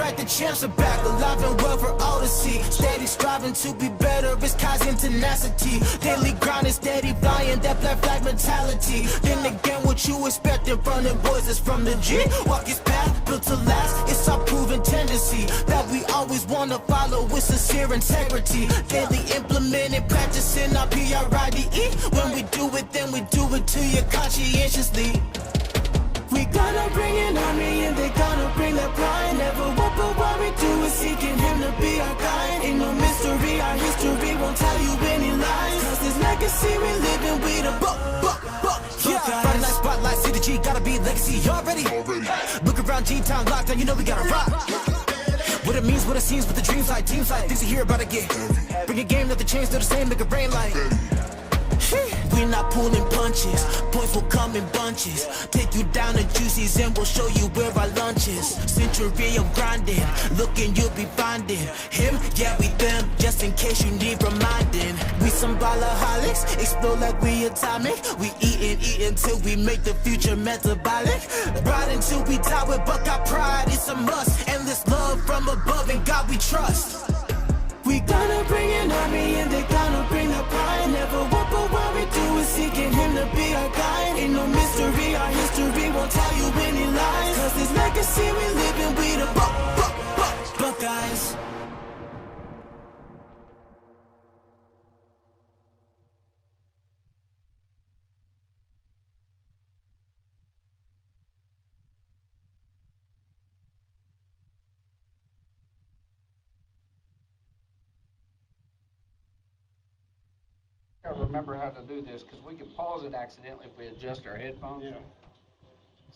right, the champs are back, alive and well for all to see. Steady striving to be better, it's Kaizen tenacity. Daily grinding, steady flying, that black flag mentality. Then again, what you expect in front of boys is from the G. Walk his path, built to last, it's our proven tendency that we always want to follow with sincere integrity. Daily implementing, practicing our PRIDE. When we do it, then we do it to you conscientiously. We gonna bring an army and they gonna bring that pride. Never what but what we do is seeking him to be our guide. Ain't no mystery, our history won't tell you any lies. Cause this legacy we live in, we the yeah, Friday night spotlight, see the G, gotta be legacy already. Look around G-Town lockdown, you know we gotta rock. What it means, what it seems, what the dreams like, teams like, things you hear about to get. Bring a game, let the chains do the same, make it rain like. We're not pulling punches, points will come in bunches. Take you down to Juicy's and we'll show you where our lunch is. Century of grinding, looking you'll be finding him, yeah we them, just in case you need reminding. We some ballaholics, explode like we atomic. We eatin' till we make the future metabolic. Ride until we die with Buckeye pride, it's a must. Endless love from above and God we trust. We gonna bring an army and they gonna bring the pride. Never what but what we do is seeking him to be our guide. Ain't no mystery, our history won't tell you any lies. Cause this legacy we live in, we the Buckeyes. I remember how to do this because we could pause it accidentally if we adjust our headphones. Yeah.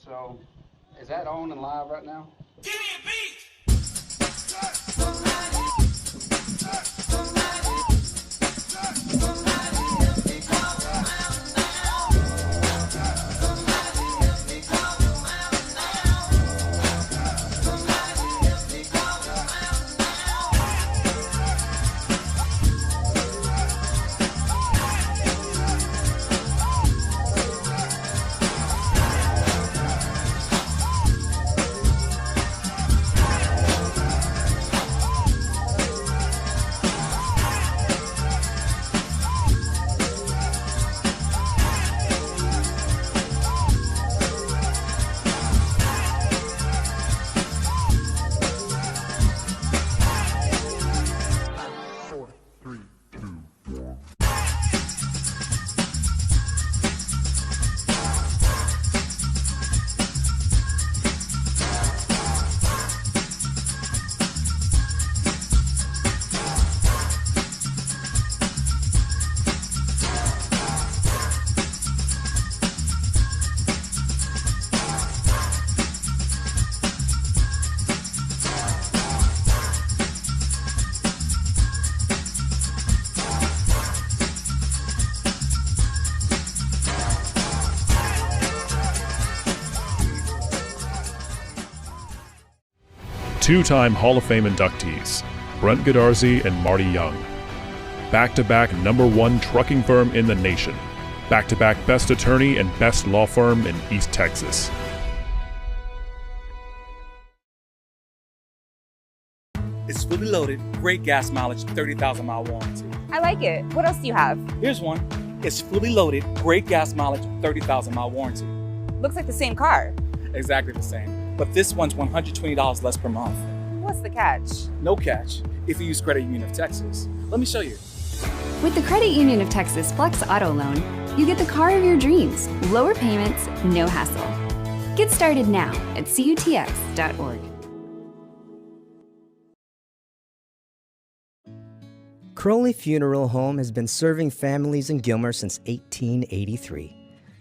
So, is that on and live right now? Give me a beat! Two-time Hall of Fame inductees, Brent Godarzi and Marty Young. Back-to-back #1 trucking firm in the nation. Back-to-back best attorney and best law firm in East Texas. It's fully loaded, great gas mileage, 30,000-mile warranty. I like it. What else do you have? Here's one. It's fully loaded, great gas mileage, 30,000-mile warranty. Looks like the same car. Exactly the same. But this one's $120 less per month. What's the catch? No catch if you use Credit Union of Texas. Let me show you. With the Credit Union of Texas Flex Auto Loan, you get the car of your dreams. Lower payments, no hassle. Get started now at cutx.org. Crowley Funeral Home has been serving families in Gilmer since 1883.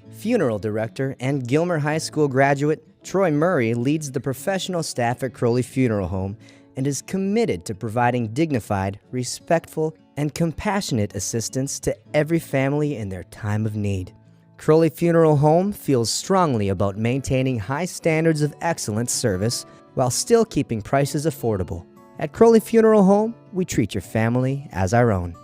Funeral director and Gilmer High School graduate Troy Murray leads the professional staff at Crowley Funeral Home and is committed to providing dignified, respectful, and compassionate assistance to every family in their time of need. Crowley Funeral Home feels strongly about maintaining high standards of excellent service while still keeping prices affordable. At Crowley Funeral Home, we treat your family as our own.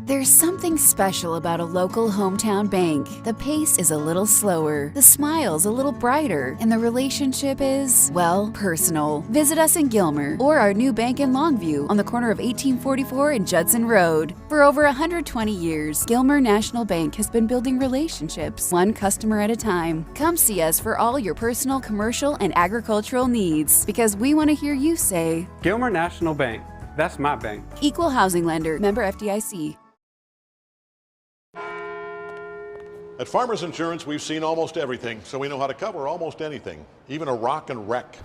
There's something special about a local hometown bank. The pace is a little slower, the smile's a little brighter, and the relationship is, well, personal. Visit us in Gilmer or our new bank in Longview on the corner of 1844 and Judson Road. For over 120 years, Gilmer National Bank has been building relationships, one customer at a time. Come see us for all your personal, commercial, and agricultural needs, because we want to hear you say, Gilmer National Bank. That's my bank. Equal Housing Lender, member FDIC. At Farmers Insurance, we've seen almost everything, so we know how to cover almost anything, even a rock and wreck.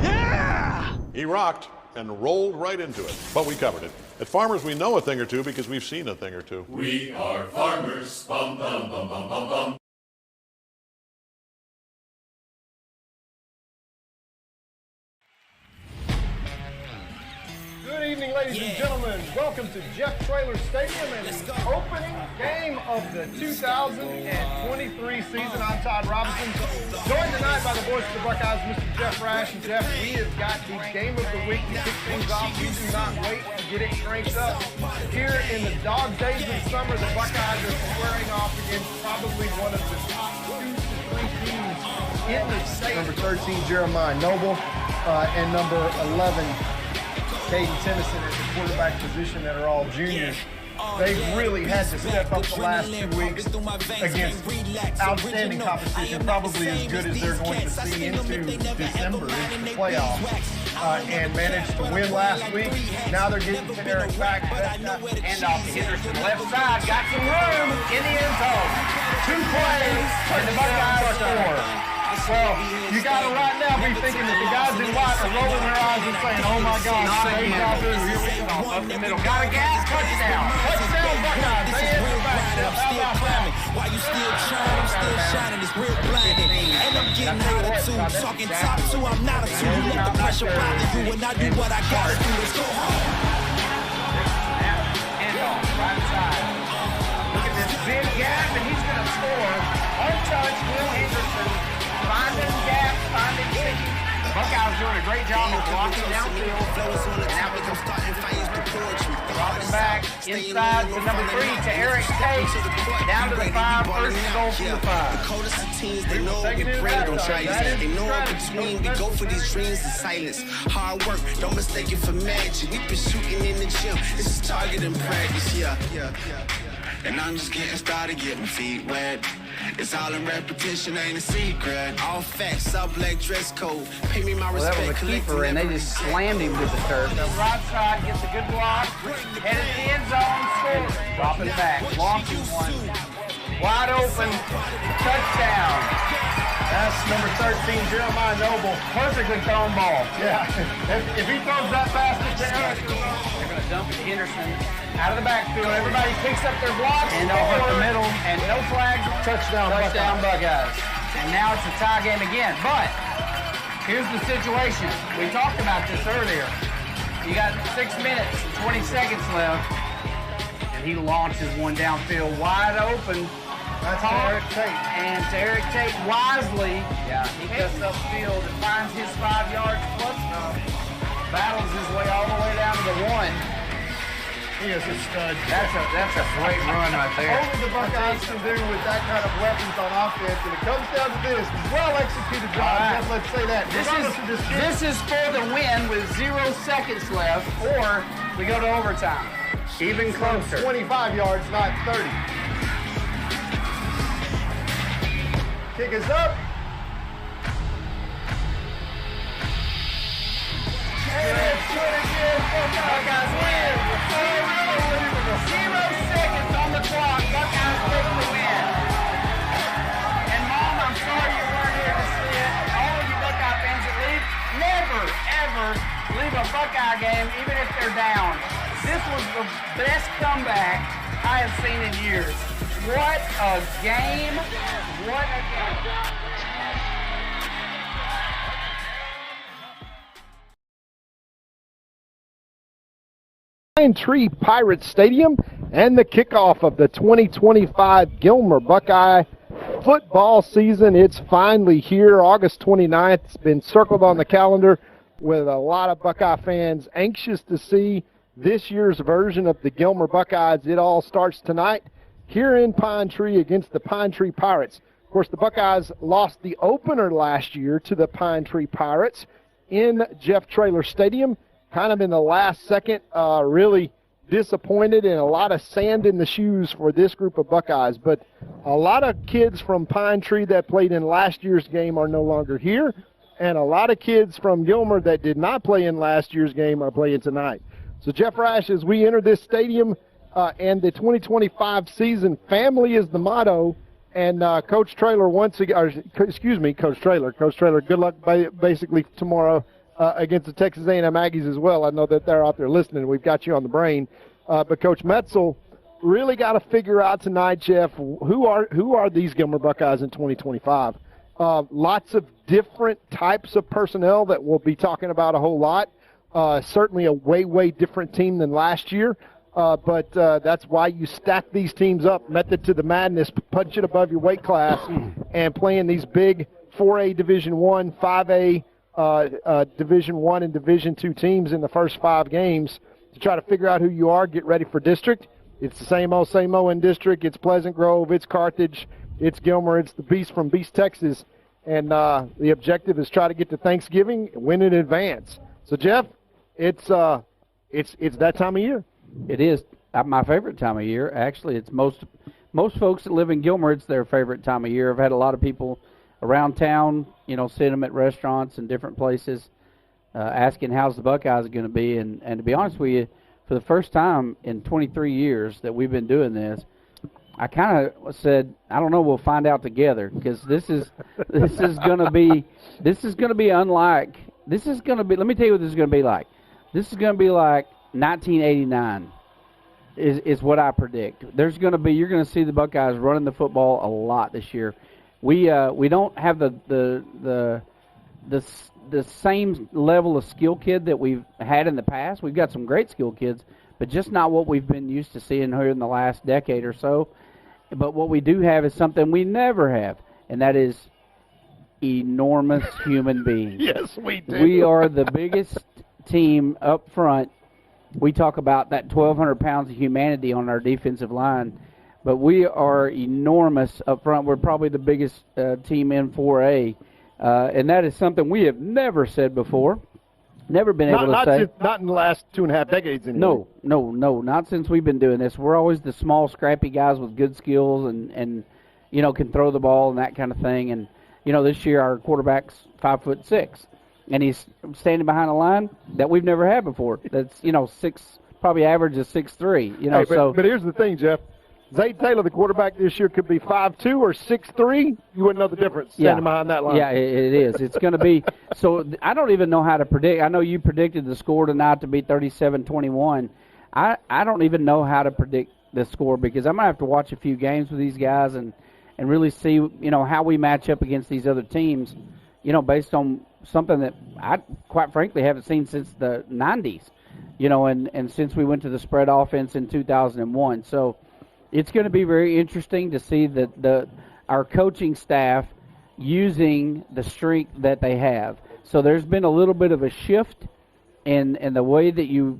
Yeah! He rocked and rolled right into it, but we covered it. At Farmers, we know a thing or two because we've seen a thing or two. We are farmers. Bum, bum, bum, bum, bum, bum. Good evening, ladies and gentlemen. Welcome to Jeff Traylor Stadium and the opening game of the 2023 season. I'm Todd Robinson, joined tonight by the voice of the Buckeyes, Mr. Jeff Rash. And Jeff, we have got the game of the week to kick things off. We do not wait to get it cranked up. Here in the dog days of summer, the Buckeyes are squaring off against probably one of the top 2 to 3 teams in the state. Number 13, Jeremiah Noble, and number 11, Caden Tennyson at the quarterback position that are all juniors. They've really had to step up the last 2 weeks against outstanding competition, probably as good as they're going to see into December, into the playoffs, and managed to win last week. Now they're getting to Eric back. Hand off to Henderson, left side, got some room in the end zone. 2 plays, and the Buckeyes score. Well, you got to right now be thinking that the guys in white are rolling their eyes and saying, oh my gosh, deja vu, here we go. Up the middle, got a gas, touchdown. Touchdown, Buckeyes. They answer back. How about that? While you still trying, I'm still shining, it's real blinding. And I'm getting attitude, talking top 2, I'm not a 2. You let the pressure bother you, and I do what I gotta do. Let's go home. Hand off, right side. Look at this big gap, and he's going to score. Untouched, Will Henderson. Finding gaps, finding safety. Buckeyes doing a great job of blocking downfield. And now we can start and find the poetry. Dropping back inside to number 3 to Eric Tate. Down to the 5, first and goal from the 5. The coldest of teams, they know we pray, don't try this. They know in between, we go for these dreams in silence. Hard work, don't mistake it for magic. We been shooting in the gym, this is target and practice, yeah. And I'm just getting started, getting feet wet. It's all in repetition, ain't a secret. All facts, up black dress code. Pay me my respect. That was a keeper, and they just slammed him to the turf. The right side gets a good block. Headed to the end zone, scores. Dropping back, launching one. Wide open, touchdown. That's number 13, Jeremiah Noble. Perfectly thrown ball. Yeah. If he throws that fast to Eric, they're going to dump it to Henderson. Out of the backfield, everybody picks up their blocks. And over the middle, and no flags. Touchdown Buckeyes. And now it's a tie game again. But here's the situation. We talked about this earlier. You got 6 minutes and 20 seconds left. And he launches one downfield wide open. That's Eric Tate. And to Eric Tate wisely, he cuts upfield and finds his 5 yards plus. Battles his way all the way down to the 1. He is a stud. That's a great run right there. Only the Buckeyes can do with that kind of weapons on offense, and it comes down to this. Well executed job, right. Let's say that. This is for the win with 0 seconds left, or we go to overtime. Even closer. 25 yards, not 30. Kick is up. And it's good again. Buckeyes win. 0 seconds on the clock. Buckeyes take the win. And Mom, I'm sorry you weren't here to see it. All of you Buckeye fans that leave, never, ever leave a Buckeye game, even if they're down. This was the best comeback I have seen in years. What a game. What a game. Pine Tree Pirates Stadium and the kickoff of the 2025 Gilmer Buckeye Football season, it's finally here. August 29th. It's been circled on the calendar with a lot of Buckeye fans anxious to see this year's version of the Gilmer Buckeyes. It all starts tonight here in Pine Tree against the Pine Tree Pirates. Of course, the Buckeyes lost the opener last year to the Pine Tree Pirates in Jeff Traylor Stadium, kind of in the last second, really disappointed, and a lot of sand in the shoes for this group of Buckeyes. But a lot of kids from Pine Tree that played in last year's game are no longer here, and a lot of kids from Gilmer that did not play in last year's game are playing tonight. So, Jeff Rash, as we enter this stadium and the 2025 season, family is the motto. And Coach Traylor Coach Traylor, good luck basically tomorrow against the Texas A&M Aggies as well. I know that they're out there listening. We've got you on the brain. But Coach Metzel really got to figure out tonight, Jeff, who are these Gilmer Buckeyes in 2025? Lots of different types of personnel that we'll be talking about a whole lot. Certainly a way different team than last year. But that's why you stack these teams up, method to the madness, punch it above your weight class, and playing these big 4A Division I, 5A Division I and Division II teams in the first 5 games to try to figure out who you are, get ready for district. It's the same old in district. It's Pleasant Grove, it's Carthage, it's Gilmer, it's the Beast from Beast, Texas. And the objective is try to get to Thanksgiving and win in advance. So, Jeff, it's that time of year. It is my favorite time of year. Actually, it's most folks that live in Gilmer, it's their favorite time of year. I've had a lot of people around town, seeing them at restaurants and different places, asking how's the Buckeyes going to be. And to be honest with you, for the first time in 23 years that we've been doing this, I kind of said, I don't know, we'll find out together, because this is going to be unlike. This is going to be. Let me tell you what this is going to be like. This is going to be like 1989 is what I predict. You're going to see the Buckeyes running the football a lot this year. We don't have the same level of skill kid that we've had in the past. We've got some great skill kids, but just not what we've been used to seeing here in the last decade or so. But what we do have is something we never have, and that is enormous human beings. Yes, we do. We are the biggest team up front. We talk about that 1,200 pounds of humanity on our defensive line, but we are enormous up front. We're probably the biggest team in 4A, and that is something we have never said before, never been able to say. Not in the last 2.5 decades anyway. No, not since we've been doing this. We're always the small, scrappy guys with good skills and can throw the ball and that kind of thing. And, this year our quarterback's 5'6". And he's standing behind a line that we've never had before. That's, probably average is 6'3". But here's the thing, Jeff. Zay Taylor, the quarterback this year, could be 5'2" or 6'3". You wouldn't know the difference standing behind that line. Yeah, it is. It's going to be – so I don't even know how to predict. I know you predicted the score tonight to be 37-21. I don't even know how to predict the score, because I'm going to have to watch a few games with these guys and really see, how we match up against these other teams, based on – something that I, quite frankly, haven't seen since the 90s, and since we went to the spread offense in 2001. So it's going to be very interesting to see that our coaching staff using the strength that they have. So there's been a little bit of a shift in the way that you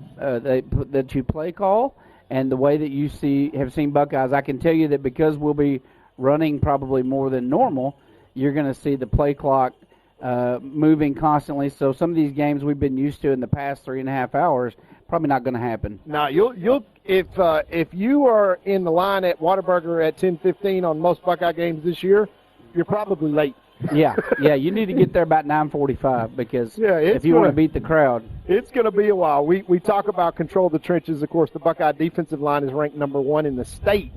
play call and the way that you have seen Buckeyes. I can tell you that because we'll be running probably more than normal, you're going to see the play clock moving constantly. So some of these games we've been used to in the past 3.5 hours, probably not going to happen. Now, if you are in the line at Whataburger at 10:15 on most Buckeye games this year, you're probably late. Yeah, you need to get there about 9:45 because if you want to beat the crowd. It's going to be a while. We talk about control the trenches. Of course, the Buckeye defensive line is ranked number 1 in the state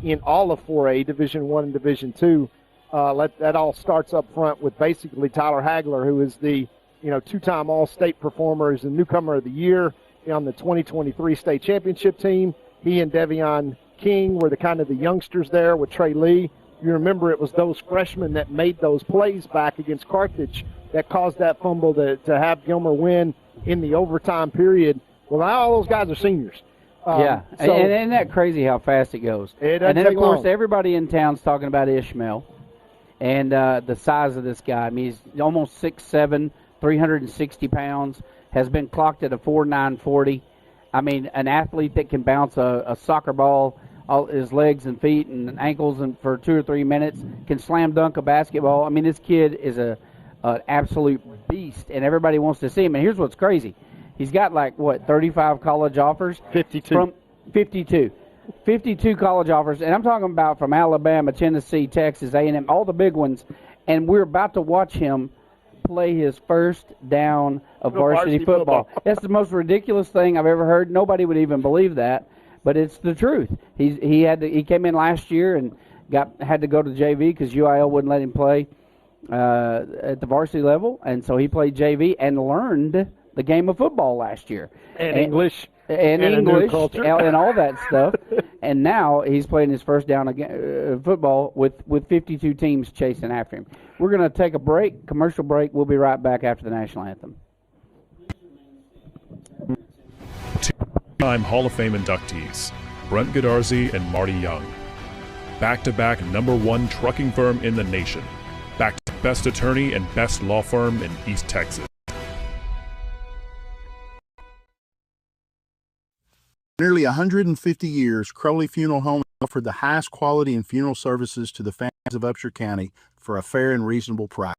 in all of 4A, Division I and Division II. That all starts up front with basically Tyler Hagler, who is the 2-time All-State performer, is the newcomer of the year on the 2023 state championship team. He and Devion King were the youngsters there with Trey Lee. You remember it was those freshmen that made those plays back against Carthage that caused that fumble to have Gilmer win in the overtime period. Well, now all those guys are seniors. Yeah, So, and isn't that crazy how fast it goes? It doesn't and then, of take course, long. everybody in town's talking about Ishmael and the size of this guy. I mean, he's almost 6'7", 360 pounds, has been clocked at a 4.940. I mean, an athlete that can bounce a soccer ball, all his legs and feet and ankles and for 2 or 3 minutes, can slam dunk a basketball. I mean, this kid is an absolute beast, and everybody wants to see him. And here's what's crazy. He's got 35 college offers? 52. From 52. 52 college offers, and I'm talking about from Alabama, Tennessee, Texas, A&M, all the big ones, and we're about to watch him play his first down of varsity football. That's the most ridiculous thing I've ever heard. Nobody would even believe that, but it's the truth. He came in last year and had to go to JV because UIL wouldn't let him play at the varsity level, and so he played JV and learned the game of football last year. And English. And a new English culture. and all that stuff. And now he's playing his first down football with 52 teams chasing after him. We're going to take a break, commercial break. We'll be right back after the national anthem. Two-time Hall of Fame inductees, Brent Godarzi and Marty Young. Back-to-back #1 trucking firm in the nation. Back-to-back best attorney and best law firm in East Texas. Nearly 150 years, Crowley Funeral Home offered the highest quality in funeral services to the families of Upshur County for a fair and reasonable price.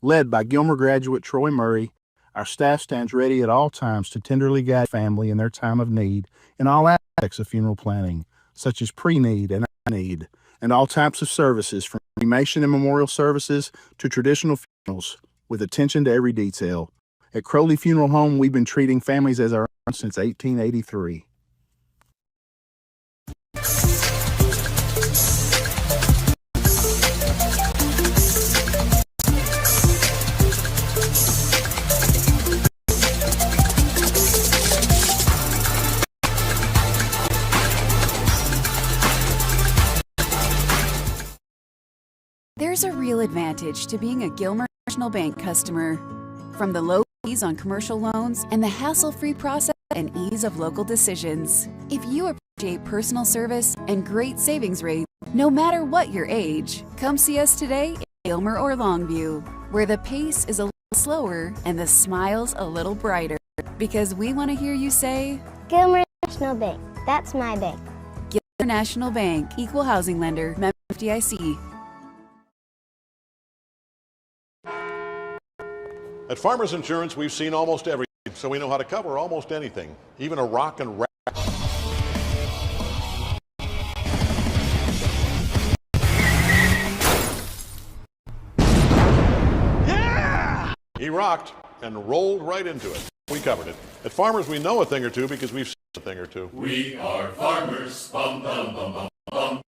Led by Gilmer graduate Troy Murray, our staff stands ready at all times to tenderly guide family in their time of need in all aspects of funeral planning, such as pre-need and need, and all types of services from cremation and memorial services to traditional funerals, with attention to every detail. At Crowley Funeral Home, we've been treating families as our own since 1883. There's a real advantage to being a Gilmer National Bank customer. From the low fees on commercial loans and the hassle-free process and ease of local decisions. If you appreciate personal service and great savings rates, no matter what your age, come see us today in Gilmer or Longview, where the pace is a little slower and the smiles a little brighter. Because we want to hear you say, Gilmer National Bank. That's my bank. Gilmer National Bank, Equal Housing Lender, member FDIC. At Farmers Insurance, we've seen almost everything, so we know how to cover almost anything, even a rock and wreck. Yeah! He rocked and rolled right into it. We covered it. At Farmers, we know a thing or two because we've seen a thing or two. We are farmers. Bum, bum, bum, bum, bum.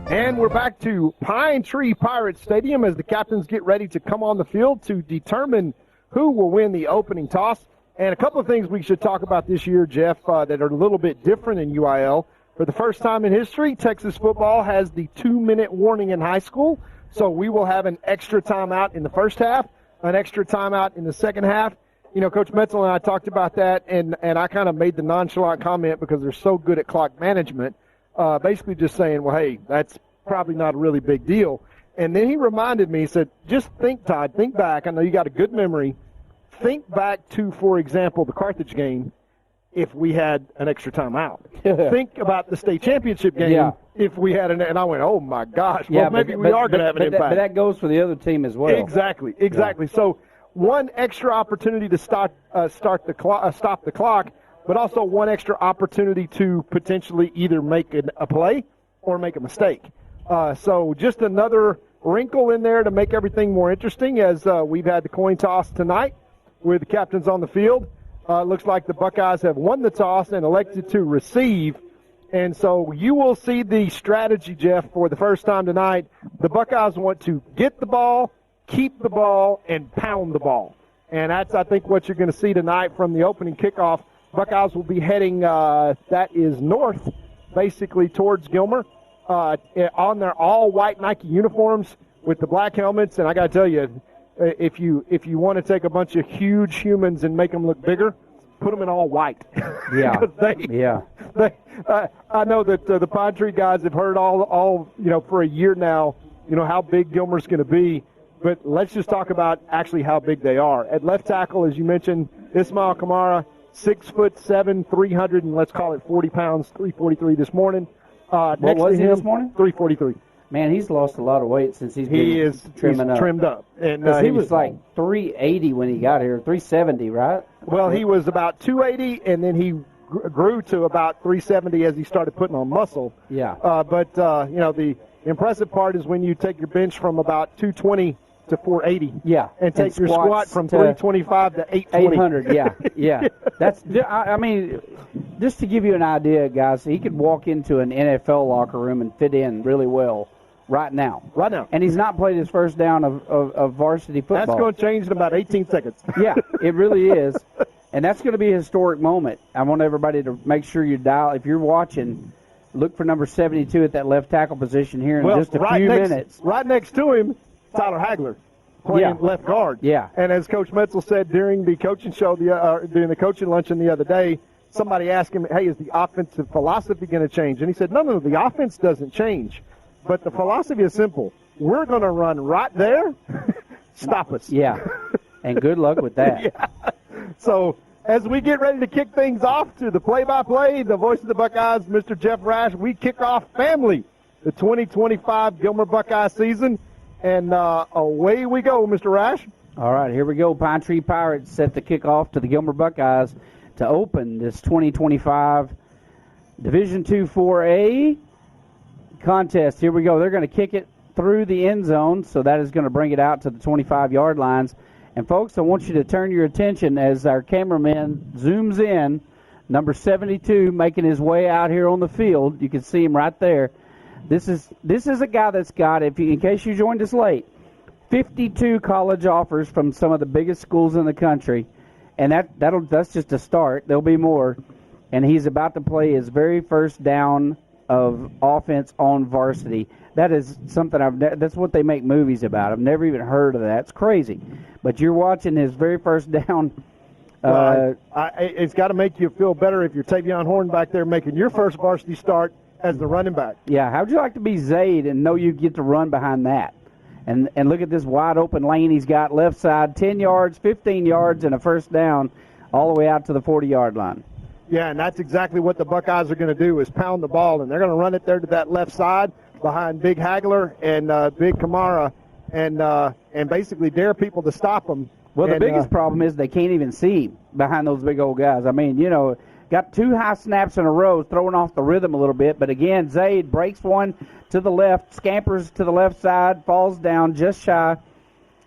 And we're back to Pine Tree Pirates Stadium as the captains get ready to come on the field to determine who will win the opening toss. And a couple of things we should talk about this year, Jeff, that are a little bit different in UIL. For the first time in history, Texas football has the 2-minute warning in high school. So we will have an extra timeout in the first half, an extra timeout in the second half. You know, Coach Metzel and I talked about that, and I kind of made the nonchalant comment because they're so good at clock management. Basically just saying, well, hey, that's probably not a really big deal. And then he reminded me, he said, just think, Todd, think back. I know you got a good memory. Think back to, for example, the Carthage game if we had an extra timeout. Think about the state championship game if we had and I went, oh, my gosh. Well, maybe we are going to have an impact. But that goes for the other team as well. Exactly. Yeah. So one extra opportunity to stop the clock, but also one extra opportunity to potentially either make a play or make a mistake. So just another wrinkle in there to make everything more interesting as we've had the coin toss tonight with the captains on the field. Looks like the Buckeyes have won the toss and elected to receive. And so you will see the strategy, Jeff, for the first time tonight. The Buckeyes want to get the ball, keep the ball, and pound the ball. And that's, I think, what you're going to see tonight from the opening kickoff. Buckeyes will be heading, that is north, basically towards Gilmer, on their all-white Nike uniforms with the black helmets. And I got to tell you, if you want to take a bunch of huge humans and make them look bigger, put them in all white. Yeah. I know that the Pine Tree guys have heard all for a year now, how big Gilmer's going to be. But let's just talk about actually how big they are. At left tackle, as you mentioned, Ismail Kamara, 6'7", 300, and let's call it 40 pounds, 343 this morning. What Next was to he him, this morning? 343. Man, he's lost a lot of weight since he's been trimming up. Trimmed up. And he was like 380 when he got here, 370, right? Well, he was about 280, and then he grew to about 370 as he started putting on muscle. Yeah. But the impressive part is when you take your bench from about 220 to 480. Yeah. And take your squat from 325 to 800. Yeah. That's. I mean, just to give you an idea, guys, he could walk into an NFL locker room and fit in really well. Right now. And he's not played his first down of varsity football. That's going to change in about 18 seconds. Yeah, it really is. And that's going to be a historic moment. I want everybody to make sure you dial. If you're watching, look for number 72 at that left tackle position here in just a few minutes. Right next to him, Tyler Hagler playing left guard. Yeah. And as Coach Metzel said during the coaching show, during the coaching luncheon the other day, somebody asked him, hey, is the offensive philosophy going to change? And he said, no, the offense doesn't change. But the philosophy is simple. We're going to run right there. Stop us. Yeah. And good luck with that. Yeah. So as we get ready to kick things off to the play-by-play, the voice of the Buckeyes, Mr. Jeff Rash, we kick off family the 2025 Gilmer Buckeye season. And away we go, Mr. Rash. All right, here we go. Pine Tree Pirates set the kickoff to the Gilmer Buckeyes to open this 2025 Division II 4A contest. Here we go. They're going to kick it through the end zone, so that is going to bring it out to the 25-yard lines. And, folks, I want you to turn your attention as our cameraman zooms in. Number 72 making his way out here on the field. You can see him right there. This is a guy that's got, in case you joined us late, 52 college offers from some of the biggest schools in the country. And that's just a start. There'll be more. And he's about to play his very first down of offense on varsity. That is something that's what they make movies about. I've never even heard of that. It's crazy. But you're watching his very first down. It's got to make you feel better if you're Tavion Horn back there making your first varsity start as the running back. Yeah, how'd you like to be Zaid and know you get to run behind that? And look at this wide open lane he's got left side, 10 yards, 15 yards, and a first down all the way out to the 40-yard line. Yeah, and that's exactly what the Buckeyes are going to do is pound the ball, and they're going to run it there to that left side behind Big Hagler and Big Kamara and basically dare people to stop them. Well, the biggest problem is they can't even see behind those big old guys. I mean, got two high snaps in a row, throwing off the rhythm a little bit. But, again, Zaid breaks one to the left, scampers to the left side, falls down just shy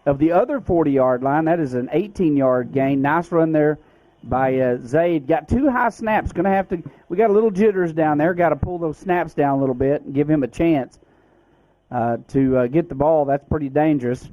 of the other 40-yard line. That is an 18-yard gain. Nice run there by Zaid. Got two high snaps. We got a little jitters down there. Got to pull those snaps down a little bit and give him a chance to get the ball. That's pretty dangerous.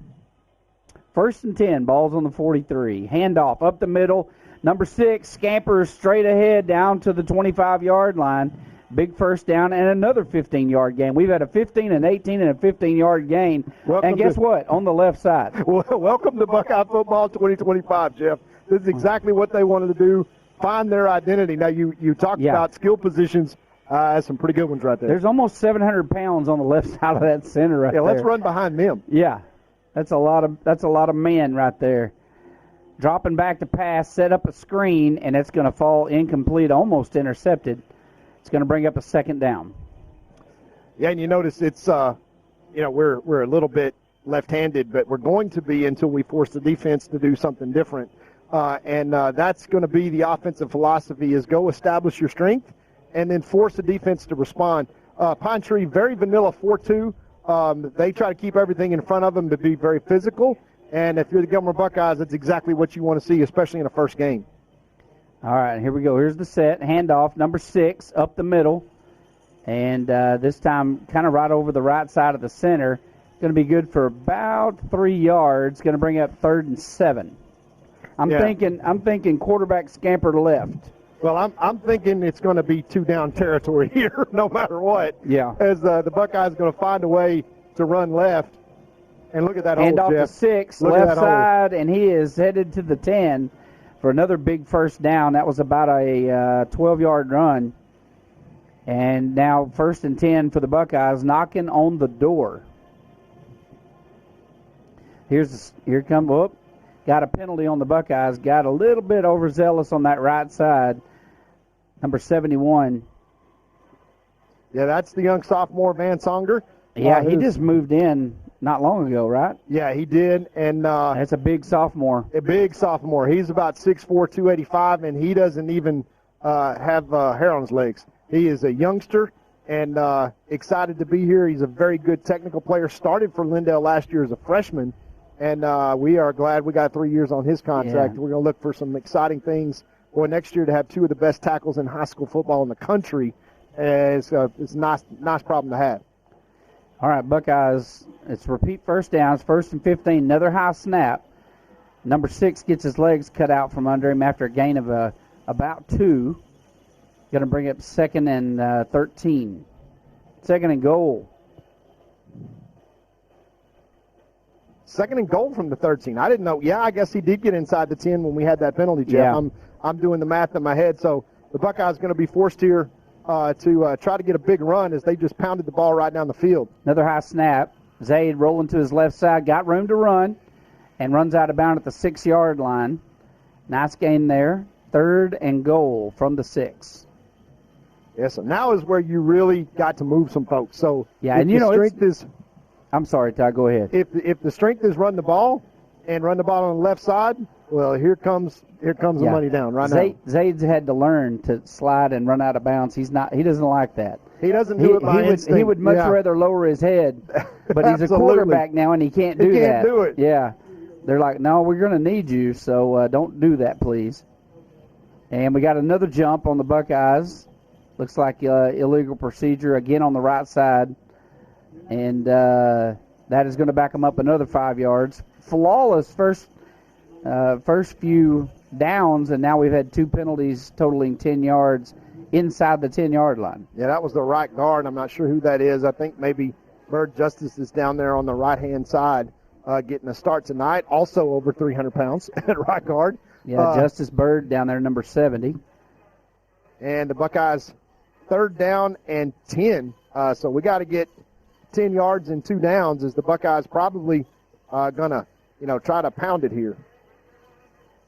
1st and 10, ball's on the 43. Handoff up the middle. Number 6 scampers straight ahead down to the 25-yard line. Big first down and another 15-yard gain. We've had a 15, an 18, and a 15-yard gain. And guess what? On the left side. Welcome to Buckeye Football 2025, Jeff. This is exactly what they wanted to do, find their identity. Now, you talked about skill positions. Some pretty good ones right there. There's almost 700 pounds on the left side of that center right there. Yeah, let's run behind them. Yeah, that's a lot of men right there. Dropping back to pass, set up a screen, and it's going to fall incomplete, almost intercepted. It's going to bring up a second down. Yeah, and you notice it's, we're a little bit left-handed, but we're going to be until we force the defense to do something different. And that's going to be the offensive philosophy is go establish your strength and then force the defense to respond. Pine Tree, very vanilla 4-2. They try to keep everything in front of them to be very physical. And if you're the Gilmer Buckeyes, that's exactly what you want to see, especially in a first game. All right, here we go. Here's the set. Handoff, number 6, up the middle. And this time kind of right over the right side of the center. Going to be good for about 3 yards. Going to bring up 3rd and 7. I'm thinking quarterback scamper to left. Well, I'm thinking it's going to be 2-down territory here, no matter what. Yeah. As the Buckeyes going to find a way to run left. And look at that Hand hole, off Jeff. the 6, Look at left that hole. side, and he is headed to the 10 for another big first down. That was about a 12-yard run. And now 1st and 10 for the Buckeyes, knocking on the door. Here comes, whoop, got a penalty on the Buckeyes. Got a little bit overzealous on that right side. Number 71. Yeah, that's the young sophomore Van Songer. Yeah, he just moved in not long ago, right? Yeah, he did. And that's a big sophomore. A big sophomore. He's about 6'4", 285, and he doesn't even have hair on his legs. He is a youngster and excited to be here. He's a very good technical player. Started for Lindale last year as a freshman, and we are glad we got 3 years on his contract. Yeah. We're going to look for some exciting things for next year to have 2 of the best tackles in high school football in the country. It's a nice problem to have. All right, Buckeyes, it's repeat first downs, 1st and 15, another high snap. Number 6 gets his legs cut out from under him after a gain of about 2. Going to bring up 2nd and 13. 2nd and goal. 2nd and goal from the 13. I didn't know. Yeah, I guess he did get inside the 10 when we had that penalty, Jeff. Yeah. I'm doing the math in my head. So the Buckeyes going to be forced here to try to get a big run as they just pounded the ball right down the field. Another high snap. Zaid rolling to his left side, got room to run, and runs out of bounds at the 6-yard line. Nice gain there. 3rd and goal from the 6. Yeah, so now is where you really got to move some folks. So yeah, and strength is. I'm sorry, Ty. Go ahead. If the strength is run the ball and run the ball on the left side, well, here comes the money down right now. Zaid's had to learn to slide and run out of bounds. He doesn't like that. He doesn't do it by instinct. He would much rather lower his head, but he's a quarterback now and he can't do that. He can't do it. Yeah, they're like, no, we're going to need you, so don't do that, please. And we got another jump on the Buckeyes. Looks like illegal procedure again on the right side. And that is going to back them up another 5 yards. Flawless first few downs, and now we've had 2 penalties totaling 10 yards inside the 10-yard line. Yeah, that was the right guard. I'm not sure who that is. I think maybe Bird Justice is down there on the right-hand side getting a start tonight. Also over 300 pounds at right guard. Yeah, Justice Bird down there, number 70. And the Buckeyes 3rd down and 10. So we got to get 10 yards and 2 downs as the Buckeyes probably going to, try to pound it here.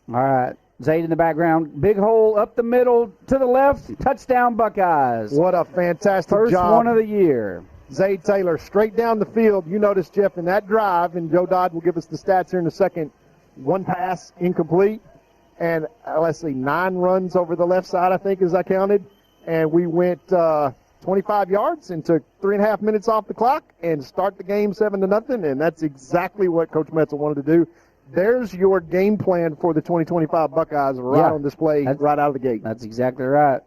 All right. Zaid in the background. Big hole up the middle to the left. Touchdown, Buckeyes. What a fantastic First job. one of the year. Zaid Taylor straight down the field. You notice, Jeff, in that drive, and Joe Dodd will give us the stats here in a second, 1 pass incomplete. And let's see, 9 runs over the left side, I think, as I counted. And we went 25 yards and took 3.5 minutes off the clock and start the game 7-0. And that's exactly what Coach Metzel wanted to do. There's your game plan for the 2025 Buckeyes on display right out of the gate. That's exactly right.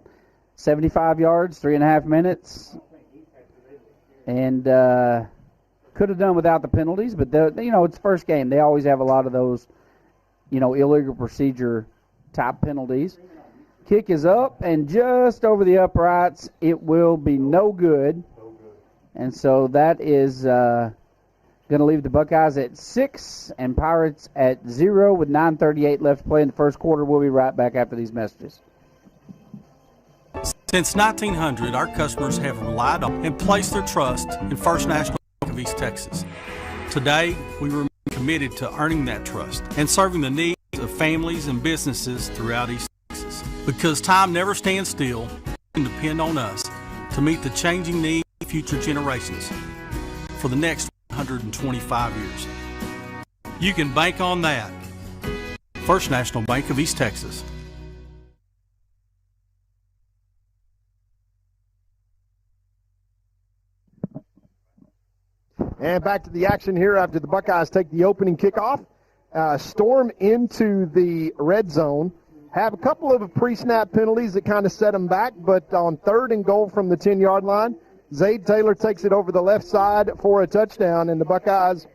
75 yards, 3.5 minutes. And could have done without the penalties, but, it's first game. They always have a lot of those, illegal procedure type penalties. Kick is up and just over the uprights. It will be no good. And so that is going to leave the Buckeyes at 6 and Pirates at 0 with 9:38 left to play in the first quarter. We'll be right back after these messages. Since 1900, our customers have relied on and placed their trust in First National Bank of East Texas. Today, we remain committed to earning that trust and serving the needs of families and businesses throughout East Texas. Because time never stands still, you can depend on us to meet the changing needs of future generations for the next 125 years. You can bank on that. First National Bank of East Texas. And back to the action here after the Buckeyes take the opening kickoff. Storm into the red zone. Have a couple of pre-snap penalties that kind of set them back, but on 3rd and goal from the 10-yard line, Zaid Taylor takes it over the left side for a touchdown, and the Buckeyes,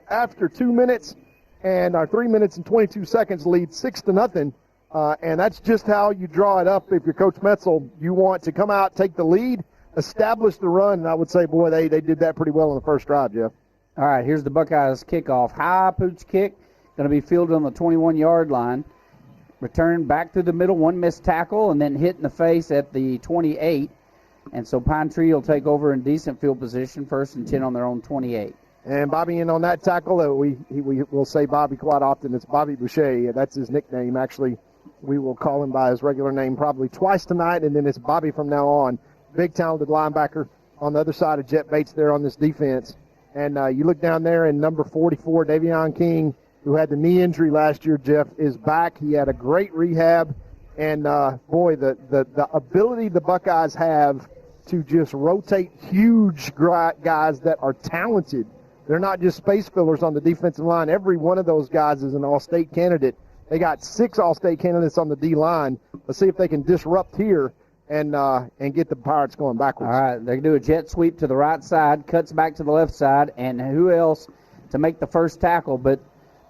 after 2 minutes and 3 minutes and 22 seconds, lead 6-0. And that's just how you draw it up. If you're Coach Metzel, you want to come out, take the lead, establish the run, and I would say, boy, they did that pretty well in the first drive, Jeff. All right, here's the Buckeyes kickoff. High pooch kick, going to be fielded on the 21-yard line. Return back through the middle, one missed tackle, and then hit in the face at the 28. And so Pine Tree will take over in decent field position, 1st and 10 on their own 28. And Bobby in on that tackle. We will say Bobby quite often. It's Bobby Boucher. That's his nickname. Actually, we will call him by his regular name probably twice tonight, and then it's Bobby from now on. Big, talented linebacker on the other side of Jet Bates there on this defense. And you look down there, and number 44, Davion King, who had the knee injury last year, Jeff, is back. He had a great rehab. And, boy, the ability the Buckeyes have to just rotate huge guys that are talented. They're not just space fillers on the defensive line. Every one of those guys is an all-state candidate. They got 6 all-state candidates on the D-line. Let's see if they can disrupt here and get the Pirates going backwards. All right, they do a jet sweep to the right side, cuts back to the left side, and who else to make the first tackle but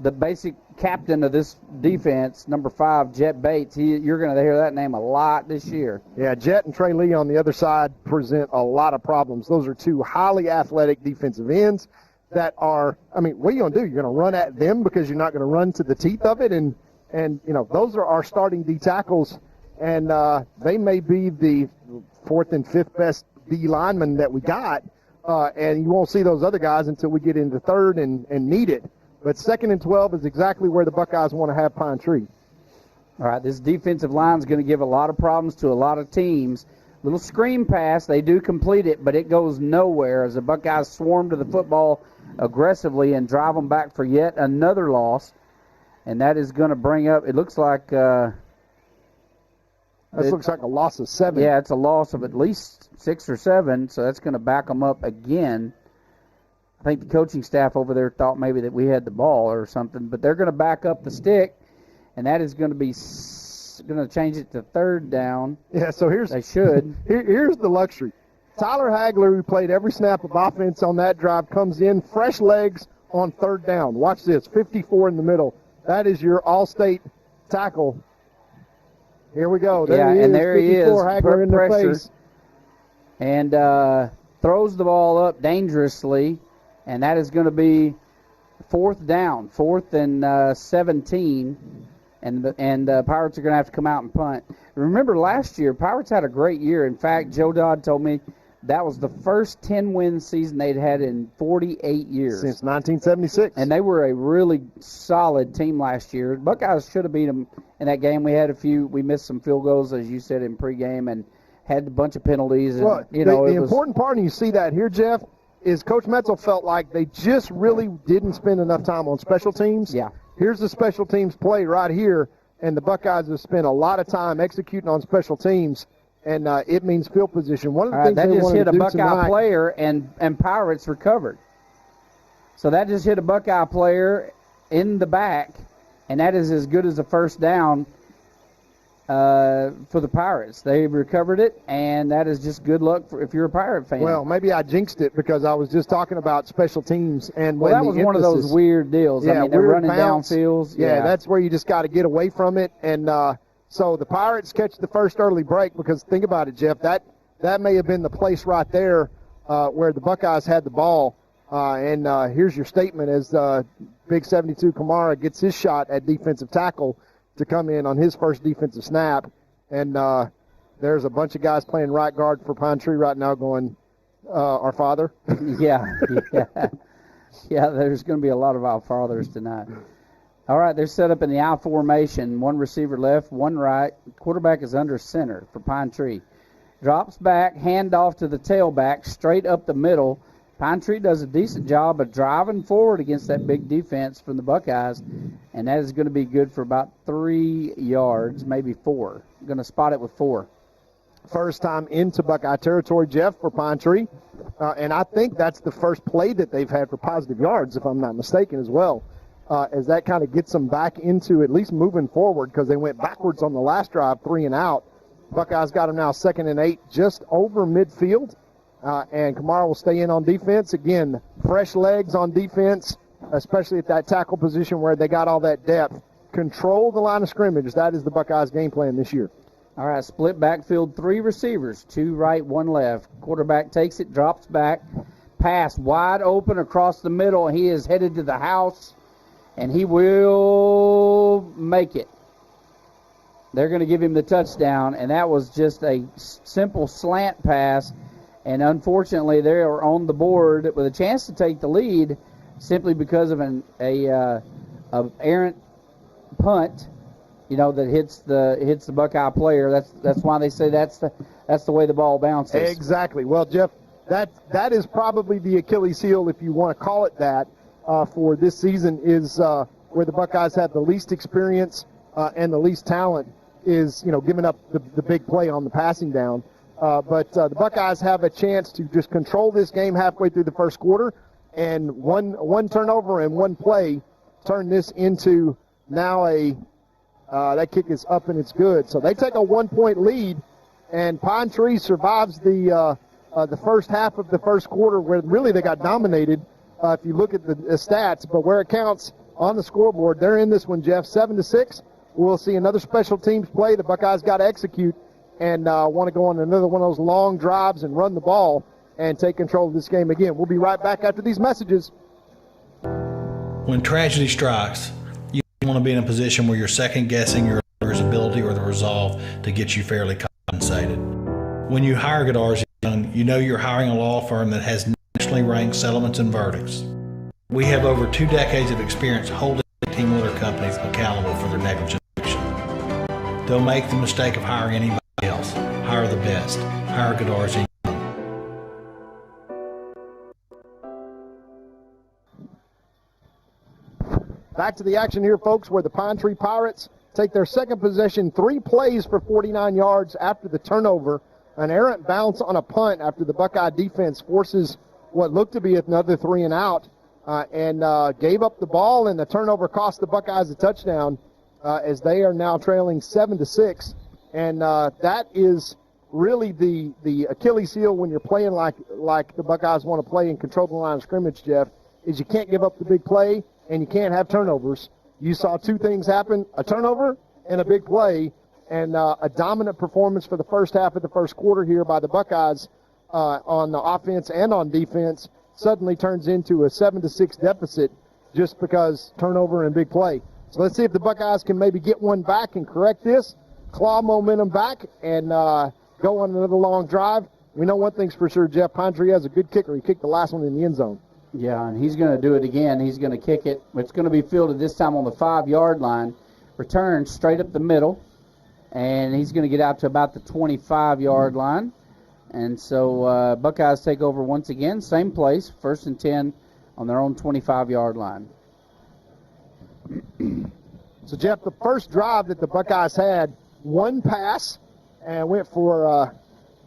the basic captain of this defense, number 5, Jet Bates. You're going to hear that name a lot this year. Yeah, Jet and Trey Lee on the other side present a lot of problems. Those are 2 highly athletic defensive ends that are, what are you going to do? You're going to run at them because you're not going to run to the teeth of it? And those are our starting D tackles, and they may be the 4th and 5th best D linemen that we got, and you won't see those other guys until we get into 3rd and need it. But 2nd and 12 is exactly where the Buckeyes want to have Pine Tree. All right, this defensive line is going to give a lot of problems to a lot of teams. Little screen pass, they do complete it, but it goes nowhere as the Buckeyes swarm to the football aggressively and drive them back for yet another loss. And that is going to bring up, it looks like... This looks like a loss of 7. Yeah, it's a loss of at least 6 or 7, so that's going to back them up again. I think the coaching staff over there thought maybe that we had the ball or something, but they're going to back up the stick, and that is going to be going to change it to 3rd down. Yeah, so they should. Here's the luxury. Tyler Hagler, who played every snap of offense on that drive, comes in, fresh legs on 3rd down. Watch this, 54 in the middle. That is your all-state tackle. Here we go. There he is. Hagler in the face. And throws the ball up dangerously. And that is going to be 4th down, 4th and 17, and the Pirates are going to have to come out and punt. Remember last year, Pirates had a great year. In fact, Joe Dodd told me that was the first 10-win season they'd had in 48 years. Since 1976. And they were a really solid team last year. Buckeyes should have beat them in that game. We missed some field goals, as you said, in pregame, and had a bunch of penalties. And, well, the important part, and you see that here, Jeff, is Coach Metzel felt like they just really didn't spend enough time on special teams. Yeah. Here's the special teams play right here, and the Buckeyes have spent a lot of time executing on special teams, and it means field position. One of the things that they just wanted hit to a do Buckeye tonight, player, and Pirates recovered. So that just hit a Buckeye player in the back, and that is as good as a 1st down for the Pirates. They recovered it, and that is just good luck if you're a Pirate fan. Well, maybe I jinxed it because I was just talking about special teams. And that was one of those weird deals. Yeah, they're running downfields. Yeah, that's where you just got to get away from it. And so the Pirates catch the first early break because think about it, Jeff, that may have been the place right there where the Buckeyes had the ball. And here's your statement as Big 72 Kamara gets his shot at defensive tackle to come in on his first defensive snap. And there's a bunch of guys playing right guard for Pine Tree right now going, our father. Yeah, there's going to be a lot of our fathers tonight. All right, they're set up in the I formation. One receiver left, one right. Quarterback is under center for Pine Tree. Drops back, handoff to the tailback, straight up the middle. Pine Tree does a decent job of driving forward against that big defense from the Buckeyes, and that is going to be good for about 3 yards, maybe 4. Going to spot it with 4. First time into Buckeye territory, Jeff, for Pine Tree, and I think that's the first play that they've had for positive yards, if I'm not mistaken, as well, as that kind of gets them back into at least moving forward because they went backwards on the last drive, 3 and out. Buckeyes got them now 2nd and 8, just over midfield. And Kamara will stay in on defense. Again, fresh legs on defense, especially at that tackle position where they got all that depth. Control the line of scrimmage. That is the Buckeyes' game plan this year. All right, split backfield, 3 receivers, 2 right, 1 left. Quarterback takes it, drops back, pass wide open across the middle. He is headed to the house, and he will make it. They're going to give him the touchdown, and that was just a simple slant pass. And unfortunately, they are on the board with a chance to take the lead simply because of an errant punt, that hits the Buckeye player. That's why they say that's the way the ball bounces. Exactly. Well, Jeff, that is probably the Achilles heel, if you want to call it that, for this season, is where the Buckeyes have the least experience and the least talent is, giving up the big play on the passing down. But the Buckeyes have a chance to just control this game halfway through the first quarter, and one turnover and one play turn this into now that kick is up and it's good. So they take a 1-point lead, and Pine Tree survives the first half of the first quarter where really they got dominated if you look at the stats. But where it counts on the scoreboard, they're in this one, Jeff, 7-6. We'll see another special teams play. The Buckeyes got to execute and want to go on another one of those long drives and run the ball and take control of this game again. We'll be right back after these messages. When tragedy strikes, you want to be in a position where you're second-guessing your ability or the resolve to get you fairly compensated. When you hire Godarzi Young, you know you're hiring a law firm that has nationally ranked settlements and verdicts. We have over 2 decades of experience holding team lawyer companies accountable for their negligent action. Don't make the mistake of hiring anybody else. Hire the best. Hire Godarzi. Back to the action here, folks, where the Pine Tree Pirates take their second possession, 3 plays for 49 yards after the turnover. An errant bounce on a punt after the Buckeye defense forces what looked to be another 3 and out, and gave up the ball, and the turnover cost the Buckeyes a touchdown as they are now trailing 7-6. And that is really the Achilles heel when you're playing like the Buckeyes want to play and control the line of scrimmage, Jeff, is you can't give up the big play and you can't have turnovers. You saw 2 things happen, a turnover and a big play, and a dominant performance for the first half of the first quarter here by the Buckeyes on the offense and on defense suddenly turns into a 7-6 deficit just because turnover and big play. So let's see if the Buckeyes can maybe get one back and correct this, claw momentum back, and go on another long drive. We know one thing's for sure, Jeff. Pine Tree has a good kicker. He kicked the last one in the end zone. Yeah, and he's going to do it again. He's going to kick it. It's going to be fielded this time on the 5-yard line. Return straight up the middle, and he's going to get out to about the 25-yard line. And so Buckeyes take over once again. Same place, 1st and 10 on their own 25-yard line. So, Jeff, the first drive that the Buckeyes had, 1 pass and went for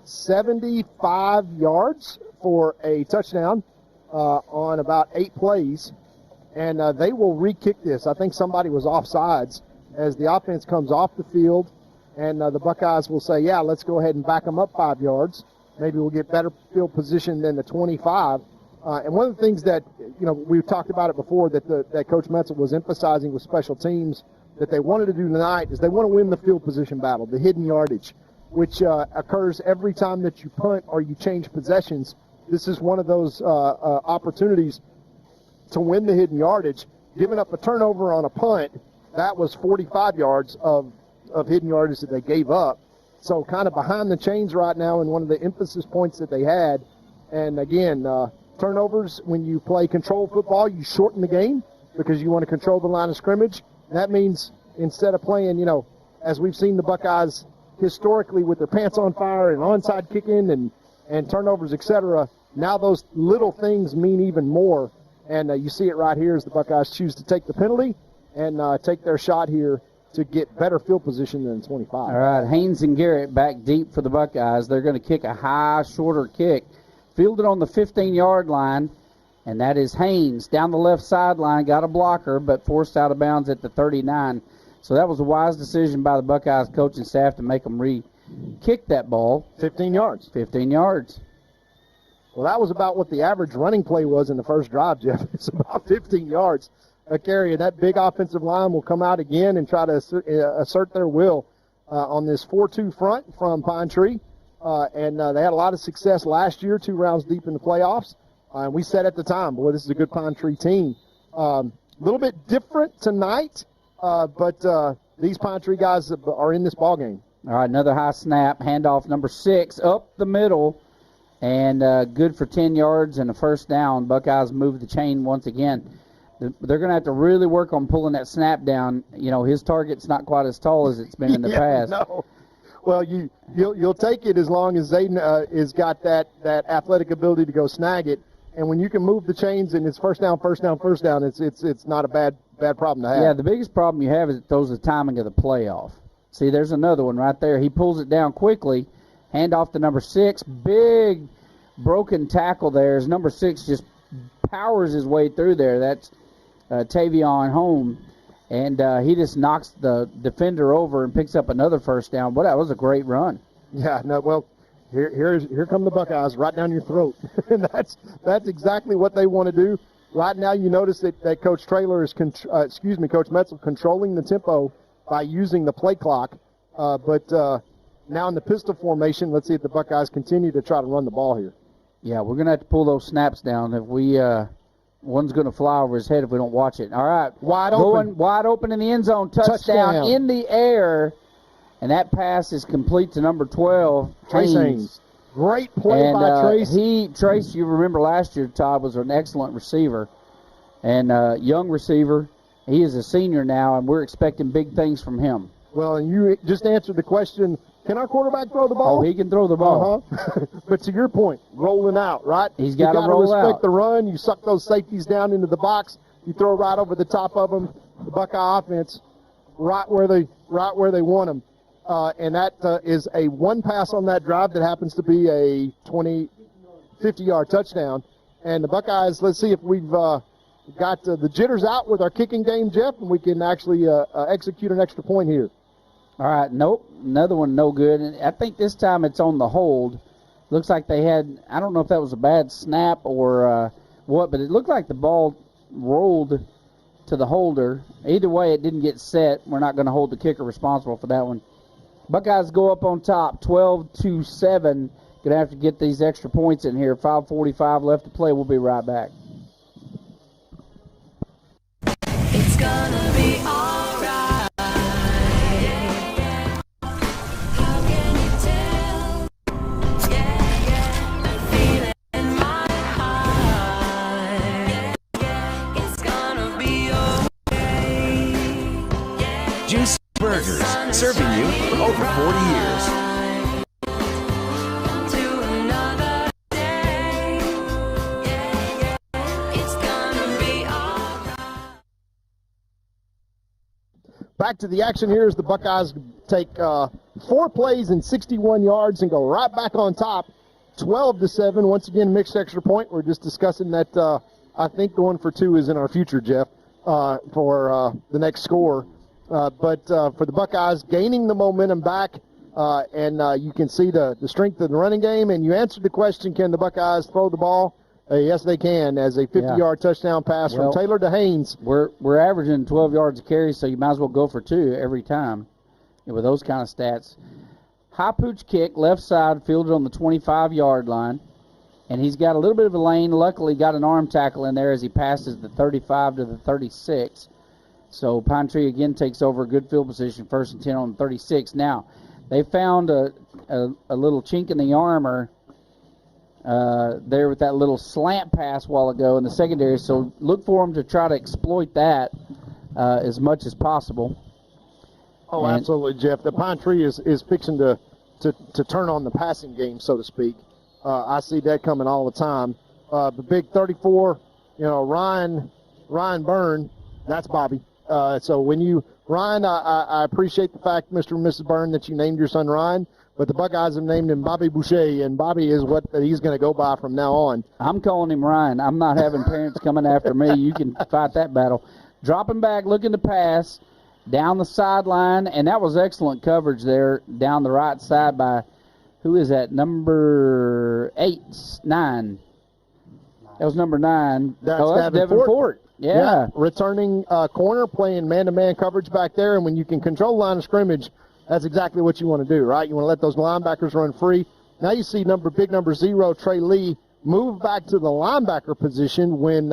75 yards for a touchdown on about 8 plays. And they will re-kick this. I think somebody was offsides as the offense comes off the field. And the Buckeyes will say, yeah, let's go ahead and back them up 5 yards. Maybe we'll get better field position than the 25. And one of the things that, we've talked about it before that Coach Metzel was emphasizing with special teams that they wanted to do tonight is they want to win the field position battle, the hidden yardage, which occurs every time that you punt or you change possessions. This is one of those opportunities to win the hidden yardage. Giving up a turnover on a punt, that was 45 yards of hidden yardage that they gave up. So kind of behind the chains right now, and one of the emphasis points that they had. And again, turnovers, when you play control football, you shorten the game because you want to control the line of scrimmage. That means instead of playing, as we've seen the Buckeyes historically with their pants on fire and onside kicking and turnovers, etc., now those little things mean even more. And you see it right here as the Buckeyes choose to take the penalty and take their shot here to get better field position than 25. All right, Haynes and Garrett back deep for the Buckeyes. They're going to kick a high, shorter kick. Fielded on the 15-yard line, and that is Haynes. Down the left sideline, got a blocker, but forced out of bounds at the 39. So that was a wise decision by the Buckeyes coaching staff to make them re-kick that ball. 15 yards. 15 yards. Well, that was about what the average running play was in the first drive, Jeff. It's about 15 yards a carry, and that big offensive line will come out again and try to assert their will on this 4-2 front from Pine Tree. And they had a lot of success last year, 2 rounds deep in the playoffs. We said at the time, boy, this is a good Pine Tree team. A little bit different tonight, but these Pine Tree guys are in this ball game. All right, another high snap, handoff number 6 up the middle, and good for 10 yards and a first down. Buckeyes move the chain once again. They're going to have to really work on pulling that snap down. You know, his target's not quite as tall as it's been in the past. No. Well, you'll take it as long as Zayden has got that athletic ability to go snag it. And when you can move the chains and it's first down, it's not a bad problem to have. Yeah, the biggest problem you have is it throws the timing of the play off. See, there's another one right there. He pulls it down quickly. Hand off to number 6. Big broken tackle there as number 6 just powers his way through there. That's Tavion Home. And he just knocks the defender over and picks up another first down. But that was a great run. Yeah, no, well, here come the Buckeyes right down your throat. And that's exactly what they want to do. Right now you notice that Coach Traylor is, Coach Metzel controlling the tempo by using the play clock. But now in the pistol formation, let's see if the Buckeyes continue to try to run the ball here. Yeah, we're going to have to pull those snaps down. If we one's going to fly over his head if we don't watch it. All right. Going wide open in the end zone. Touchdown in the air. And that pass is complete to number 12, Trace Haynes. Great play by Trace. Trace, you remember last year, Todd, was an excellent receiver. And young receiver. He is a senior now, and we're expecting big things from him. Well, and you just answered the question, can our quarterback throw the ball? Oh, he can throw the ball. But to your point, rolling out, right? He's got to roll out. You respect the run. You suck those safeties down into the box. You throw right over the top of them. The Buckeye offense, right where they want them. And that is a one pass on that drive that happens to be a 50-yard touchdown. And the Buckeyes, let's see if we've got the jitters out with our kicking game, Jeff, and we can actually execute an extra point here. All right, nope, another one no good. And I think this time it's on the hold. Looks like they had, I don't know if that was a bad snap or what, but it looked like the ball rolled to the holder. Either way, it didn't get set. We're not going to hold the kicker responsible for that one. Buckeyes go up on top, 12-7. Going to have to get these extra points in here. 5:45 left to play. We'll be right back. It's gonna be alright. How can you tell? The feeling in my heart. It's gonna be okay. Juicy Burgers, serving you for over 40 years. Back to the action here as the Buckeyes take 4 plays and 61 yards and go right back on top, 12-7. Once again, mixed extra point. We're just discussing that I think going for 2 is in our future, Jeff, for the next score. But for the Buckeyes, gaining the momentum back, and you can see the strength of the running game. And you answered the question, can the Buckeyes throw the ball? Yes, they can, as a 50-yard touchdown pass from Taylor to Haynes. We're averaging 12 yards a carry, so you might as well go for 2 every time with those kind of stats. High pooch kick, left side, fielded on the 25-yard line. And he's got a little bit of a lane. Luckily, got an arm tackle in there as he passes the 35 to the 36. So Pine Tree again takes over a good field position, 1st and 10 on the 36. Now, they found a little chink in the armor there with that little slant pass a while ago in the secondary. So look for them to try to exploit that as much as possible. Oh, absolutely, Jeff. The Pine Tree is fixing to turn on the passing game, so to speak. I see that coming all the time. The big 34, Ryan Byrne, that's Bobby. So when Ryan, I appreciate the fact, Mr. and Mrs. Byrne, that you named your son Ryan, but the Buckeyes have named him Bobby Boucher, and Bobby is what he's going to go by from now on. I'm calling him Ryan. I'm not having parents coming after me. You can fight that battle. Dropping back, looking to pass, down the sideline, and that was excellent coverage there down the right side by, who is that, number 9. That was number 9. That's Devin Fort. Yeah. Returning corner, playing man-to-man coverage back there, and when you can control line of scrimmage, that's exactly what you want to do, right? You want to let those linebackers run free. Now you see big number 0, Trey Lee, move back to the linebacker position when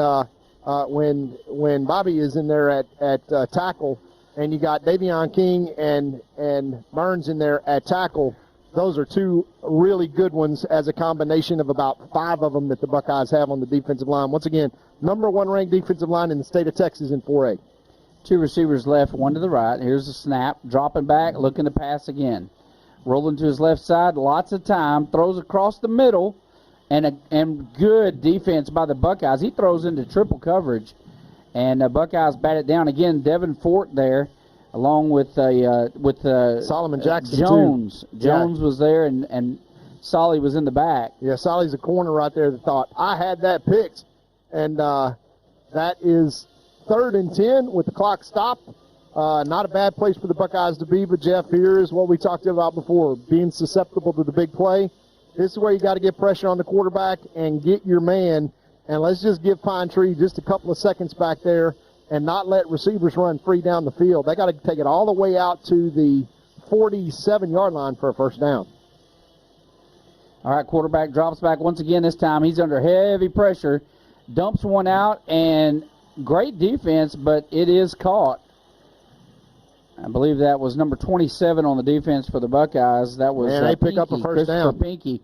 Bobby is in there at tackle, and you got Davion King and Burns in there at tackle. Those are two really good ones as a combination of about 5 of them that the Buckeyes have on the defensive line. Once again, number 1 ranked defensive line in the state of Texas in 4A. 2 receivers left, 1 to the right. Here's the snap, dropping back, looking to pass again. Rolling to his left side, lots of time, throws across the middle, and good defense by the Buckeyes. He throws into triple coverage, and the Buckeyes bat it down again. Devin Fort there, along with Solomon Jackson Jones. Too. Jones was there, and Solly was in the back. Yeah, Solly's a corner right there that thought, I had that picked. And that is 3rd and 10 with the clock stopped. Not a bad place for the Buckeyes to be, but Jeff, here is what we talked about before, being susceptible to the big play. This is where you got to get pressure on the quarterback and get your man. And let's just give Pine Tree just a couple of seconds back there and not let receivers run free down the field. They got to take it all the way out to the 47-yard line for a first down. All right, quarterback drops back once again this time. He's under heavy pressure, dumps one out, and great defense, but it is caught. I believe that was number 27 on the defense for the Buckeyes. That was they pick up a first down. Pinky.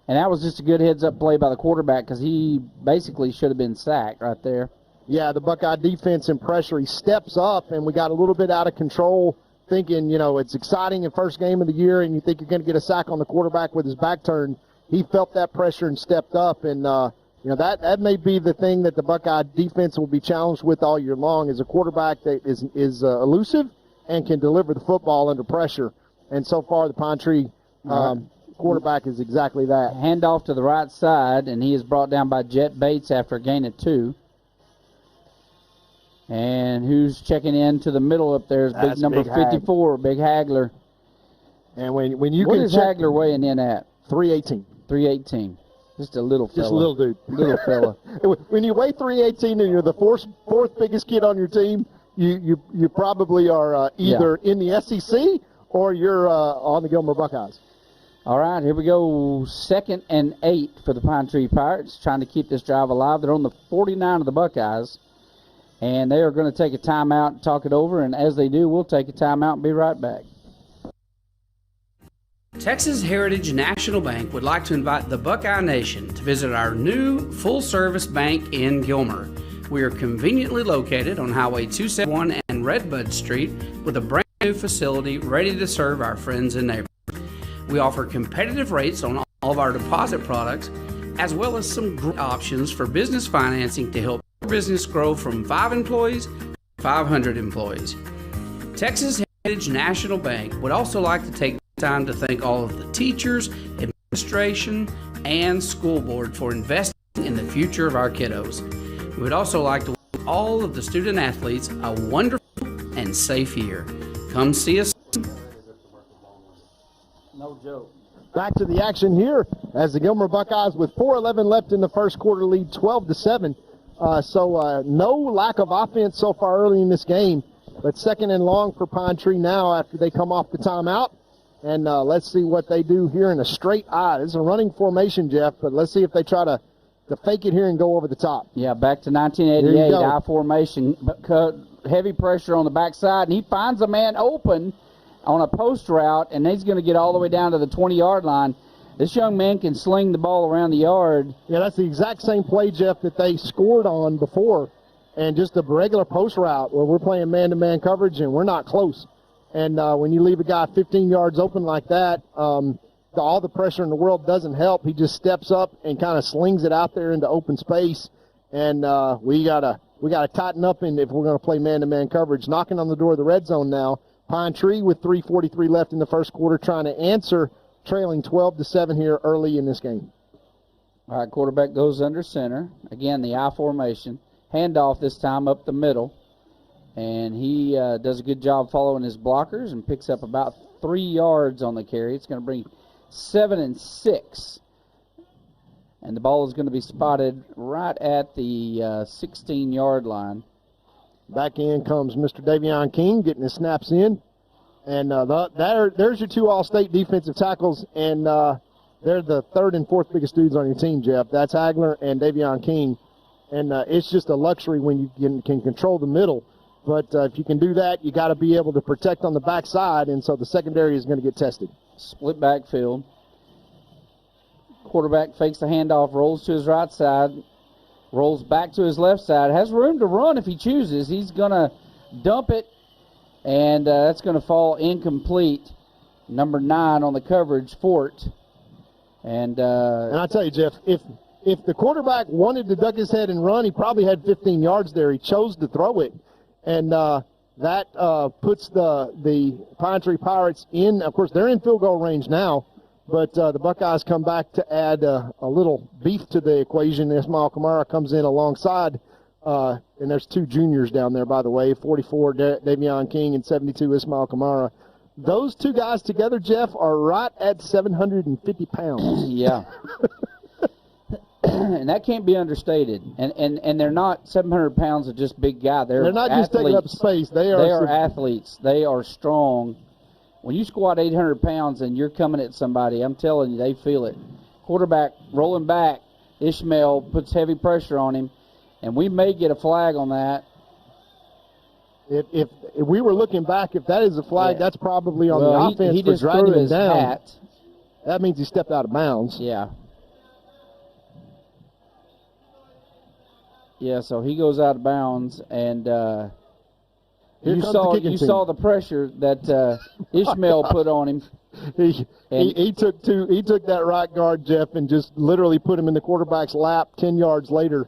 And that was just a good heads-up play by the quarterback because he basically should have been sacked right there. Yeah, the Buckeye defense and pressure. He steps up, and we got a little bit out of control thinking, it's exciting in first game of the year, and you think you're going to get a sack on the quarterback with his back turned. He felt that pressure and stepped up, and that may be the thing that the Buckeye defense will be challenged with all year long, is a quarterback that is elusive and can deliver the football under pressure. And so far, the Pine Tree quarterback is exactly that. Handoff to the right side, and he is brought down by Jet Bates after a gain of 2. And who's checking in to the middle up there is big number 54, Big Hagler. And when you what can is check, Hagler weighing in at? 318. 318. Just a little fella. Just a little dude. Little fella. When you weigh 318 and you're the fourth biggest kid on your team, you probably are either in the SEC or you're on the Gilmer Buckeyes. All right, here we go. 2nd and 8 for the Pine Tree Pirates, trying to keep this drive alive. They're on the 49 of the Buckeyes, and they are going to take a timeout and talk it over, and as they do, we'll take a timeout and be right back. Texas Heritage National Bank would like to invite the Buckeye Nation to visit our new full-service bank in Gilmer. We are conveniently located on Highway 271 and Redbud Street with a brand new facility ready to serve our friends and neighbors. We offer competitive rates on all of our deposit products, as well as some great options for business financing to help your business grow from 5 employees to 500 employees. Texas Heritage National Bank would also like to take time to thank all of the teachers, administration, and school board for investing in the future of our kiddos. We would also like to wish all of the student athletes a wonderful and safe year. Come see us. No joke. Back to the action here as the Gilmer Buckeyes with 4:11 left in the first quarter lead 12-7. So no lack of offense so far early in this game, but 2nd and long for Pine Tree now after they come off the timeout. And let's see what they do here in a straight eye. This is a running formation, Jeff, but let's see if they try to fake it here and go over the top. Yeah, back to 1988, I formation, heavy pressure on the backside, and he finds a man open on a post route, and he's going to get all the way down to the 20-yard line. This young man can sling the ball around the yard. Yeah, that's the exact same play, Jeff, that they scored on before, and just a regular post route where we're playing man-to-man coverage and we're not close. And when you leave a guy 15 yards open like that, all the pressure in the world doesn't help. He just steps up and kind of slings it out there into open space. And we gotta tighten up if we're going to play man-to-man coverage. Knocking on the door of the red zone now. Pine Tree with 3:43 left in the first quarter, trying to answer, trailing 12-7 here early in this game. All right, quarterback goes under center. Again, the I formation. Handoff this time up the middle. And he does a good job following his blockers and picks up about 3 yards on the carry. It's going to bring 7 and 6. And the ball is going to be spotted right at the 16-yard line. Back in comes Mr. Davion King getting his snaps in. And there's your 2 All-State defensive tackles. And they're the third and fourth biggest dudes on your team, Jeff. That's Hagler and Davion King. And it's just a luxury when you can control the middle. But if you can do that, you got to be able to protect on the backside, and so the secondary is going to get tested. Split backfield. Quarterback fakes the handoff, rolls to his right side, rolls back to his left side, has room to run if he chooses. He's going to dump it, and that's going to fall incomplete. Number 9 on the coverage, Fort. And I tell you, Jeff, if the quarterback wanted to duck his head and run, he probably had 15 yards there. He chose to throw it, and that puts the Pine Tree Pirates in. Of course, they're in field goal range now, but the Buckeyes come back to add a little beef to the equation. Ismail Kamara comes in alongside, and there's 2 juniors down there, by the way, 44 Davion King and 72 Ismail Kamara. Those 2 guys together, Jeff, are right at 750 pounds. Yeah. And that can't be understated. And they're not 700 pounds of just big guy. They're not athletes. just taking up space. They are athletes. They are strong. When you squat 800 pounds and you're coming at somebody, I'm telling you, they feel it. Quarterback rolling back. Ishmael puts heavy pressure on him, and we may get a flag on that. If we were looking back, if that is a flag, that's probably on the offense he for just dragging threw him his down. hat. That means he stepped out of bounds. Yeah. Yeah, so he goes out of bounds, and you saw the pressure that Ishmael put on him. He took that right guard, Jeff, and just literally put him in the quarterback's lap 10 yards later.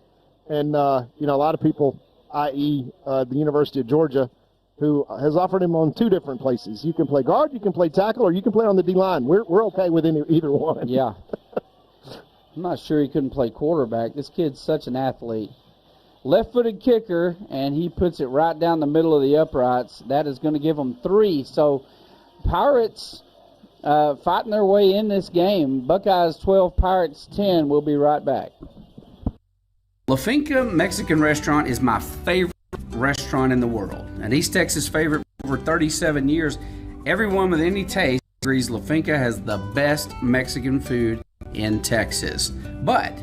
And a lot of people, i.e. The University of Georgia, who has offered him on 2 different places. You can play guard, you can play tackle, or you can play on the D-line. We're okay with either one. Yeah. I'm not sure he couldn't play quarterback. This kid's such an athlete. Left-footed kicker, and he puts it right down the middle of the uprights. That is going to give them 3. So Pirates fighting their way in this game. Buckeyes 12, Pirates 10. We'll be right back. La Finca Mexican restaurant is my favorite restaurant in the world. An East Texas favorite for over 37 years. Everyone with any taste agrees La Finca has the best Mexican food in Texas. But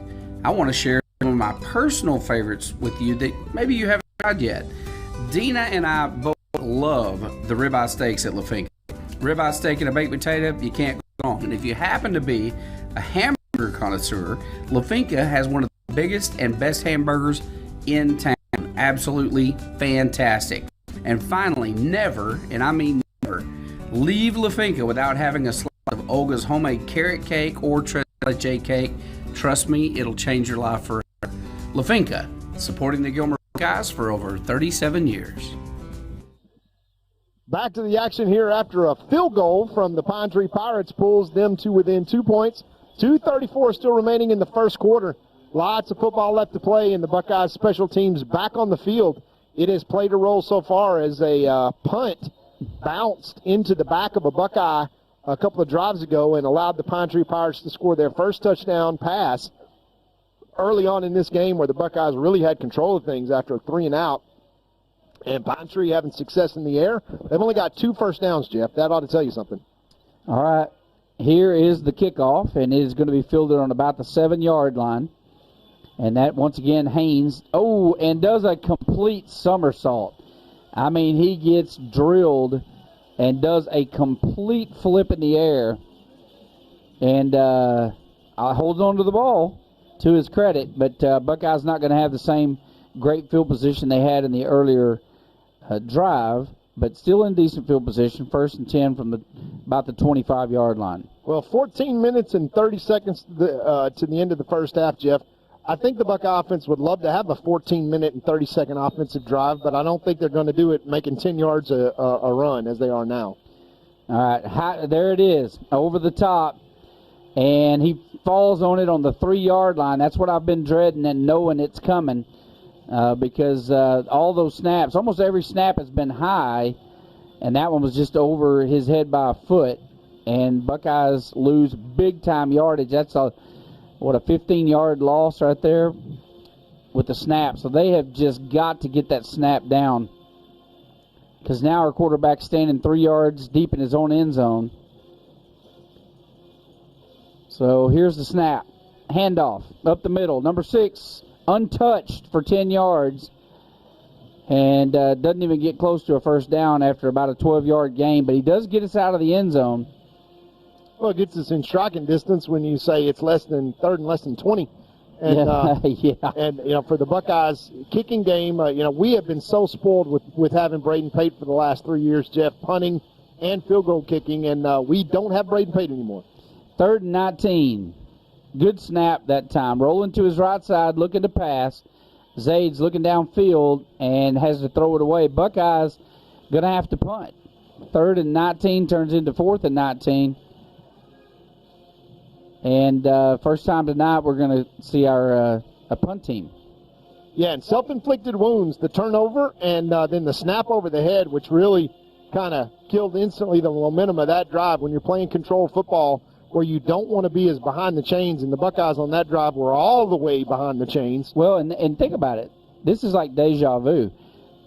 I want to share some of my personal favorites with you that maybe you haven't tried yet. Dina and I both love the ribeye steaks at La Finca. Ribeye steak and a baked potato, you can't go wrong. And if you happen to be a hamburger connoisseur, La Finca has one of the biggest and best hamburgers in town. Absolutely fantastic. And finally, never, and I mean never, leave La Finca without having a slice of Olga's homemade carrot cake or tres leche cake. Trust me, it'll change your life forever. La Finca, supporting the Gilmer Buckeyes for over 37 years. Back to the action here after a field goal from the Pine Tree Pirates pulls them to within 2 points. 2:34 still remaining in the first quarter. Lots of football left to play, and the Buckeyes special teams back on the field. It has played a role so far as a punt bounced into the back of a Buckeye a couple of drives ago and allowed the Pine Tree Pirates to score their first touchdown pass early on in this game, where the Buckeyes really had control of things after a 3-and-out. And Pine Tree having success in the air. They've only got 2 first downs, Jeff. That ought to tell you something. All right. Here is the kickoff, and it is going to be fielded on about the 7-yard line. And that, once again, Haynes, and does a complete somersault. I mean, he gets drilled and does a complete flip in the air. And holds on to the ball, to his credit. But Buckeyes not going to have the same great field position they had in the earlier drive, but still in decent field position, 1st and 10 from about the 25-yard line. Well, 14 minutes and 30 seconds to the end of the first half, Jeff. I think the Buckeye offense would love to have a 14-minute and 30-second offensive drive, but I don't think they're going to do it making 10 yards a run as they are now. All right, there it is, over the top, and he falls on it on the 3-yard line. That's what I've been dreading and knowing it's coming. Because all those snaps, almost every snap has been high, and that one was just over his head by a foot, and Buckeyes lose big-time yardage. That's a 15-yard loss right there with the snap. So they have just got to get that snap down, because now our quarterback's standing 3 yards deep in his own end zone. So here's the snap. Handoff up the middle. Number 6, untouched for 10 yards. And doesn't even get close to a first down after about a 12-yard gain. But he does get us out of the end zone. Well, it gets us in striking distance when you say it's less than 3rd and less than 20. And, yeah. And, for the Buckeyes kicking game, we have been so spoiled with having Braden Pate for the last 3 years, Jeff, punting and field goal kicking, and we don't have Braden Pate anymore. 3rd and 19. Good snap that time. Rolling to his right side, looking to pass. Zade's looking downfield and has to throw it away. Buckeyes going to have to punt. 3rd and 19 turns into 4th and 19. And first time tonight we're going to see our a punt team. Yeah, and self-inflicted wounds, the turnover, and then the snap over the head, which really kind of killed instantly the momentum of that drive when you're playing control football where you don't want to be as behind the chains, and the Buckeyes on that drive were all the way behind the chains. Well, and think about it. This is like deja vu.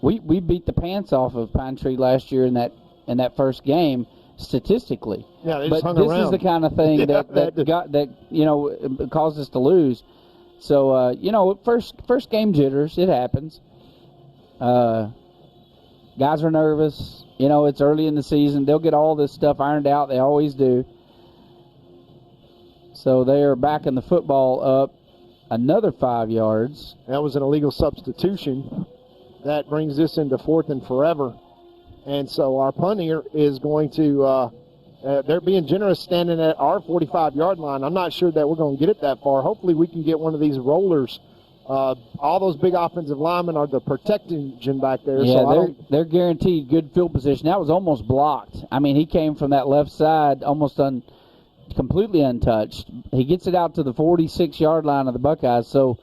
We beat the pants off of Pine Tree last year in that first game statistically. Yeah, they just but hung this around. is the kind of thing that caused us to lose. So first game jitters, it happens. Guys are nervous. It's early in the season. They'll get all this stuff ironed out. They always do. So they are backing the football up another 5 yards. That was an illegal substitution. That brings this into 4th and forever. And so our punter is going to, they're being generous standing at our 45-yard line. I'm not sure that we're going to get it that far. Hopefully we can get one of these rollers. All those big offensive linemen are the protecting back there. Yeah, so they're guaranteed good field position. That was almost blocked. I mean, he came from that left side almost completely untouched. He gets it out to the 46-yard line of the Buckeyes. So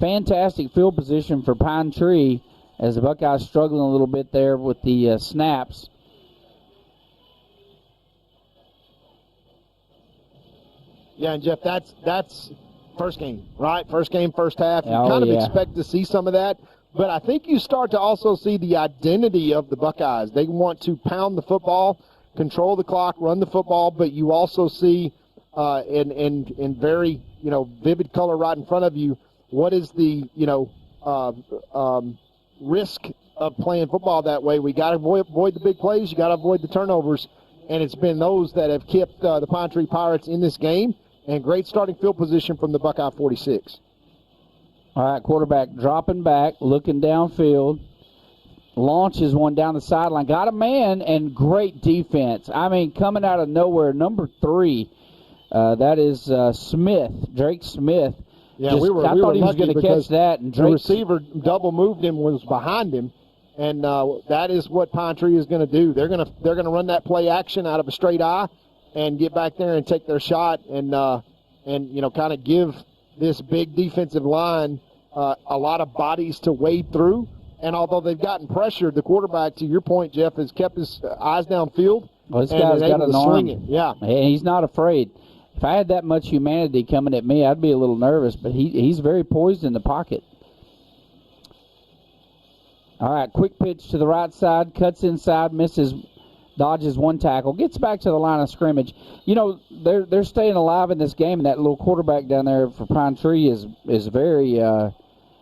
fantastic field position for Pine Tree as the Buckeyes struggling a little bit there with the snaps. Yeah, and Jeff, that's first game, right? First game, first half. You kind of expect to see some of that. But I think you start to also see the identity of the Buckeyes. They want to pound the football, control the clock, run the football, but you also see in very, vivid color right in front of you, what is the, risk of playing football that way. We got to avoid the big plays. You got to avoid the turnovers, and it's been those that have kept the Pine Tree Pirates in this game, and great starting field position from the Buckeye 46. All right, quarterback dropping back, looking downfield. Launches one down the sideline. Got a man, and great defense. I mean, coming out of nowhere, number 3, that is Smith, Drake Smith. Yeah, we thought he was going to catch that. And the receiver double moved him, was behind him, and that is what Pine Tree is going to do. They're going to run that play action out of a straight eye and get back there and take their shot and kind of give this big defensive line a lot of bodies to wade through. And although they've gotten pressured, the quarterback, to your point, Jeff, has kept his eyes downfield. Well, this guy's got an arm. Yeah, and he's not afraid. If I had that much humanity coming at me, I'd be a little nervous, but he's very poised in the pocket. All right, quick pitch to the right side, cuts inside, misses, dodges one tackle, gets back to the line of scrimmage. They're staying alive in this game, and that little quarterback down there for Pine Tree is very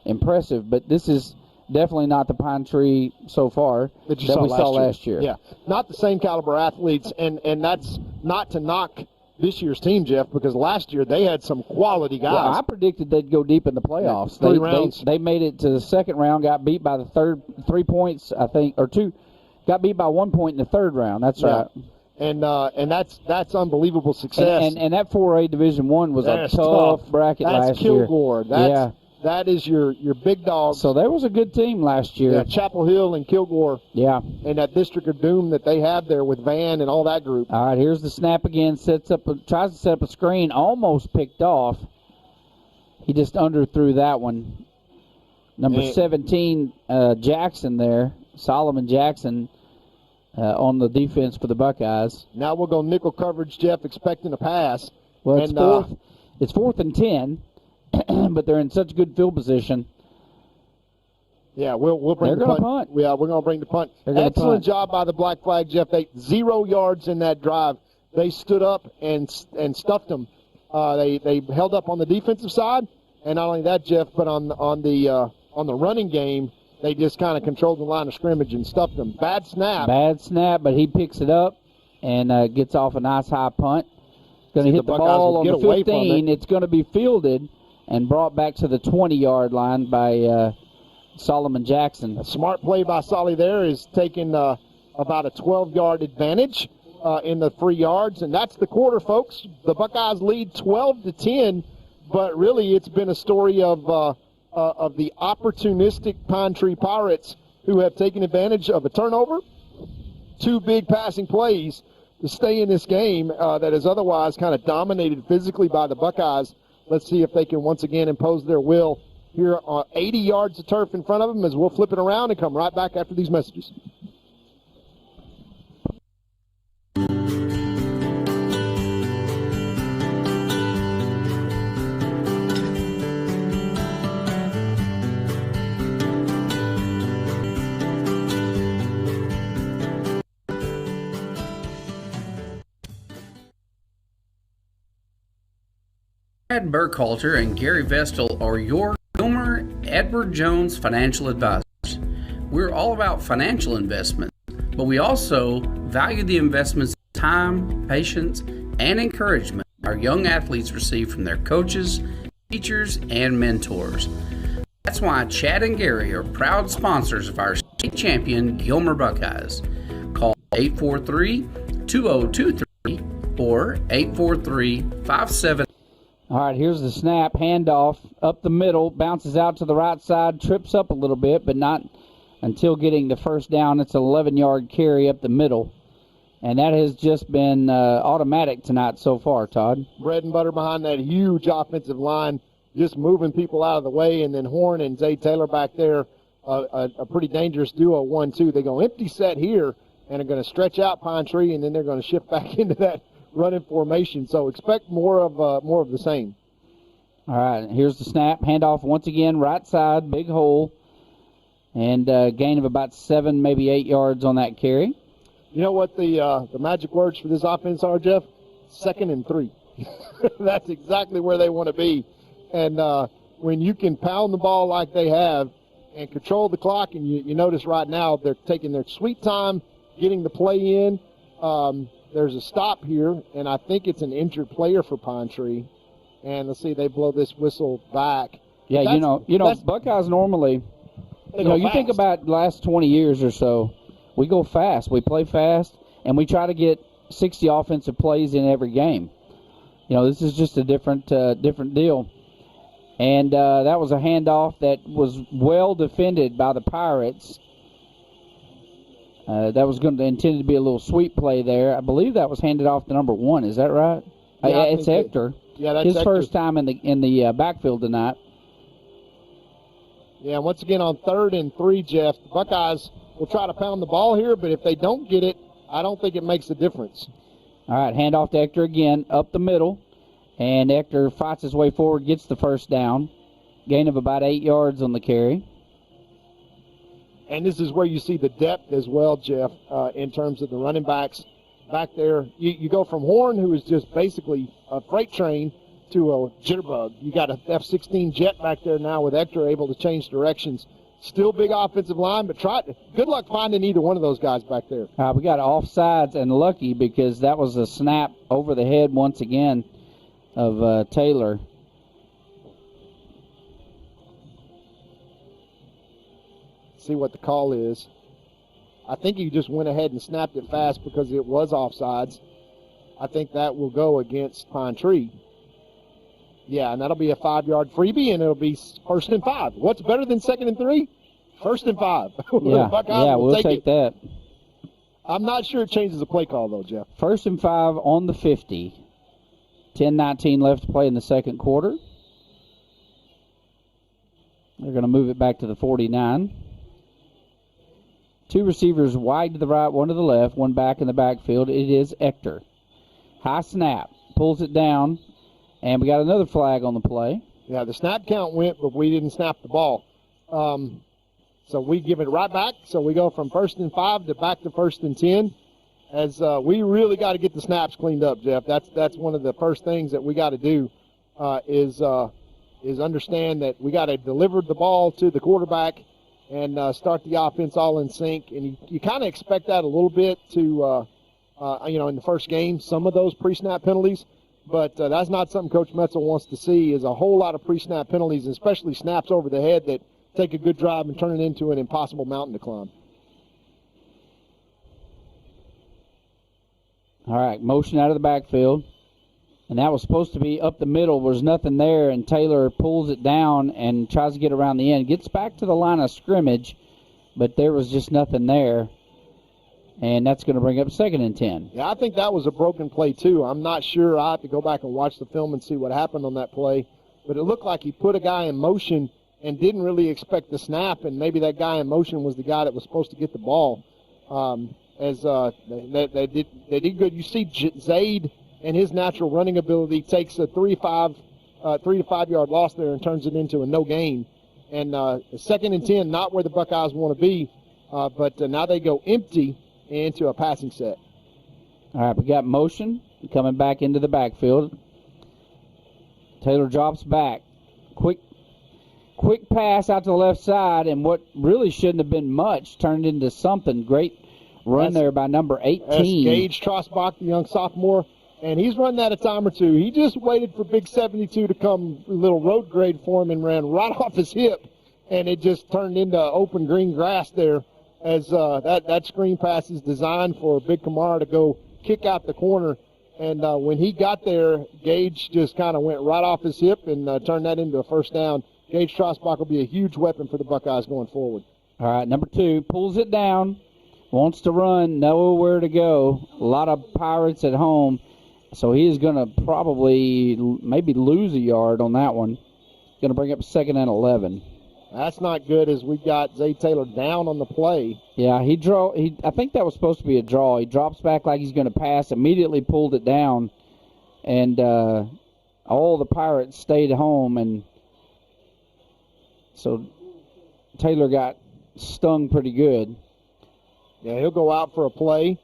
impressive, but this is definitely not the Pine Tree so far that we saw last year. Yeah, not the same caliber athletes, and that's not to knock this year's team, Jeff, because last year they had some quality guys. Well, I predicted they'd go deep in the playoffs. Three rounds. They made it to the second round, got beat by the 3 points, I think, or 2. Got beat by 1 point in the third round. That's right. And that's unbelievable success. And that 4A Division I was a tough bracket last year. That's Kilgore. That is your big dog. So there was a good team last year. Yeah, Chapel Hill and Kilgore. Yeah. And that District of Doom that they have there with Van and all that group. All right, here's the snap again. Tries to set up a screen. Almost picked off. He just underthrew that one. Number 17, Jackson there. Solomon Jackson on the defense for the Buckeyes. Now we'll go nickel coverage, Jeff, expecting a pass. Well, it's 4th and 10. But they're in such good field position. Yeah, we'll bring the punt. Yeah, we're going to bring the punt. Excellent job by the Black Flag, Jeff. 0 yards in that drive. They stood up and stuffed them. They held up on the defensive side, and not only that, Jeff, but on the running game, they just kind of controlled the line of scrimmage and stuffed them. Bad snap, but he picks it up and gets off a nice high punt. Going to hit the ball on the 15. It's going to be fielded and brought back to the 20-yard line by Solomon Jackson. A smart play by Solly there is taking about a 12-yard advantage in the 3 yards, and that's the quarter, folks. The Buckeyes lead 12-10, but really it's been a story of the opportunistic Pine Tree Pirates who have taken advantage of a turnover, 2 big passing plays to stay in this game that is otherwise kind of dominated physically by the Buckeyes. Let's see if they can once again impose their will here on 80 yards of turf in front of them as we'll flip it around and come right back after these messages. Brad Burkhalter and Gary Vestal are your Gilmer Edward Jones financial advisors. We're all about financial investment, but we also value the investments of time, patience, and encouragement our young athletes receive from their coaches, teachers, and mentors. That's why Chad and Gary are proud sponsors of our state champion Gilmer Buckeyes. Call 843-2023 or 843-57. All right, here's the snap, handoff up the middle, bounces out to the right side, trips up a little bit, but not until getting the first down. It's an 11-yard carry up the middle, and that has just been automatic tonight so far, Todd. Bread and butter behind that huge offensive line, just moving people out of the way, and then Horn and Zay Taylor back there, a pretty dangerous duo, 1-2. They go empty set here and are going to stretch out Pine Tree, and then they're going to shift back into that running formation, so expect more of the same. All right, here's the snap, handoff once again, right side, big hole, and gain of about 7, maybe 8 yards on that carry. You know what the magic words for this offense are, Jeff? 2nd and 3. That's exactly where they want to be, and when you can pound the ball like they have and control the clock, and you notice right now they're taking their sweet time, getting the play in. There's a stop here, and I think it's an injured player for Pine Tree. And let's see, they blow this whistle back. Yeah, you know, Buckeyes normally, you think about the last 20 years or so, we go fast, we play fast, and we try to get 60 offensive plays in every game. This is just a different deal. And that was a handoff that was well defended by the Pirates. That was intended to be a little sweep play there. I believe that was handed off to number 1. Is that right? Yeah, it's Hector. That's his Hector. First time in the backfield tonight. Yeah, once again on 3rd and 3, Jeff, the Buckeyes will try to pound the ball here, but if they don't get it, I don't think it makes a difference. All right, handoff to Hector again, up the middle, and Hector fights his way forward, gets the first down. Gain of about 8 yards on the carry. And this is where you see the depth as well, Jeff, in terms of the running backs back there. You go from Horn, who is just basically a freight train, to a jitterbug. You got a F-16 jet back there now with Hector able to change directions. Still big offensive line, but good luck finding either one of those guys back there. We got offsides and lucky because that was a snap over the head once again of Taylor. See what the call is. I think he just went ahead and snapped it fast because it was offsides. I think that will go against Pine Tree. Yeah, and that'll be a 5-yard freebie, and it'll be 1st and 5. What's better than 2nd and 3? 1st and 5. Yeah, we'll take that. I'm not sure it changes the play call, though, Jeff. 1st and 5 on the 50. 10:19 left to play in the second quarter. They're going to move it back to the 49. 2 receivers wide to the right, 1 to the left, 1 back in the backfield. It is Hector. High snap. Pulls it down. And we got another flag on the play. Yeah, the snap count went, but we didn't snap the ball. So we give it right back. So we go from 1st and 5 to back to 1st and 10. as we really got to get the snaps cleaned up, Jeff. That's one of the first things that we got to do is understand that we got to deliver the ball to the quarterback and start the offense all in sync. And you kind of expect that a little bit to, in the first game, some of those pre-snap penalties. But that's not something Coach Metzel wants to see, is a whole lot of pre-snap penalties, especially snaps over the head that take a good drive and turn it into an impossible mountain to climb. All right, motion out of the backfield. And that was supposed to be up the middle. There's nothing there, and Taylor pulls it down and tries to get around the end. Gets back to the line of scrimmage, but there was just nothing there. And that's going to bring up 2nd and 10. Yeah, I think that was a broken play, too. I'm not sure. I have to go back and watch the film and see what happened on that play. But it looked like he put a guy in motion and didn't really expect the snap, and maybe that guy in motion was the guy that was supposed to get the ball. They did good. You see Zaid and his natural running ability takes a 3 to 5 yard loss there and turns it into a no gain. And 2nd and 10, not where the Buckeyes want to be, but now they go empty into a passing set. All right, we got motion coming back into the backfield. Taylor drops back. Quick pass out to the left side, and what really shouldn't have been much turned into something. Great run there by number 18. That's Gage Trostbach, the young sophomore, and he's run that a time or two. He just waited for Big 72 to come a little road grade for him and ran right off his hip, and it just turned into open green grass there as that screen pass is designed for Big Kamara to go kick out the corner. And when he got there, Gage just kind of went right off his hip and turned that into a first down. Gage Trostbach will be a huge weapon for the Buckeyes going forward. All right, number 2 pulls it down, wants to run, nowhere to go. A lot of Pirates at home, so he is going to probably maybe lose a yard on that one. Going to bring up 2nd and 11. That's not good, as we got Zay Taylor down on the play. Yeah, I think that was supposed to be a draw. He drops back like he's going to pass, immediately pulled it down, and all the Pirates stayed home, and so Taylor got stung pretty good. Yeah, he'll go out for a play.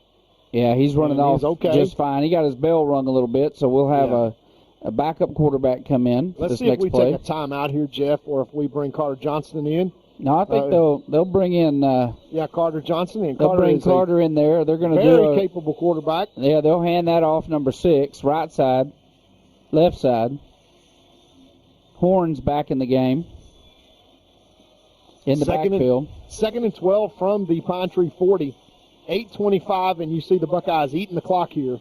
Yeah, he's running off just fine. He got his bell rung a little bit, so we'll have a backup quarterback come in for Let's this see if next we play. take a timeout here, Jeff, or if we bring Carter Johnson in. No, I think they'll bring in. Carter Johnson and they'll bring Carter in there. They're going to do very capable quarterback. Yeah, they'll hand that off number 6, right side, left side. Horns back in the game. In the backfield. 2nd and 12 from the Pine Tree 40. 8:25, and you see the Buckeyes eating the clock here.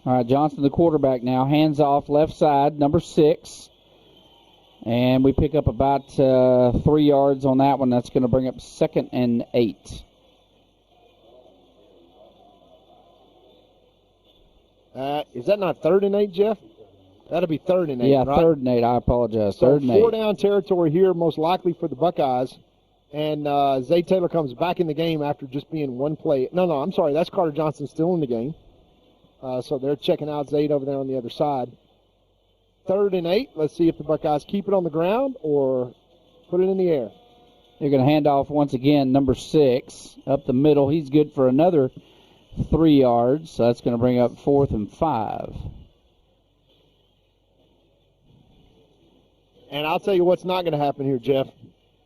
All right, Johnson, the quarterback now. Hands off left side, number 6. And we pick up about 3 yards on that one. That's going to bring up 2nd and 8. Is that not 3rd and 8, Jeff? That'll be 3rd and 8, yeah, right? 3rd and 8. I apologize. So 3rd and 8. 4-down territory here, most likely for the Buckeyes. And Zay Taylor comes back in the game after just being one play. No, I'm sorry. That's Carter Johnson still in the game. So they're checking out Zayd over there on the other side. 3rd and 8. Let's see if the Buckeyes keep it on the ground or put it in the air. They're going to hand off once again, number 6, up the middle. He's good for another 3 yards, so that's going to bring up 4th and 5. And I'll tell you what's not going to happen here, Jeff,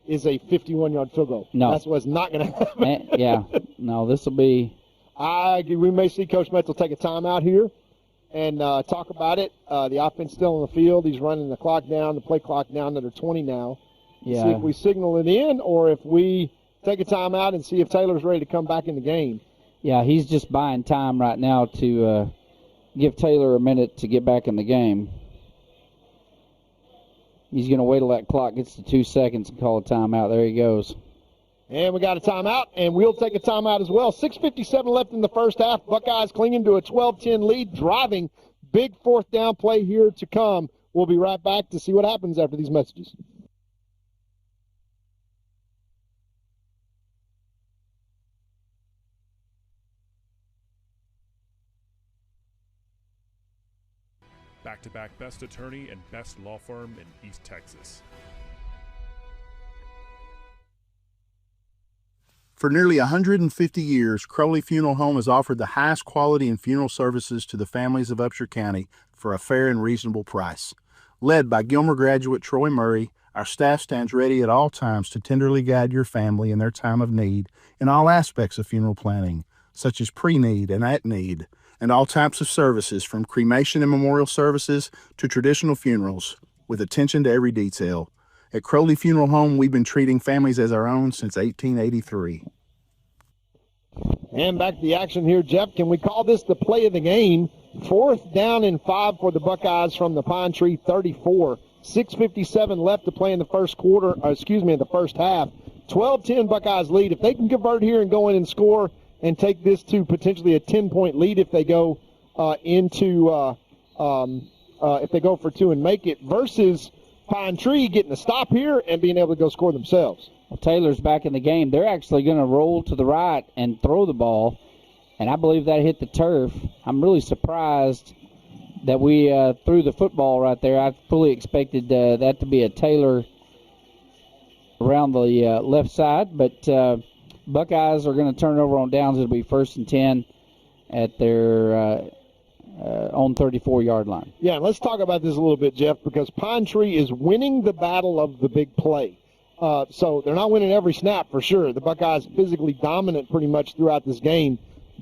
is a 51-yard field goal. No. That's what's not going to happen. Yeah. No, this will be. We may see Coach Metzel take a timeout here and talk about it. The offense still on the field. He's running the clock down, the play clock down to 20 now. Yeah. See if we signal it in or if we take a timeout and see if Taylor's ready to come back in the game. Yeah, he's just buying time right now to give Taylor a minute to get back in the game. He's going to wait till that clock gets to 2 seconds and call a timeout. There he goes. And we got a timeout, and we'll take a timeout as well. 6:57 left in the first half. Buckeyes clinging to a 12-10 lead, driving. Big 4th down play here to come. We'll be right back to see what happens after these messages. Back-to-back best attorney and best law firm in East Texas. For nearly 150 years, Crowley Funeral Home has offered the highest quality in funeral services to the families of Upshur County for a fair and reasonable price. Led by Gilmer graduate Troy Murray, our staff stands ready at all times to tenderly guide your family in their time of need in all aspects of funeral planning, such as pre-need and at-need, and all types of services from cremation and memorial services to traditional funerals, with attention to every detail. At Crowley Funeral Home, we've been treating families as our own since 1883. And back to the action here, Jeff. Can we call this the play of the game? 4th down and 5 for the Buckeyes from the Pine Tree 34. 6:57 left to play in the first quarter, in the first half. 12-10 Buckeyes lead. If they can convert here and go in and score and take this to potentially a 10-point lead if they go if they go for 2 and make it, versus Pine Tree getting a stop here and being able to go score themselves. Well, Taylor's back in the game. They're actually going to roll to the right and throw the ball, and I believe that hit the turf. I'm really surprised that we threw the football right there. I fully expected that to be a Taylor around the left side, but Buckeyes are going to turn it over on downs. It'll be 1st and 10 at their on 34-yard line. Yeah, and let's talk about this a little bit, Jeff, because Pine Tree is winning the battle of the big play. So they're not winning every snap for sure. The Buckeyes physically dominant pretty much throughout this game,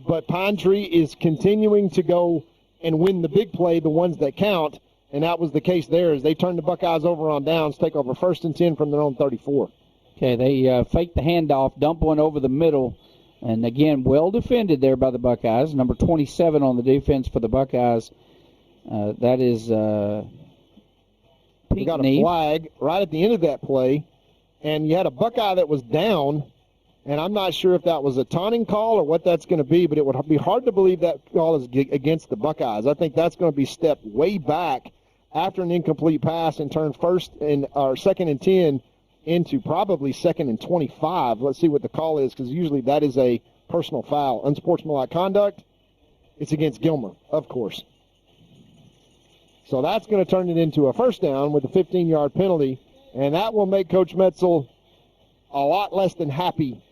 but Pine Tree is continuing to go and win the big play, the ones that count, and that was the case there as they turned the Buckeyes over on downs, take over 1st and 10 from their own 34. Okay, they fake the handoff, dump one over the middle, and again, well defended there by the Buckeyes. Number 27 on the defense for the Buckeyes. That is We got a flag right at the end of that play, and you had a Buckeye that was down, and I'm not sure if that was a taunting call or what that's going to be, but it would be hard to believe that call is against the Buckeyes. I think that's going to be stepped way back after an incomplete pass and turn 2nd and 10 into probably 2nd and 25. Let's see what the call is, because usually that is a personal foul. Unsportsmanlike conduct, it's against Gilmer, of course. So that's going to turn it into a 1st down with a 15-yard penalty, and that will make Coach Metzel a lot less than happy,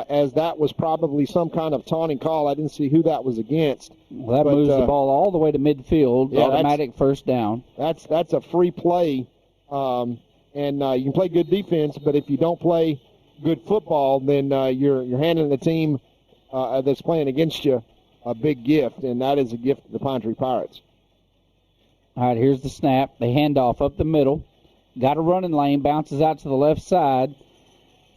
as that was probably some kind of taunting call. I didn't see who that was against. Well, that moves the ball all the way to midfield, yeah, automatic 1st down. That's a free play, and you can play good defense, but if you don't play good football, then you're handing the team that's playing against you a big gift, and that is a gift to the Pine Tree Pirates. All right, here's the snap. They hand off up the middle. Got a running lane, bounces out to the left side,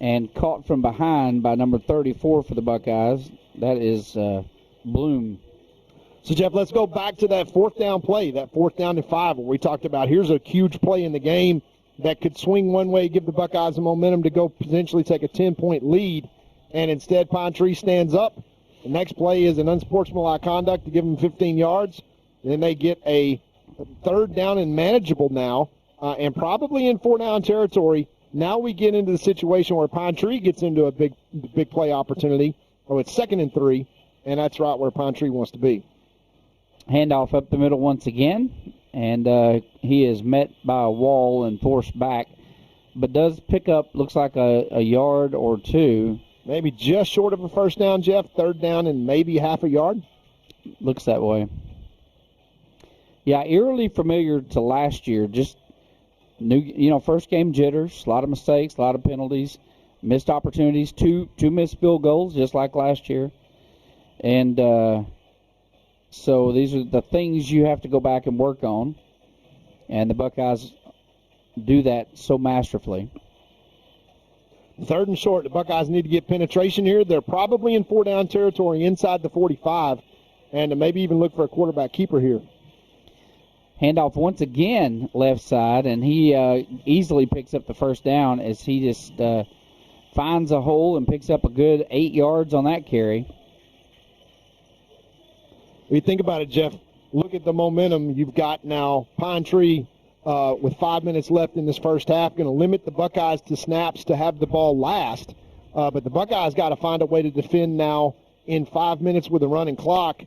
and caught from behind by number 34 for the Buckeyes. That is Bloom. So, Jeff, let's go back to that 4th down play, that 4th down and 5 where we talked about here's a huge play in the game that could swing one way, give the Buckeyes the momentum to go potentially take a 10-point lead, and instead Pine Tree stands up. The next play is an unsportsmanlike conduct to give them 15 yards. Then they get a 3rd down and manageable now, and probably in 4-down territory. Now we get into the situation where Pine Tree gets into a big play opportunity. Oh, it's 2nd and 3, and that's right where Pine Tree wants to be. Handoff up the middle once again, and he is met by a wall and forced back, but does pick up, looks like a yard or 2. Maybe just short of a 1st down, Jeff. 3rd down and maybe half a yard. Looks that way. Yeah, eerily familiar to last year. Just new, first game jitters, a lot of mistakes, a lot of penalties, missed opportunities, two missed field goals, just like last year. And so these are the things you have to go back and work on. And the Buckeyes do that so masterfully. 3rd and short. The Buckeyes need to get penetration here. They're probably in 4-down territory inside the 45, and maybe even look for a quarterback keeper here. Handoff once again left side, and he easily picks up the 1st down as he just finds a hole and picks up a good 8 yards on that carry. When you think about it, Jeff, look at the momentum you've got now. Pine Tree, with 5 minutes left in this first half, going to limit the Buckeyes to snaps to have the ball last. But the Buckeyes got to find a way to defend now in 5 minutes with a running clock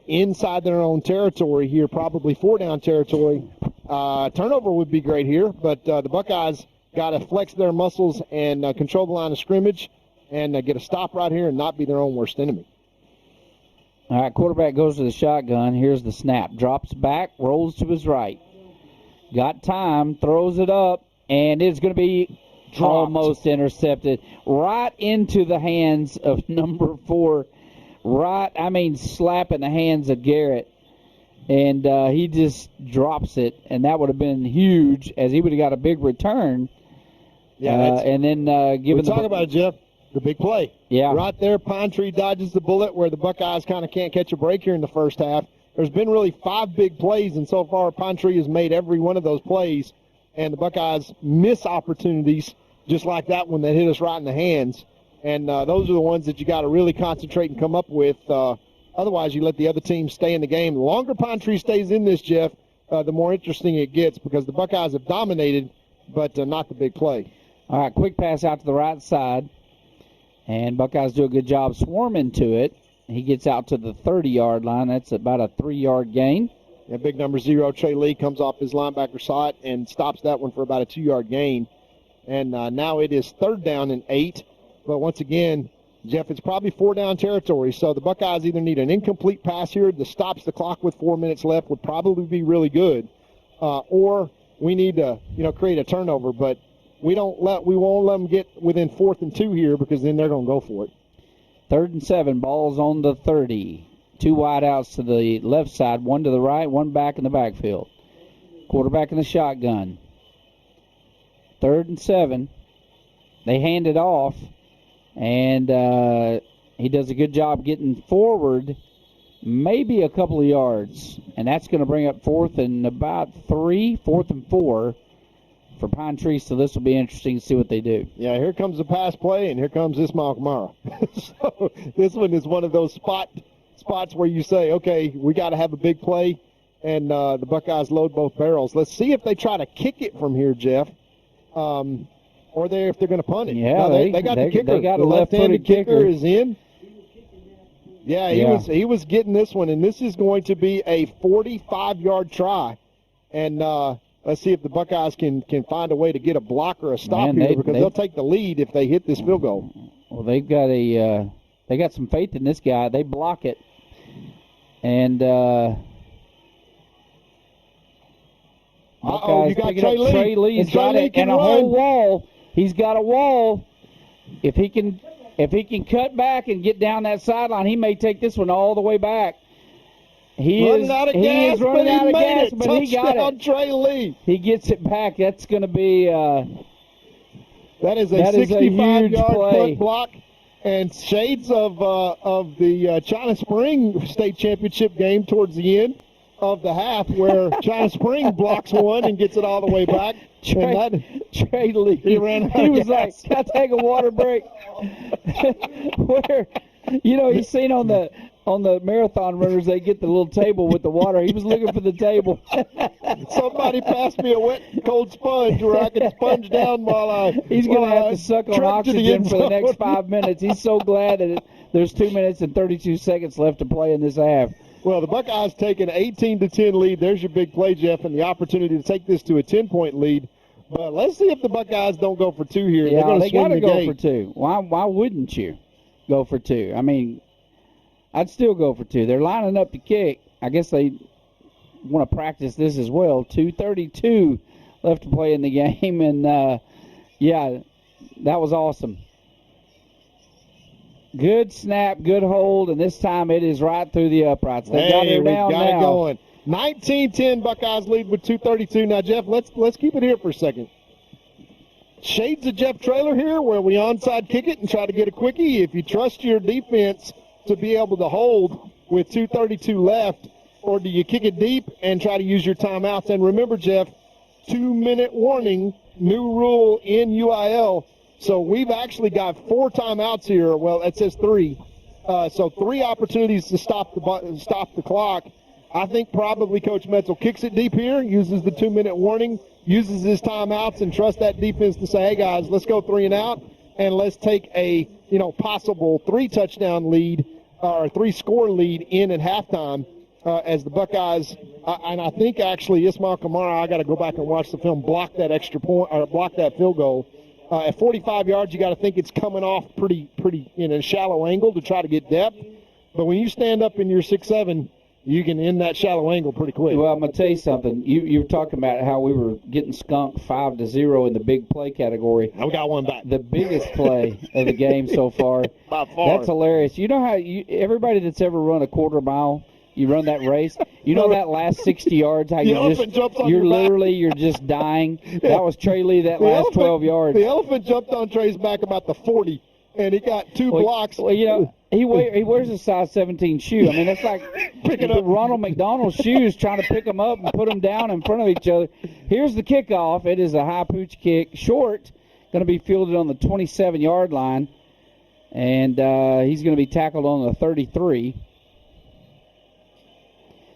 inside their own territory here, probably 4-down territory. Turnover would be great here, but the Buckeyes got to flex their muscles and control the line of scrimmage and get a stop right here and not be their own worst enemy. All right, quarterback goes to the shotgun. Here's the snap. Drops back, rolls to his right. Got time, throws it up, and it's going to be almost intercepted right into the hands of number 4. Slapping the hands of Garrett. And he just drops it, and that would have been huge as he would have got a big return. Yeah, and then given talk about it, Jeff. The big play. Yeah. Right there, Pine Tree dodges the bullet where the Buckeyes kind of can't catch a break here in the first half. There's been really 5 big plays, and so far Pine Tree has made every one of those plays, and the Buckeyes miss opportunities just like that one that hit us right in the hands. And those are the ones that you got to really concentrate and come up with. Otherwise, you let the other team stay in the game. The longer Pine Tree stays in this, Jeff, the more interesting it gets because the Buckeyes have dominated, but not the big play. All right, quick pass out to the right side. And Buckeyes do a good job swarming to it. He gets out to the 30-yard line. That's about a 3-yard gain. Yeah, big number 0, Trey Lee, comes off his linebacker side and stops that one for about a 2-yard gain. And now it is 3rd down and 8. But once again, Jeff, it's probably 4-down territory. So the Buckeyes either need an incomplete pass here that stops the clock with 4 minutes left would probably be really good, or we need to, create a turnover. But we won't let them get within 4th and 2 here because then they're going to go for it. 3rd and 7, ball's on the 30. 2 wide outs to the left side, 1 to the right, 1 back in the backfield. Quarterback in the shotgun. 3rd and 7. They hand it off, and he does a good job getting forward, maybe a couple of yards, and that's going to bring up 4th and about 3, 4th and 4. For Pine Tree, so this will be interesting to see what they do. Yeah, here comes the pass play, and here comes Ismail Kamara. So this one is one of those spots where you say, okay, we got to have a big play, and the Buckeyes load both barrels. Let's see if they try to kick it from here, Jeff, or if they're going to punt it. Yeah, they got the kicker. They got the a left-handed kicker is in. Yeah, he Yeah. was getting this one, and this is going to be a 45-yard try, and let's see if the Buckeyes can find a way to get a block or a stop here because they'll take the lead if they hit this field goal. Well, they got some faith in this guy. They block it, and you got Trey Lee. Trey Lee's got it, and a whole wall. He's got a wall. If he can cut back and get down that sideline, he may take this one all the way back. He is running out of gas, but he got it. Trey Lee. He gets it back. That's going to be that is a 65-yard punt block, and shades of the China Spring State Championship game towards the end of the half, where China Spring blocks one and gets it all the way back. Trey Lee. He ran out He of was gas. like, "Can I take a water break?" Where, he's seen on the marathon runners, they get the little table with the water. He was looking for the table. Somebody passed me a wet, cold sponge where I could sponge down while He's going to have to suck on oxygen for the next 5 minutes. He's so glad that there's 2 minutes and 32 seconds left to play in this half. Well, the Buckeyes take an 18-10 lead. There's your big play, Jeff, and the opportunity to take this to a 10-point lead. But let's see if the Buckeyes don't go for 2 here. Yeah, they're going to got to go gate. for 2. Why wouldn't you go for 2? I mean, I'd still go for 2. They're lining up to kick. I guess they want to practice this as well. 2:32 left to play in the game, and that was awesome. Good snap, good hold, and this time it is right through the uprights. They got it down got now. It going. 19-10, Buckeyes lead with 2:32. Now, Jeff, let's keep it here for a second. Shades of Jeff Traylor here, where we onside kick it and try to get a quickie. If you trust your defense to be able to hold with 2:32 left, or do you kick it deep and try to use your timeouts? And remember, Jeff, 2-minute warning, new rule in UIL. So we've actually got 4 timeouts here. Well, it says 3. So 3 opportunities to stop the clock. I think probably Coach Metzel kicks it deep here, uses the 2-minute warning, uses his timeouts, and trusts that defense to say, hey, guys, let's go 3 and out, and let's take a possible 3-touchdown lead or 3-score lead in at halftime as the Buckeyes. And I think actually Ismail Kamara, I got to go back and watch the film, block that extra point or block that field goal. At 45 yards, you got to think it's coming off pretty in a shallow angle to try to get depth. But when you stand up in your 6'7", you can end that shallow angle pretty quick. Well, I'm going to tell you something. You were talking about how we were getting skunked 5-0 in the big play category. I got one back. The biggest play of the game so far. By far. That's hilarious. You know how everybody that's ever run a quarter mile, you run that race, you know that last 60 yards, how you're just dying. That was Trey Lee that last 12 yards. The elephant jumped on Trey's back about the 40, and he got two blocks. Well, you know, he wears a size 17 shoe. I mean, that's like picking up Ronald McDonald's shoes, trying to pick them up and put them down in front of each other. Here's the kickoff. It is a high pooch kick, short, going to be fielded on the 27-yard line, and he's going to be tackled on the 33.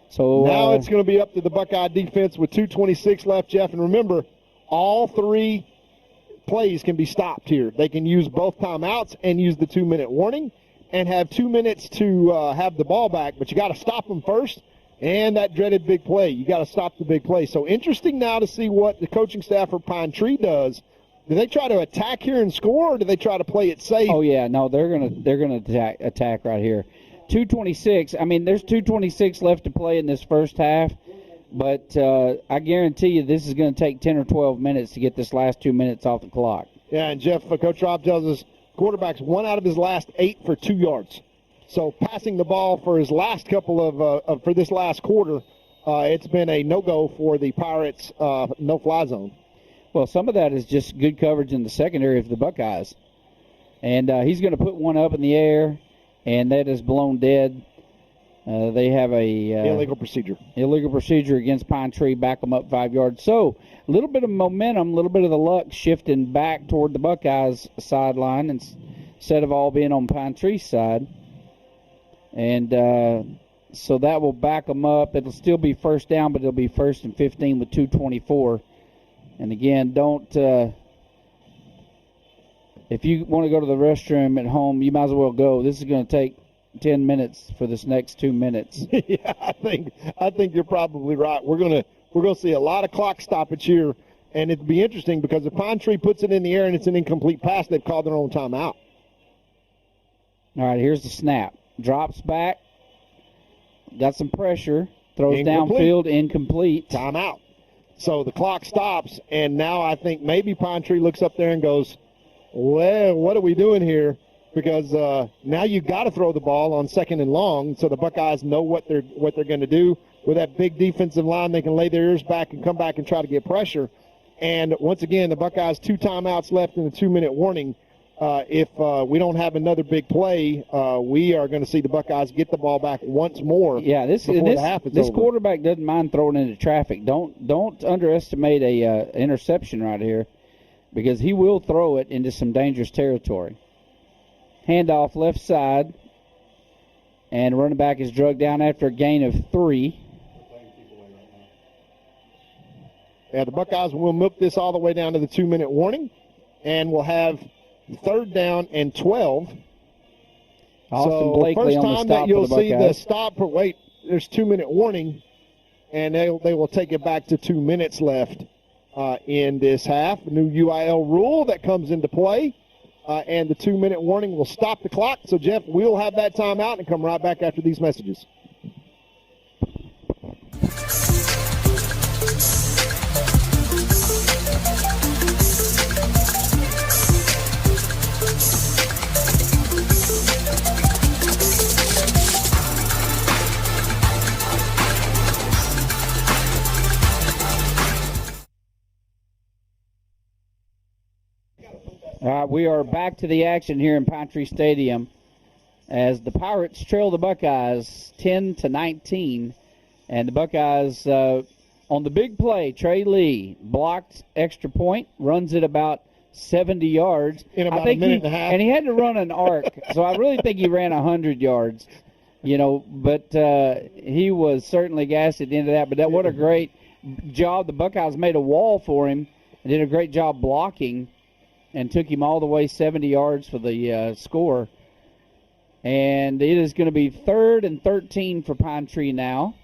So now it's going to be up to the Buckeye defense with 2:26 left, Jeff. And remember, all three plays can be stopped here. They can use both timeouts and use the 2-minute warning and have 2 minutes to have the ball back, but you got to stop them first. And that dreaded big play, you got to stop the big play. So interesting now to see what the coaching staff for Pine Tree does. Do they try to attack here and score, or do they try to play it safe? Oh yeah, no, they're gonna attack right here. 2:26. I mean, there's 2:26 left to play in this first half, but I guarantee you this is going to take 10 or 12 minutes to get this last 2 minutes off the clock. Yeah, and Jeff, Coach Rob tells us quarterback's 1 out of his last 8 for 2 yards. So passing the ball for his last couple for this last quarter, it's been a no-go for the Pirates' no-fly zone. Well, some of that is just good coverage in the secondary of the Buckeyes. And he's going to put one up in the air, and that is blown dead. They have a illegal procedure. Illegal procedure against Pine Tree, back them up 5 yards. So a little bit of momentum, a little bit of the luck shifting back toward the Buckeyes sideline instead of all being on Pine Tree's side. And so that will back them up. It'll still be first down, but it'll be 1st and 15 with 2:24. And again, if you want to go to the restroom at home, you might as well go. This is going to take 10 minutes for this next 2 minutes. Yeah, I think you're probably right. We're gonna see a lot of clock stoppage here, and it'd be interesting because if Pine Tree puts it in the air and it's an incomplete pass, they've called their own timeout. All right, here's the snap. Drops back. Got some pressure. Throws downfield, incomplete. Timeout. So the clock stops, and now I think maybe Pine Tree looks up there and goes, well, what are we doing here? Because now you've got to throw the ball on 2nd and long, so the Buckeyes know what they're going to do. With that big defensive line, they can lay their ears back and come back and try to get pressure. And once again, the Buckeyes 2 timeouts left in the 2-minute warning. If we don't have another big play, we are going to see the Buckeyes get the ball back once more. Yeah, this quarterback doesn't mind throwing into traffic. Don't underestimate a interception right here, because he will throw it into some dangerous territory. Handoff left side, and running back is drugged down after a gain of 3. Yeah, the Buckeyes will milk this all the way down to the 2-minute warning, and we'll have 3rd down and 12. Austin Blakely first on the time stop that you'll for the see the stop. Wait, there's 2-minute warning, and they will take it back to 2 minutes left in this half. A new UIL rule that comes into play, and the 2-minute warning will stop the clock. So, Jeff, we'll have that timeout and come right back after these messages. We are back to the action here in Pine Tree Stadium as the Pirates trail the Buckeyes 10-19, and the Buckeyes on the big play, Trey Lee blocked extra point, runs it about 70 yards. In about a minute and a half. And he had to run an arc, so I really think he ran 100 yards, but he was certainly gassed at the end of that. But what a great job. The Buckeyes made a wall for him and did a great job blocking, and took him all the way 70 yards for the score. And it is going to be 3rd and 13 for Pine Tree now,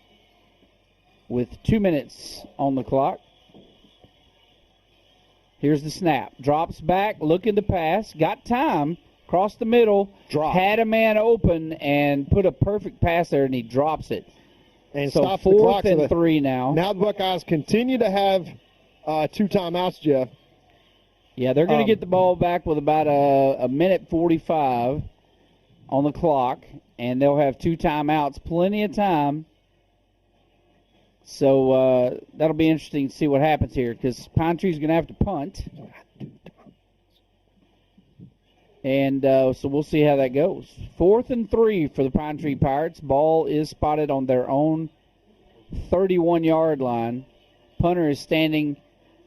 with 2 minutes on the clock. Here's the snap. Drops back, looking to pass. Got time. Across the middle. Drop. Had a man open and put a perfect pass there, and he drops it. And so stops the clock. 4th and 3 now. Now the Buckeyes continue to have 2 timeouts, Jeff. Yeah, they're going to get the ball back with about a minute 45 on the clock, and they'll have 2 timeouts. Plenty of time. So that'll be interesting to see what happens here because Pine Tree's going to have to punt. And so we'll see how that goes. 4th and 3 for the Pine Tree Pirates. Ball is spotted on their own 31-yard line. Punter is standing,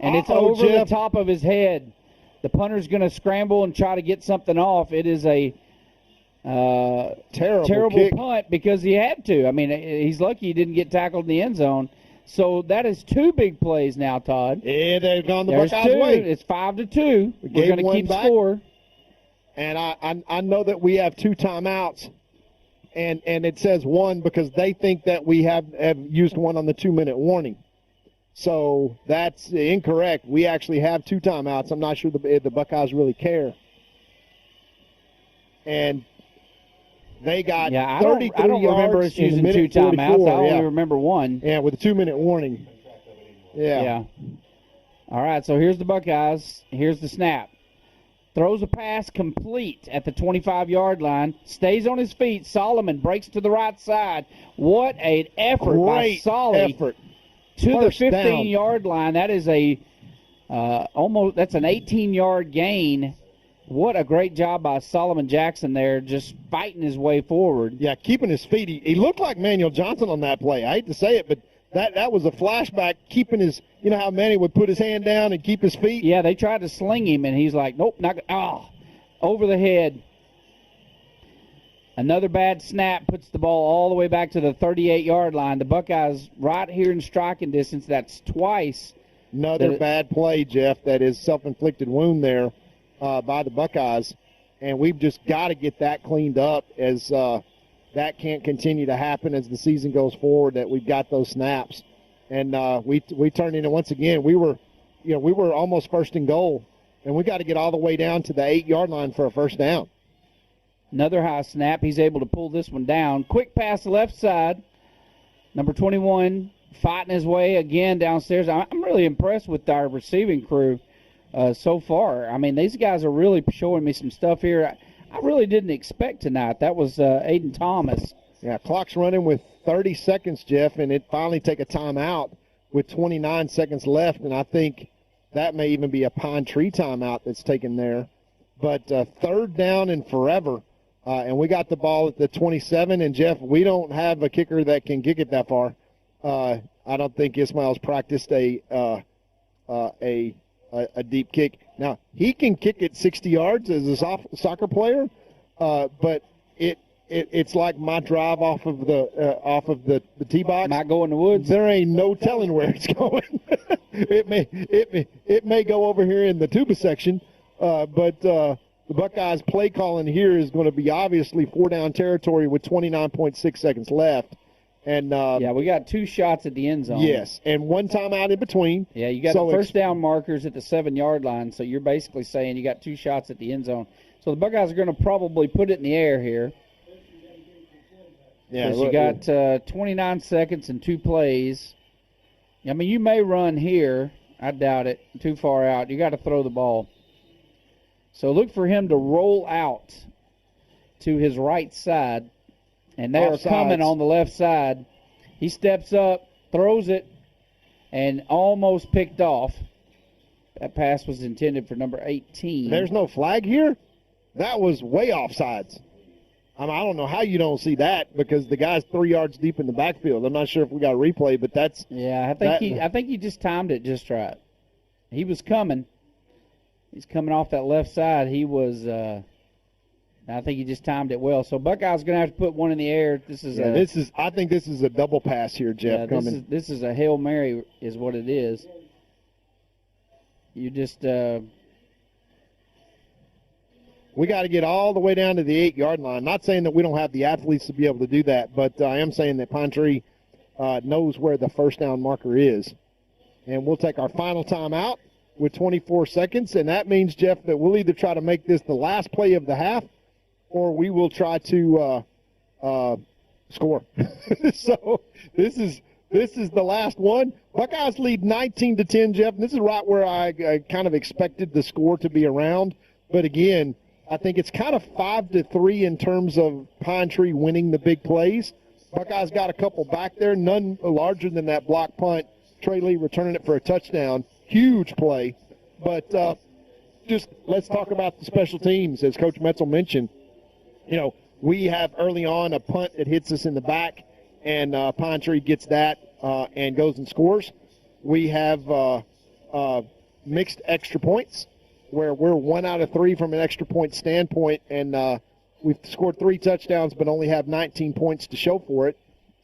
and it's over the top of his head. The punter's going to scramble and try to get something off. It is a terrible punt because he had to. I mean, he's lucky he didn't get tackled in the end zone. So that is 2 big plays now, Todd. Yeah, they've gone the There's Buckeyes' 2. way. It's 5-2. We're going to keep score. And I know that we have 2 timeouts, and it says 1 because they think that we have used 1 on the 2-minute warning. So that's incorrect. We actually have 2 timeouts. I'm not sure the Buckeyes really care. And they got 33 I don't remember us using 2 timeouts. I only remember 1. Yeah, with a 2-minute warning. Yeah. All right, so here's the Buckeyes. Here's the snap. Throws a pass complete at the 25-yard line. Stays on his feet. Solomon breaks to the right side. What an effort by Solly to the 15-yard line. That is that's an 18-yard gain. What a great job by Solomon Jackson there, just fighting his way forward. Yeah, keeping his feet. He looked like Manuel Johnson on that play. I hate to say it, but that was a flashback, keeping his, you know how Manny would put his hand down and keep his feet? Yeah, they tried to sling him, and he's like, nope, over the head. Another bad snap puts the ball all the way back to the 38-yard line. The Buckeyes right here in striking distance. That's twice. Another bad play, Jeff. That is self-inflicted wound there by the Buckeyes, and we've just got to get that cleaned up as that can't continue to happen as the season goes forward, that we've got those snaps. And we turned into, once again, we were almost 1st and goal, and we got to get all the way down to the 8-yard line for a first down. Another high snap. He's able to pull this one down. Quick pass left side. Number 21 fighting his way again downstairs. I'm really impressed with our receiving crew so far. I mean, these guys are really showing me some stuff here I really didn't expect tonight. That was Aiden Thomas. Yeah, clock's running with 30 seconds, Jeff, and it finally take a timeout with 29 seconds left, and I think that may even be a Pine Tree timeout that's taken there. But 3rd down and forever, and we got the ball at the 27, and, Jeff, we don't have a kicker that can kick it that far. I don't think Ismail's practiced a deep kick. Now, he can kick it 60 yards as a soccer player, but it's like my drive off of the tee box. Might go in the woods. There ain't no telling where it's going. it may go over here in the tuba section, but the Buckeyes play calling here is going to be obviously 4-down territory with 29.6 seconds left. And we got 2 shots at the end zone. Yes, and 1 timeout in between. Yeah, you got the first down markers at the 7-yard line, so you're basically saying you got 2 shots at the end zone. So the Buckeyes are going to probably put it in the air here. Yeah, you got 29 seconds and 2 plays. I mean, you may run here. I doubt it. Too far out. You got to throw the ball. So look for him to roll out to his right side. And they are coming on the left side. He steps up, throws it, and almost picked off. That pass was intended for number 18. There's no flag here? That was way offsides. I don't know how you don't see that because the guy's 3 yards deep in the backfield. I'm not sure if we got a replay, but that's... Yeah, I think he just timed it just right. He was coming. He's coming off that left side. He was... I think he just timed it well. So Buckeyes going to have to put one in the air. I think this is a double pass here, Jeff. Yeah, this is a Hail Mary is what it is. You just we got to get all the way down to the 8-yard line. Not saying that we don't have the athletes to be able to do that, but I am saying that Pine Tree knows where the first down marker is. And we'll take our final timeout with 24 seconds, and that means, Jeff, that we'll either try to make this the last play of the half or we will try to score. So this is the last one. Buckeyes lead 19-10, Jeff, and this is right where I kind of expected the score to be around. But again, I think it's kind of 5-3 in terms of Pine Tree winning the big plays. Buckeyes got a couple back there, none larger than that block punt. Trey Lee returning it for a touchdown. Huge play. But just let's talk about the special teams. As Coach Metzel mentioned, we have early on a punt that hits us in the back, and Pine Tree gets that and goes and scores. We have mixed extra points where we're 1 out of 3 from an extra point standpoint, and we've scored 3 touchdowns but only have 19 points to show for it.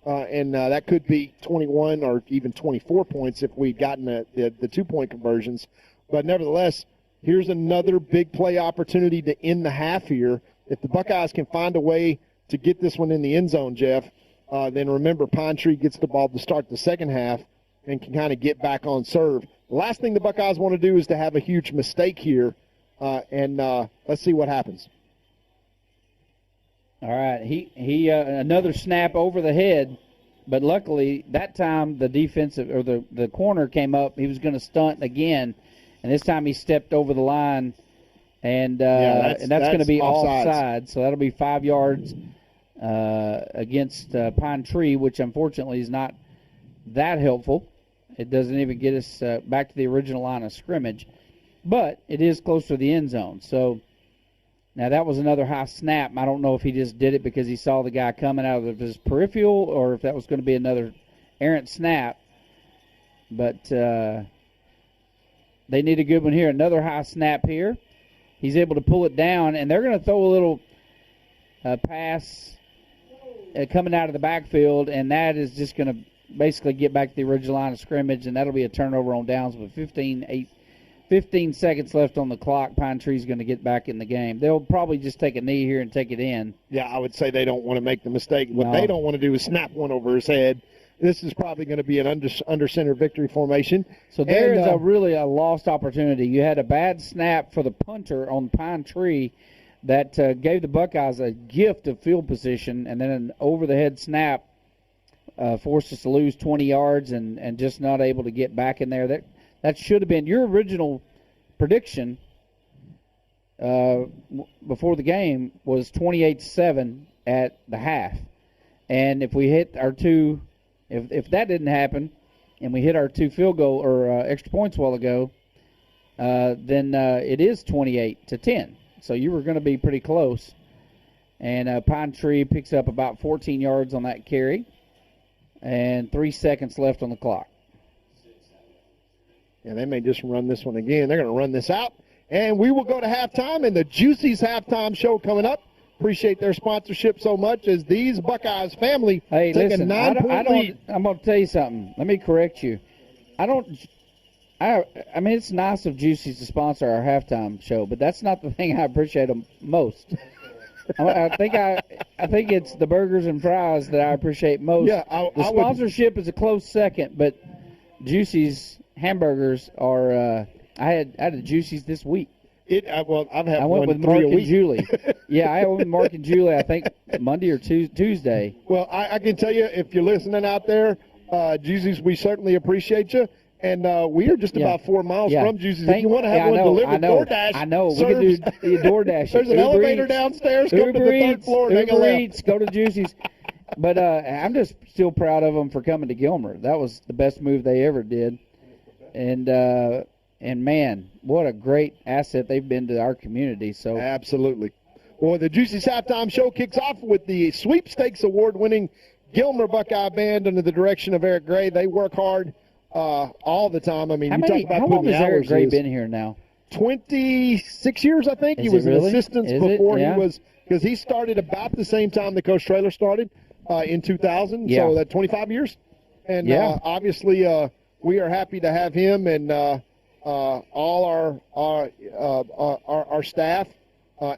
And that could be 21 or even 24 points if we'd gotten the 2-point conversions. But nevertheless, here's another big play opportunity to end the half here. If the Buckeyes can find a way to get this one in the end zone, Jeff, then remember Pine Tree gets the ball to start the second half and can kind of get back on serve. The last thing the Buckeyes want to do is to have a huge mistake here, and let's see what happens. All right, he another snap over the head, but luckily that time the defensive or the corner came up. He was going to stunt again, and this time he stepped over the line, and that's going to be offside. So that'll be 5 yards against Pine Tree, which unfortunately is not that helpful. It doesn't even get us back to the original line of scrimmage, but it is close to the end zone. So. Now, that was another high snap. I don't know if he just did it because he saw the guy coming out of his peripheral or if that was going to be another errant snap. But they need a good one here. Another high snap here. He's able to pull it down, and they're going to throw a little pass coming out of the backfield, and that is just going to basically get back to the original line of scrimmage, and that'll be a turnover on downs with 15 seconds left on the clock. Pine Tree's going to get back in the game. They'll probably just take a knee here and take it in. Yeah, I would say they don't want to make the mistake. What they don't want to do is snap one over his head. This is probably going to be an under center victory formation. So there is really a lost opportunity. You had a bad snap for the punter on Pine Tree that gave the Buckeyes a gift of field position, and then an over-the-head snap forced us to lose 20 yards and just not able to get back in there. That should have been your original prediction before the game was 28-7 at the half. And if we hit our two, if that didn't happen and we hit our 2 field goal or extra points a while ago, then it is 28-10. So you were going to be pretty close. And Pine Tree picks up about 14 yards on that carry and 3 seconds left on the clock. Yeah, they may just run this one again. They're going to run this out. And we will go to halftime, and the Juicy's halftime show coming up. Appreciate their sponsorship so much as these Buckeyes family take listen, a 9-point lead. I'm going to tell you something. Let me correct you. I mean, it's nice of Juicy's to sponsor our halftime show, but that's not the thing I appreciate them most. I think it's the burgers and fries that I appreciate most. Yeah, the sponsorship is a close second, but Juicy's hamburgers are. I had a Juicy's this week. I went with Mark and Julie. Yeah, I went with Mark and Julie. I think Monday or Tuesday. Well, I can tell you if you're listening out there, Juicy's, we certainly appreciate you. And we are just about 4 miles from Juicy's. If you want to have one delivered, DoorDash. I know. We can do DoorDash. There's an elevator downstairs. Go to the third floor. Uber Eats. Go to Juicy's. But I'm just still proud of them for coming to Gilmer. That was the best move they ever did. And man, what a great asset they've been to our community. So absolutely. Well, the Juicy's halftime show kicks off with the Sweepstakes Award-winning Gilmer Buckeye Band under the direction of Eric Gray. They work hard all the time. I mean, how long has Eric Gray been here now? 26 years, I think. He was an assistant before he was, because he started about the same time that Coach Traylor started in 2000. So that 25 years. And obviously we are happy to have him and all our staff,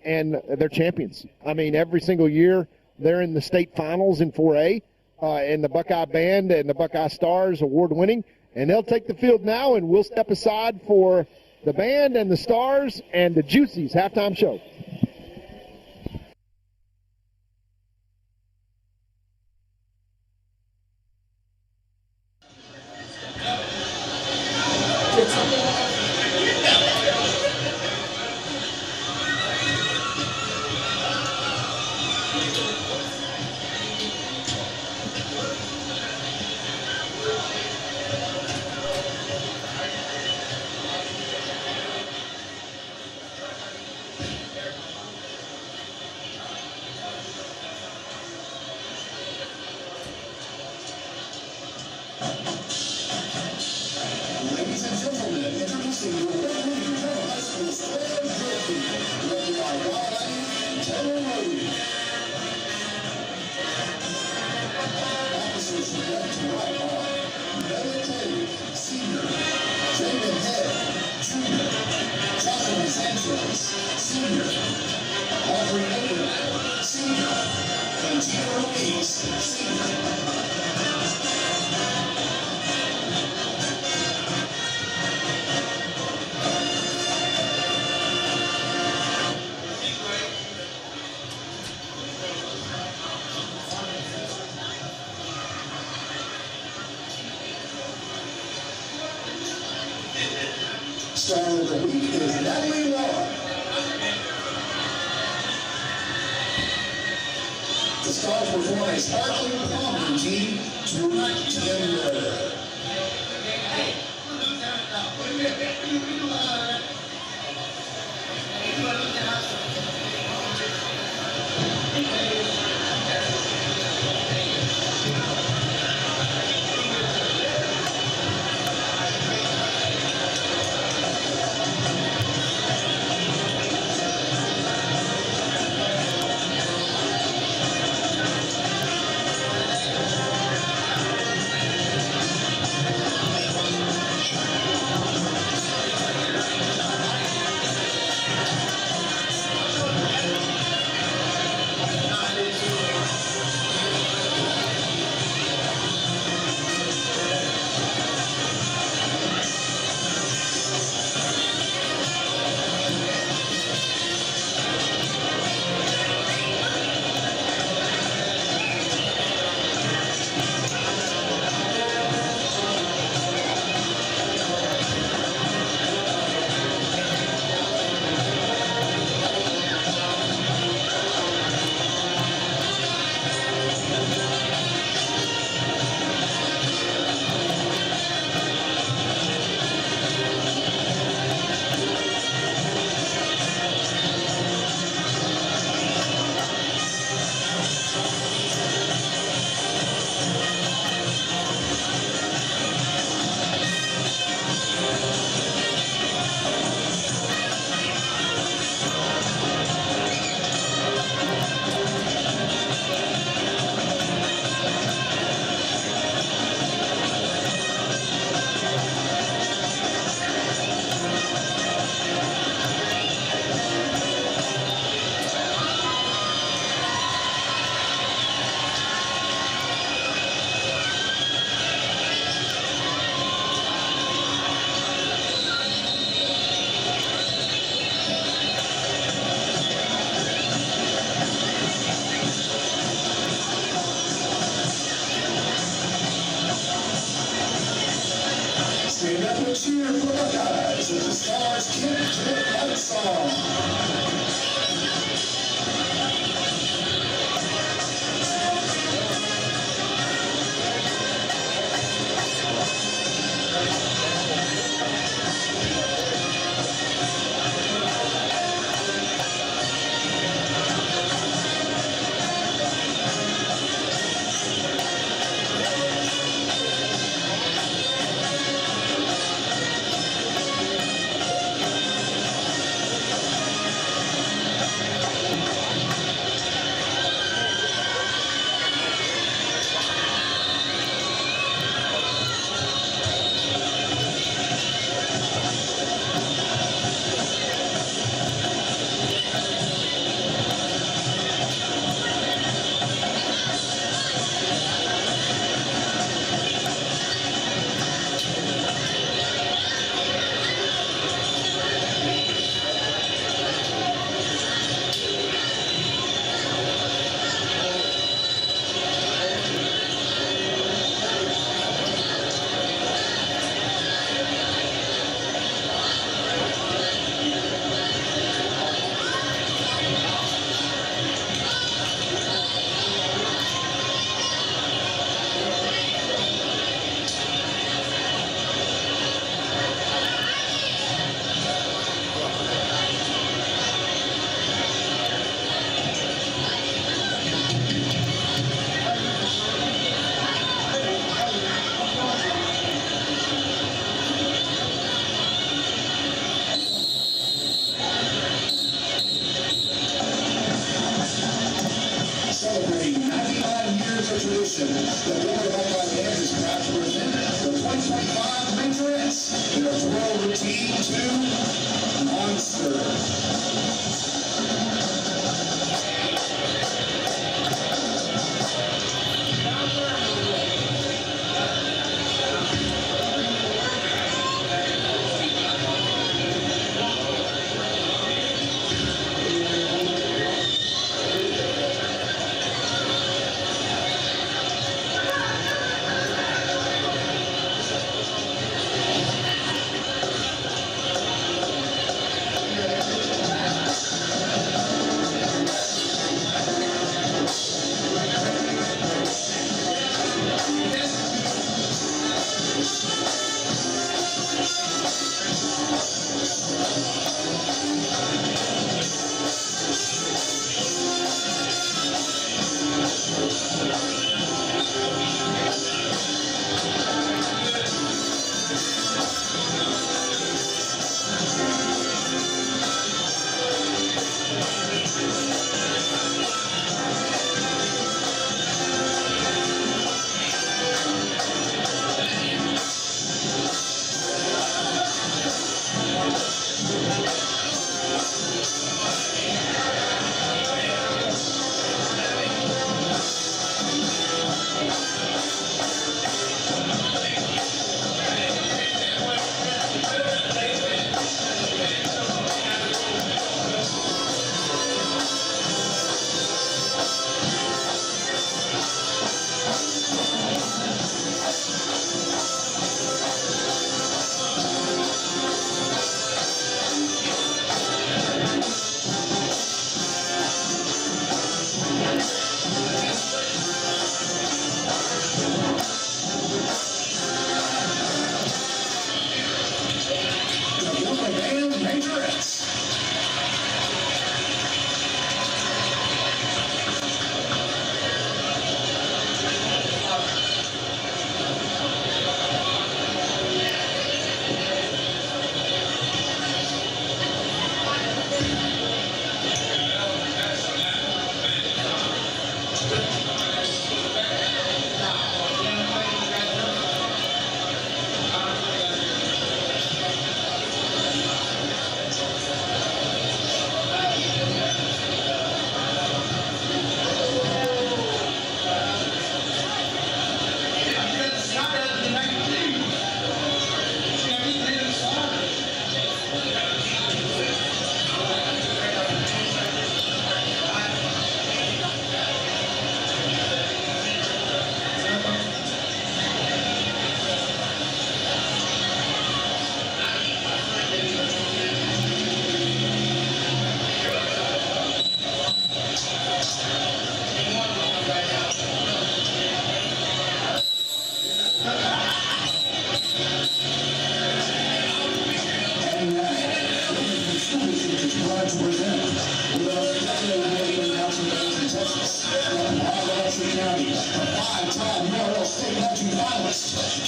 and they're champions. I mean, every single year they're in the state finals in 4A, and the Buckeye Band and the Buckeye Stars award-winning, and they'll take the field now, and we'll step aside for the band and the Stars and the Juicies halftime show. Ladies and gentlemen, introducing your winning Gilmer High School Slam Trophy, led by Ryan and Taylor Road. Officers from left to right are Meditate, Senior, Jamin Head, Junior, Joshua Sanchez, Senior, Audrey Abraham, Senior, and Gina Ruiz, Senior. Star of the week is Natalie Law. The Stars perform a sparkling prom routine to Gilmer. Stand up and cheer for the Buckeyes as the Stars kick to the fight song. tradition, the Gilmer Buckeye Band is proud to present the 2025 Majorettes in their twirl routine to Monster.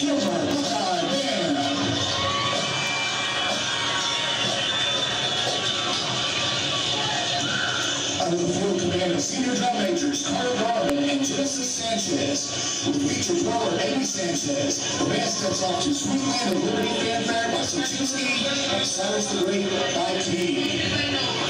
Gilmer Buckeye Band. Under the full command of senior drum majors Carter Garvin and Genesis Sanchez, with featured drummer Amy Sanchez, the band steps off to Sweet Land of Liberty fanfare by Sochinsky and Cyrus the Great by King.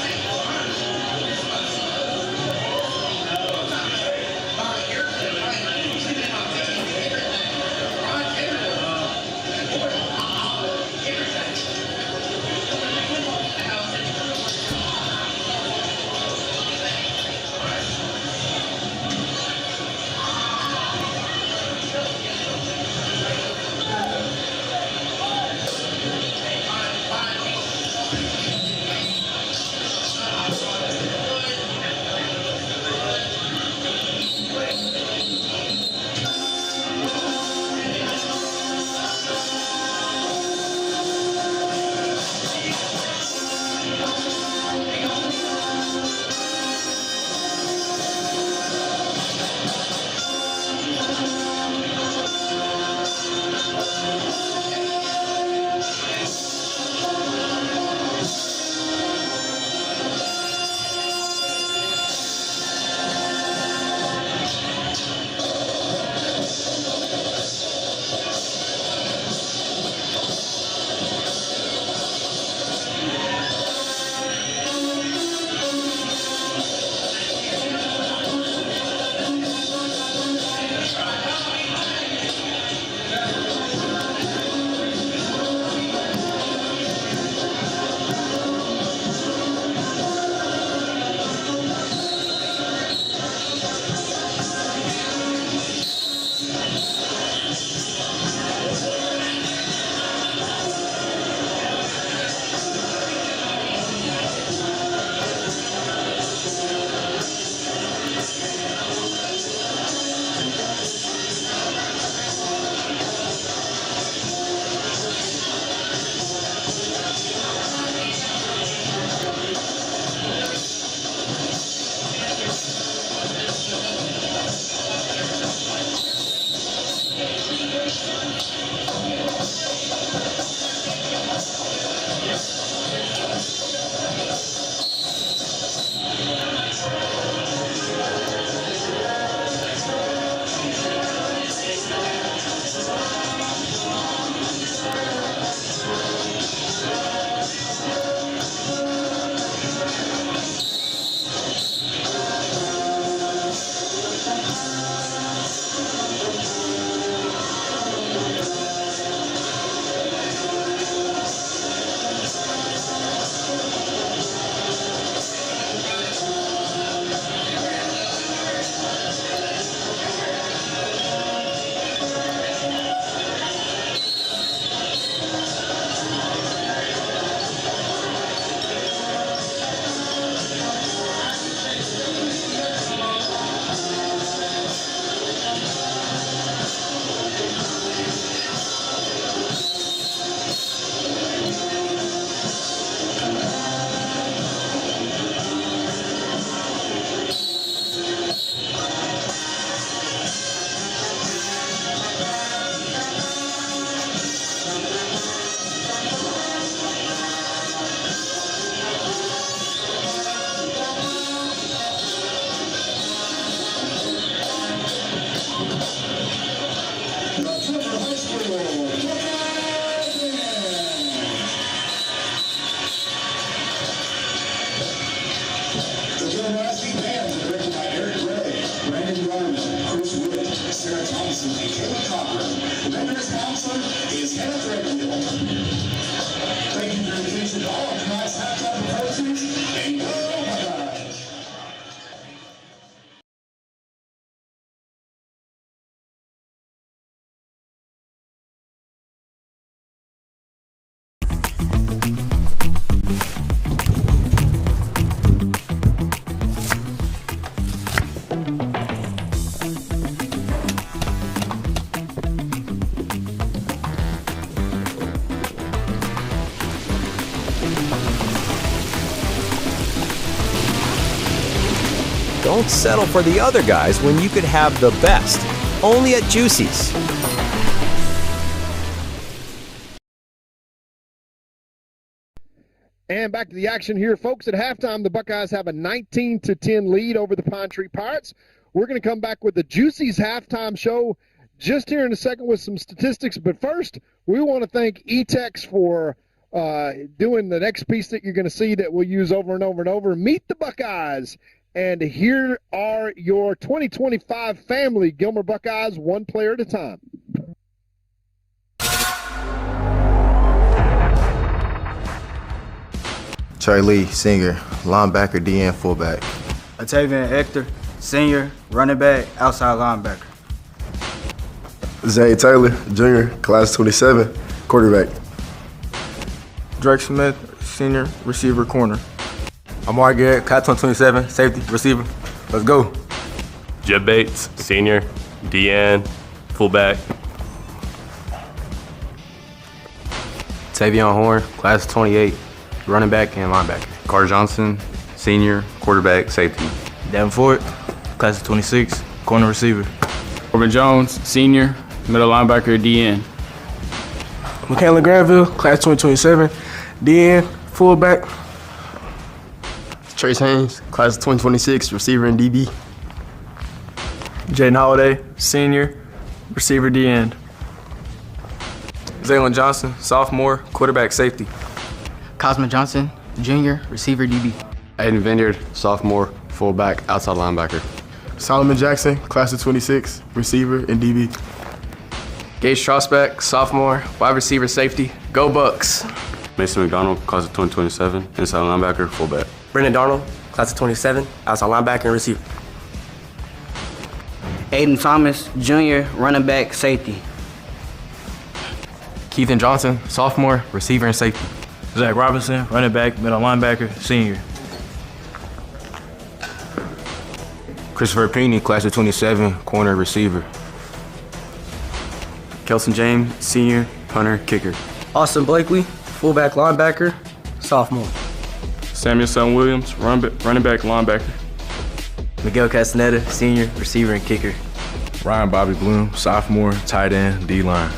Don't settle for the other guys when you could have the best. Only at Juicy's. And back to the action here, folks. At halftime, the Buckeyes have a 19-10 lead over the Pine Tree Pirates. We're going to come back with the Juicy's halftime show just here in a second with some statistics. But first, we want to thank eTex for doing the next piece that you're going to see that we'll use over and over and over. Meet the Buckeyes. And here are your 2025 family Gilmer Buckeyes, one player at a time. Trey Lee, senior, linebacker, DN, fullback. Atavian Hector, senior, running back, outside linebacker. Zay Taylor, junior, class 27, quarterback. Drake Smith, senior, receiver, corner. Amar Garrett, class 27, safety, receiver. Let's go. Jeb Bates, senior, DN, fullback. Tavion Horn, class 28, running back and linebacker. Carter Johnson, senior, quarterback, safety. Devin Ford, class of 26, corner receiver. Corbin Jones, senior, middle linebacker, DN. Michaela Granville, class 2027, DN, fullback. Trace Haynes, class of 2026, receiver and DB. Jaden Holiday, senior, receiver, DN. Zaylon Johnson, sophomore, quarterback, safety. Cosmo Johnson, junior, receiver, DB. Aiden Vineyard, sophomore, fullback, outside linebacker. Solomon Jackson, class of 26, receiver and DB. Gage Strasbeck, sophomore, wide receiver, safety. Go Bucks. Mason McDonald, class of 2027, inside linebacker, fullback. Brendan Darnold, class of 27, outside linebacker and receiver. Aiden Thomas, junior, running back, safety. Keithan Johnson, sophomore, receiver and safety. Zach Robinson, running back, middle linebacker, senior. Christopher Peeney, class of 27, corner receiver. Kelson James, senior, punter, kicker. Austin Blakely, fullback linebacker, sophomore. Samuel Son Williams, running back, linebacker. Miguel Castaneda, senior, receiver and kicker. Ryan Bobby Bloom, sophomore, tight end, D-line.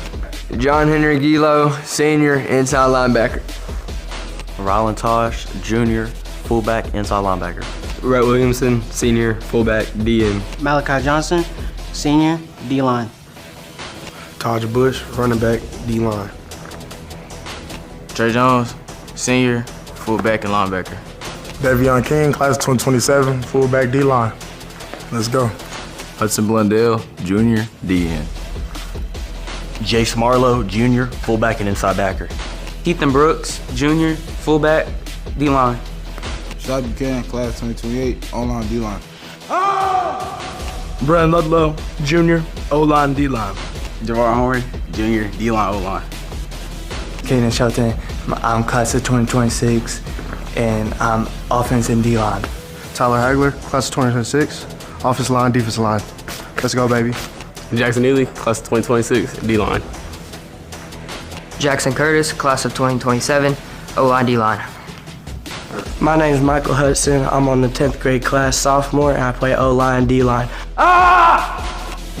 John Henry Gilo, senior, inside linebacker. Rylan Tosh, junior, fullback, inside linebacker. Rhett Williamson, senior, fullback, DN. Malachi Johnson, senior, D-line. Taj Bush, running back, D-line. Trey Jones, senior, fullback and linebacker. Devion King, class 2027, fullback, D-line. Let's go. Hudson Blundell, junior, DN. Jace Marlowe, junior, fullback and inside backer. Ethan Brooks, junior, fullback, D-line. Shot Buchanan, class 2028, O-line, D-line. Brandon Ludlow, junior, O-line, D-line. Devar Horn, junior, D-line, O-line. Kaden Shelton, I'm class of 2026, and I'm offense and D-line. Tyler Hagler, class of 2026, offensive line, defensive line. Let's go, baby. Jackson Neely, class of 2026, D-line. Jackson Curtis, class of 2027, O-line, D-line. My name is Michael Hudson. I'm on the 10th grade class, sophomore, and I play O-line, D-line.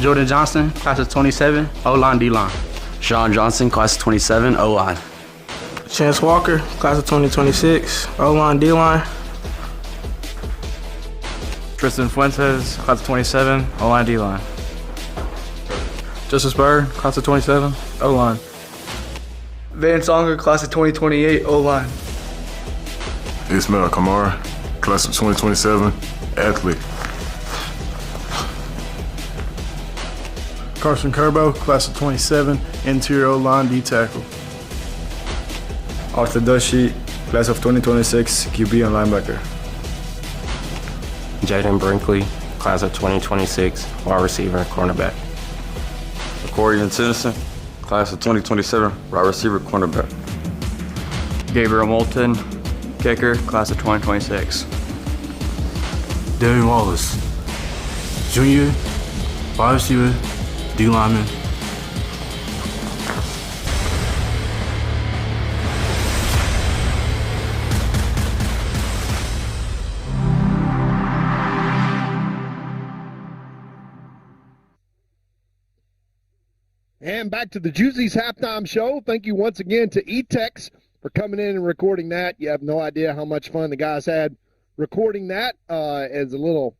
Jordan Johnson, class of 27, O-line, D-line. Sean Johnson, class of 27, O-line. Chance Walker, class of 2026, O-line, D-line. Tristan Fuentes, class of 27, O-line, D-line. Justice Bird, class of 27, O-line. Van Songer, class of 2028, O-line. Ismail Kamara, class of 2027, athlete. Carson Kerbo, class of 27, interior O-line, D-tackle. Arthur Doshi, class of 2026, QB and linebacker. Jaden Brinkley, class of 2026, wide receiver and cornerback. Corey Tennyson, class of 2027, wide receiver, cornerback. Gabriel Moulton, kicker, class of 2026. Darren Wallace, junior, wide receiver, D lineman. And back to the Juicy's halftime show. Thank you once again to E-Tex for coming in and recording that. You have no idea how much fun the guys had recording that as a little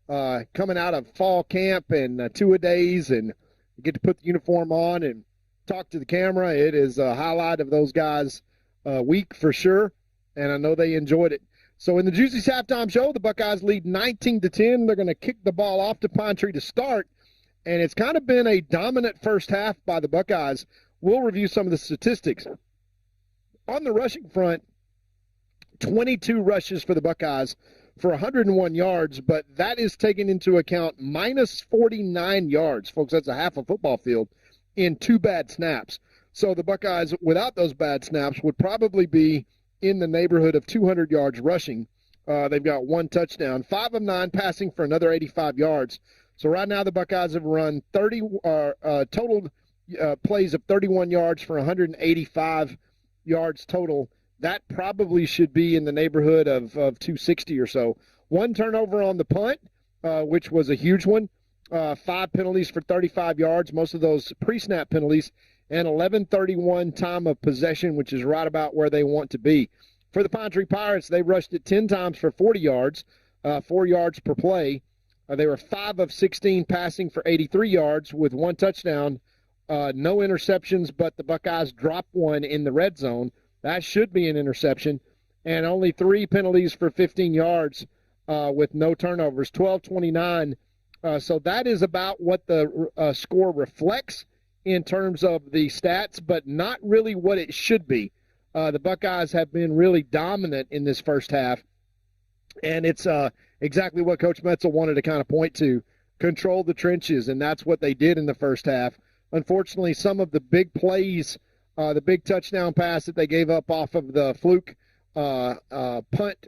coming out of fall camp and two-a-days, and you get to put the uniform on and talk to the camera. It is a highlight of those guys' week for sure, and I know they enjoyed it. So in the Juicy's halftime show, the Buckeyes lead 19-10. They're going to kick the ball off to Pine Tree to start. And it's kind of been a dominant first half by the Buckeyes. We'll review some of the statistics. On the rushing front, 22 rushes for the Buckeyes for 101 yards, but that is taken into account minus 49 yards. Folks, that's a half a football field in 2 bad snaps. So the Buckeyes, without those bad snaps, would probably be in the neighborhood of 200 yards rushing. They've got 1 touchdown, 5 of 9 passing for another 85 yards. So right now the Buckeyes have run total plays of 31 yards for 185 yards total. That probably should be in the neighborhood of 260 or so. 1 turnover on the punt, which was a huge one. 5 penalties for 35 yards, most of those pre-snap penalties, and 11:31 time of possession, which is right about where they want to be. For the Pine Tree Pirates, they rushed it 10 times for 40 yards, 4 yards per play. They were 5 of 16 passing for 83 yards with 1 touchdown, no interceptions, but the Buckeyes dropped 1 in the red zone. That should be an interception, and only 3 penalties for 15 yards with no turnovers, 12-29. So that is about what the score reflects in terms of the stats, but not really what it should be. The Buckeyes have been really dominant in this first half, and it's exactly what Coach Metzel wanted to kind of point to, control the trenches, and that's what they did in the first half. Unfortunately, some of the big plays, the big touchdown pass that they gave up off of the fluke punt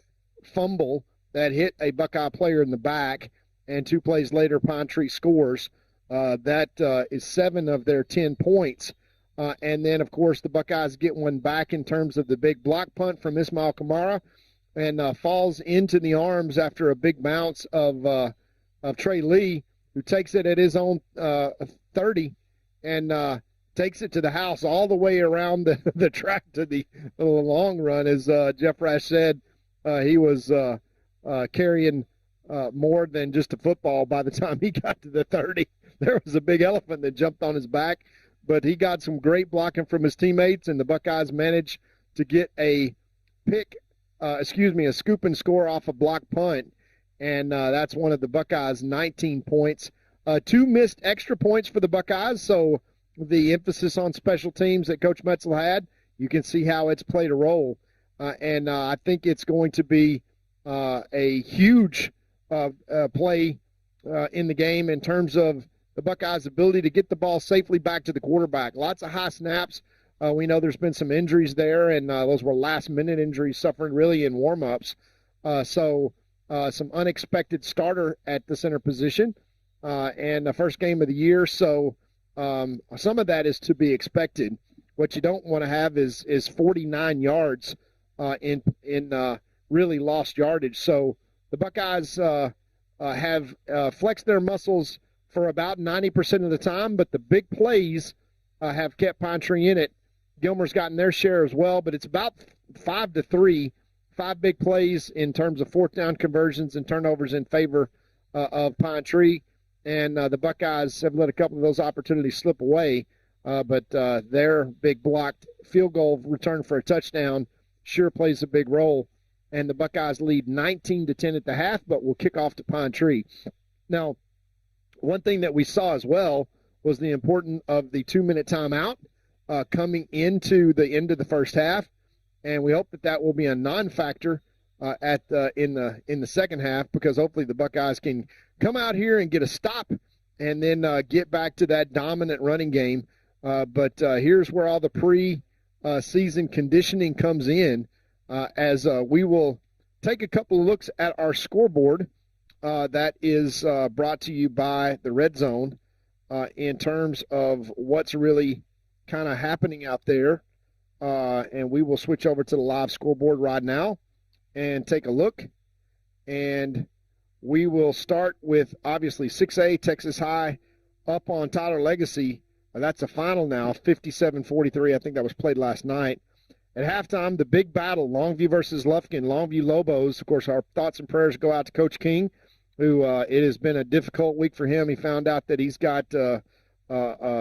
fumble that hit a Buckeye player in the back, and 2 plays later, Pine Tree scores. That is 7 of their 10 points. And then, of course, the Buckeyes get one back in terms of the big block punt from Ismail Kamara, and falls into the arms after a big bounce of Trey Lee, who takes it at his own 30 and takes it to the house all the way around the track to the long run. As Jeff Rash said, he was carrying more than just a football by the time he got to the 30. There was a big elephant that jumped on his back, but he got some great blocking from his teammates, and the Buckeyes managed to get a scoop and score off a block punt, and that's one of the Buckeyes' 19 points. 2 missed extra points for the Buckeyes, so the emphasis on special teams that Coach Metzel had, you can see how it's played a role, and I think it's going to be a huge play in the game in terms of the Buckeyes' ability to get the ball safely back to the quarterback. Lots of high snaps. We know there's been some injuries there, and those were last-minute injuries suffering really in warm-ups. So some unexpected starter at the center position and the first game of the year. So some of that is to be expected. What you don't want to have is 49 yards in really lost yardage. So the Buckeyes have flexed their muscles for about 90% of the time, but the big plays have kept Pine Tree in it. Gilmer's gotten their share as well, but it's about 5-3, 5 big plays in terms of 4th down conversions and turnovers in favor of Pine Tree. And the Buckeyes have let a couple of those opportunities slip away, but their big blocked field goal return for a touchdown sure plays a big role. And the Buckeyes lead 19-10 at the half, but will kick off to Pine Tree. Now, one thing that we saw as well was the importance of the 2-minute timeout coming into the end of the first half, and we hope that will be a non-factor in the second half, because hopefully the Buckeyes can come out here and get a stop and then get back to that dominant running game. But here's where all the pre-season conditioning comes in, as we will take a couple of looks at our scoreboard that is brought to you by the Red Zone in terms of what's really kind of happening out there. And we will switch over to the live scoreboard right now and take a look. And we will start with, obviously, 6A, Texas High, up on Tyler Legacy, That's a final now, 57-43. I think that was played last night. At halftime, the big battle, Longview versus Lufkin. Longview Lobos, of course, our thoughts and prayers go out to Coach King, who it has been a difficult week for him. He found out that he's got a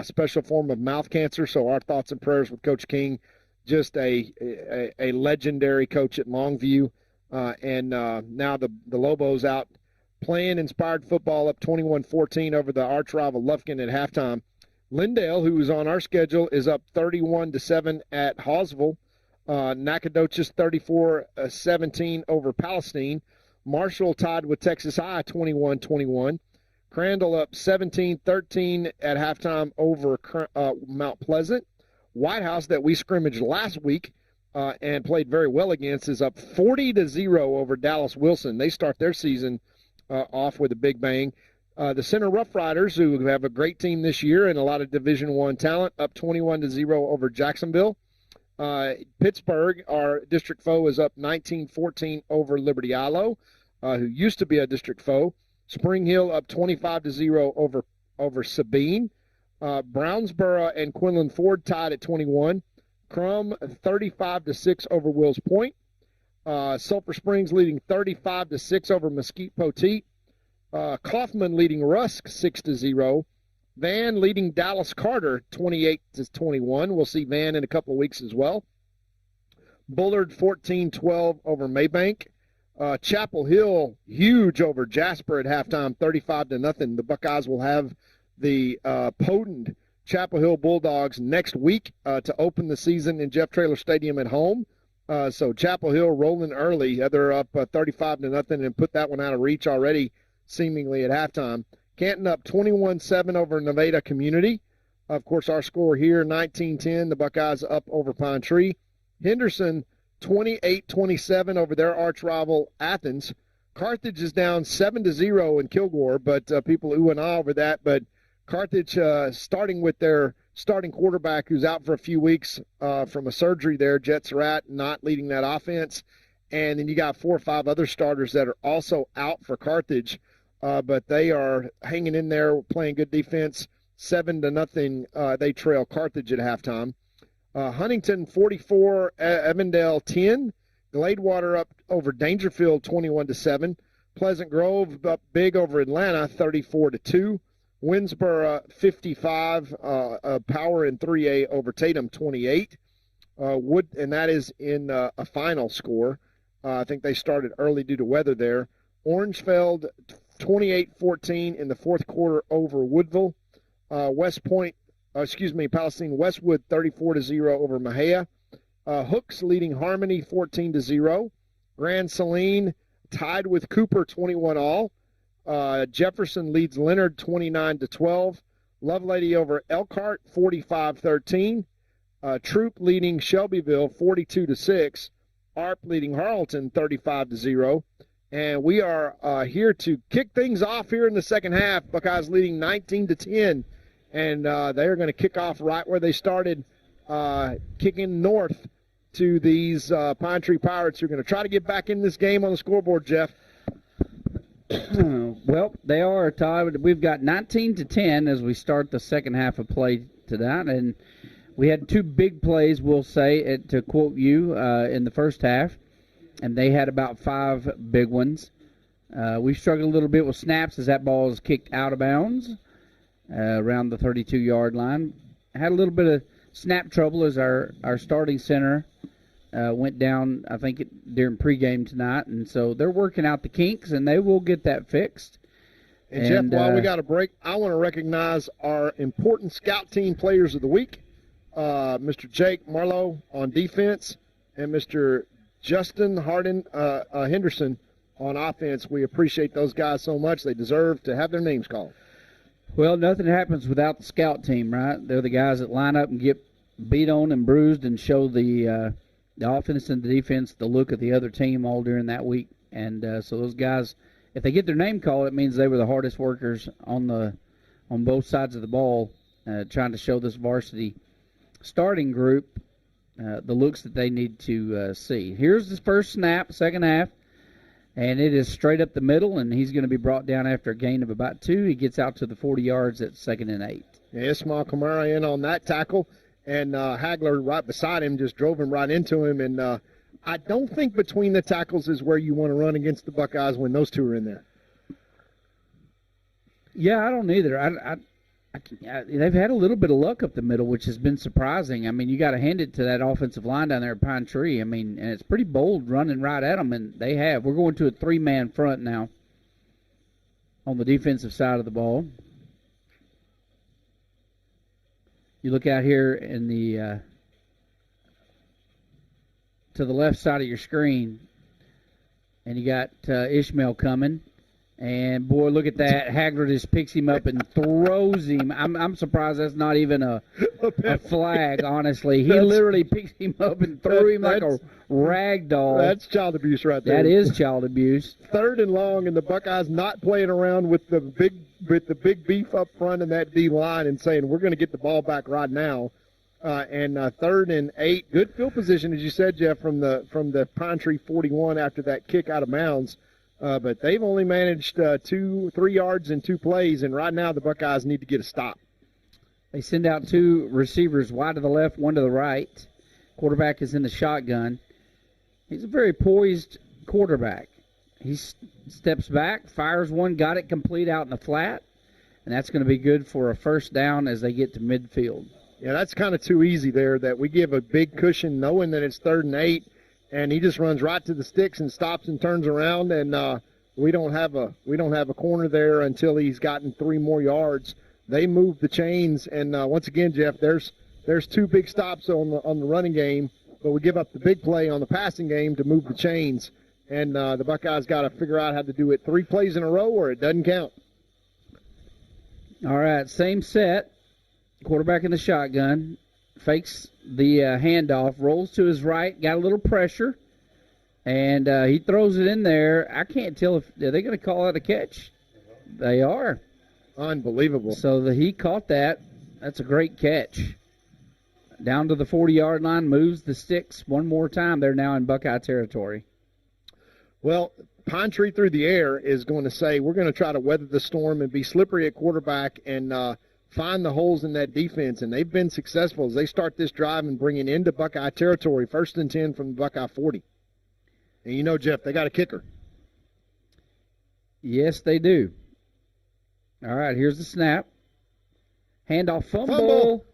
special form of mouth cancer, so our thoughts and prayers with Coach King, just a legendary coach at Longview. And now the Lobos out playing inspired football, up 21-14 over the arch rival Lufkin at halftime. Lindale, who is on our schedule, is up 31-7 at Hawesville. Nacogdoches 34-17 over Palestine. Marshall tied with Texas High 21-21. Crandall up 17-13 at halftime over Mount Pleasant. White House, that we scrimmaged last week and played very well against, is up 40-0 over Dallas Wilson. They start their season off with a big bang. The Center Rough Riders, who have a great team this year and a lot of Division I talent, up 21-0 over Jacksonville. Pittsburgh, our district foe, is up 19-14 over Liberty Ilo, who used to be a district foe. Spring Hill up 25-0 over Sabine. Brownsboro and Quinlan Ford tied at 21. Crum 35-6 over Wills Point. Sulphur Springs leading 35-6 over Mesquite Poteet. Kaufman leading Rusk 6-0. Van leading Dallas Carter 28-21. We'll see Van in a couple of weeks as well. Bullard 14-12 over Maybank. Chapel Hill huge over Jasper at halftime, 35-0. The Buckeyes will have the potent Chapel Hill Bulldogs next week to open the season in Jeff Traylor Stadium at home. So Chapel Hill rolling early. They're up 35-0 and put that one out of reach already, seemingly at halftime. Canton up 21-7 over Nevada Community. Of course, our score here, 19-10. The Buckeyes up over Pine Tree. Henderson 28-27 over their arch rival Athens. Carthage is down 7-0 in Kilgore, but people ooh and ah over that. But Carthage starting with their starting quarterback, who's out for a few weeks from a surgery there, Jet Surratt, not leading that offense. And then you got 4 or 5 other starters that are also out for Carthage. But they are hanging in there, playing good defense. 7-0, they trail Carthage at halftime. Huntington 44, Evandale 10. Gladewater up over Dangerfield 21-7. Pleasant Grove up big over Atlanta 34-2. Winsboro 55, Power in 3A over Tatum 28. And that is in a final score. I think they started early due to weather there. Orangefeld 28-14 in the fourth quarter over Woodville. Palestine Westwood 34-0 over Mahia. Hooks leading Harmony 14-0. Grand Saline tied with Cooper 21-all. Jefferson leads Leonard 29-12. Lovelady over Elkhart 45-13. Troop leading Shelbyville 42-6. ARP leading Harleton 35-0. And we are here to kick things off here in the second half. Buckeyes leading 19-10. And they're going to kick off right where they started, kicking north to these Pine Tree Pirates, who are going to try to get back in this game on the scoreboard, Jeff. Well, they are tied. We've got 19-10 as we start the second half of play tonight. And we had 2 big plays, we'll say, to quote you, in the first half. And they had about 5 big ones. We struggled a little bit with snaps as that ball is kicked out of bounds around the 32-yard line. Had a little bit of snap trouble as our starting center went down, I think, during pregame tonight. And so they're working out the kinks, and they will get that fixed. And Jeff, while we got a break, I want to recognize our important scout team players of the week, Mr. Jake Marlowe on defense and Mr. Justin Henderson on offense. We appreciate those guys so much. They deserve to have their names called. Well, nothing happens without the scout team, right? They're the guys that line up and get beat on and bruised and show the offense and the defense the look of the other team all during that week. And so those guys, if they get their name called, it means they were the hardest workers on both sides of the ball, trying to show this varsity starting group the looks that they need to see. Here's the first snap, second half, and it is straight up the middle, and he's going to be brought down after a gain of about 2. He gets out to the 40 yards at 2nd and 8. Ismail Kamara in on that tackle, and Hagler right beside him just drove him right into him. And I don't think between the tackles is where you want to run against the Buckeyes when those two are in there. Yeah, I don't either. They've had a little bit of luck up the middle, which has been surprising. I mean, you got to hand it to that offensive line down there at Pine Tree. I mean, and it's pretty bold running right at them, and they have. We're going to a 3-man front now on the defensive side of the ball. You look out here in the to the left side of your screen, and you got Ishmael coming. And, boy, look at that. Hagler just picks him up and throws him. I'm surprised that's not even a flag, honestly. He literally picks him up and threw him like a rag doll. That's child abuse right there. That is child abuse. 3rd and long, and the Buckeyes not playing around with the big beef up front in that D-line and saying, we're going to get the ball back right now. And 3rd and 8. Good field position, as you said, Jeff, from the Pine Tree 41 after that kick out of bounds. But they've only managed 3 yards in 2 plays, and right now the Buckeyes need to get a stop. They send out 2 receivers, wide to the left, one to the right. Quarterback is in the shotgun. He's a very poised quarterback. He steps back, fires one, got it complete out in the flat, and that's going to be good for a first down as they get to midfield. Yeah, that's kind of too easy there, that we give a big cushion knowing that it's 3rd and 8. And he just runs right to the sticks and stops and turns around, and we don't have a corner there until he's gotten 3 more yards. They move the chains, and once again, Jeff, there's 2 big stops on the running game, but we give up the big play on the passing game to move the chains, and the Buckeyes got to figure out how to do it 3 plays in a row or it doesn't count. All right, same set. Quarterback in the shotgun. Fakes the handoff, rolls to his right, got a little pressure, and he throws it in there. I can't tell if are they going to call that a catch. They are. Unbelievable. So he caught that. That's a great catch. Down to the 40-yard line, moves the sticks one more time. They're now in Buckeye territory. Well, Pine Tree through the air is going to say we're going to try to weather the storm and be slippery at quarterback and find the holes in that defense, and they've been successful as they start this drive and bring it into Buckeye territory, 1st and 10 from the Buckeye 40. And you know, Jeff, they got a kicker. Yes, they do. All right, here's the snap. Handoff fumble.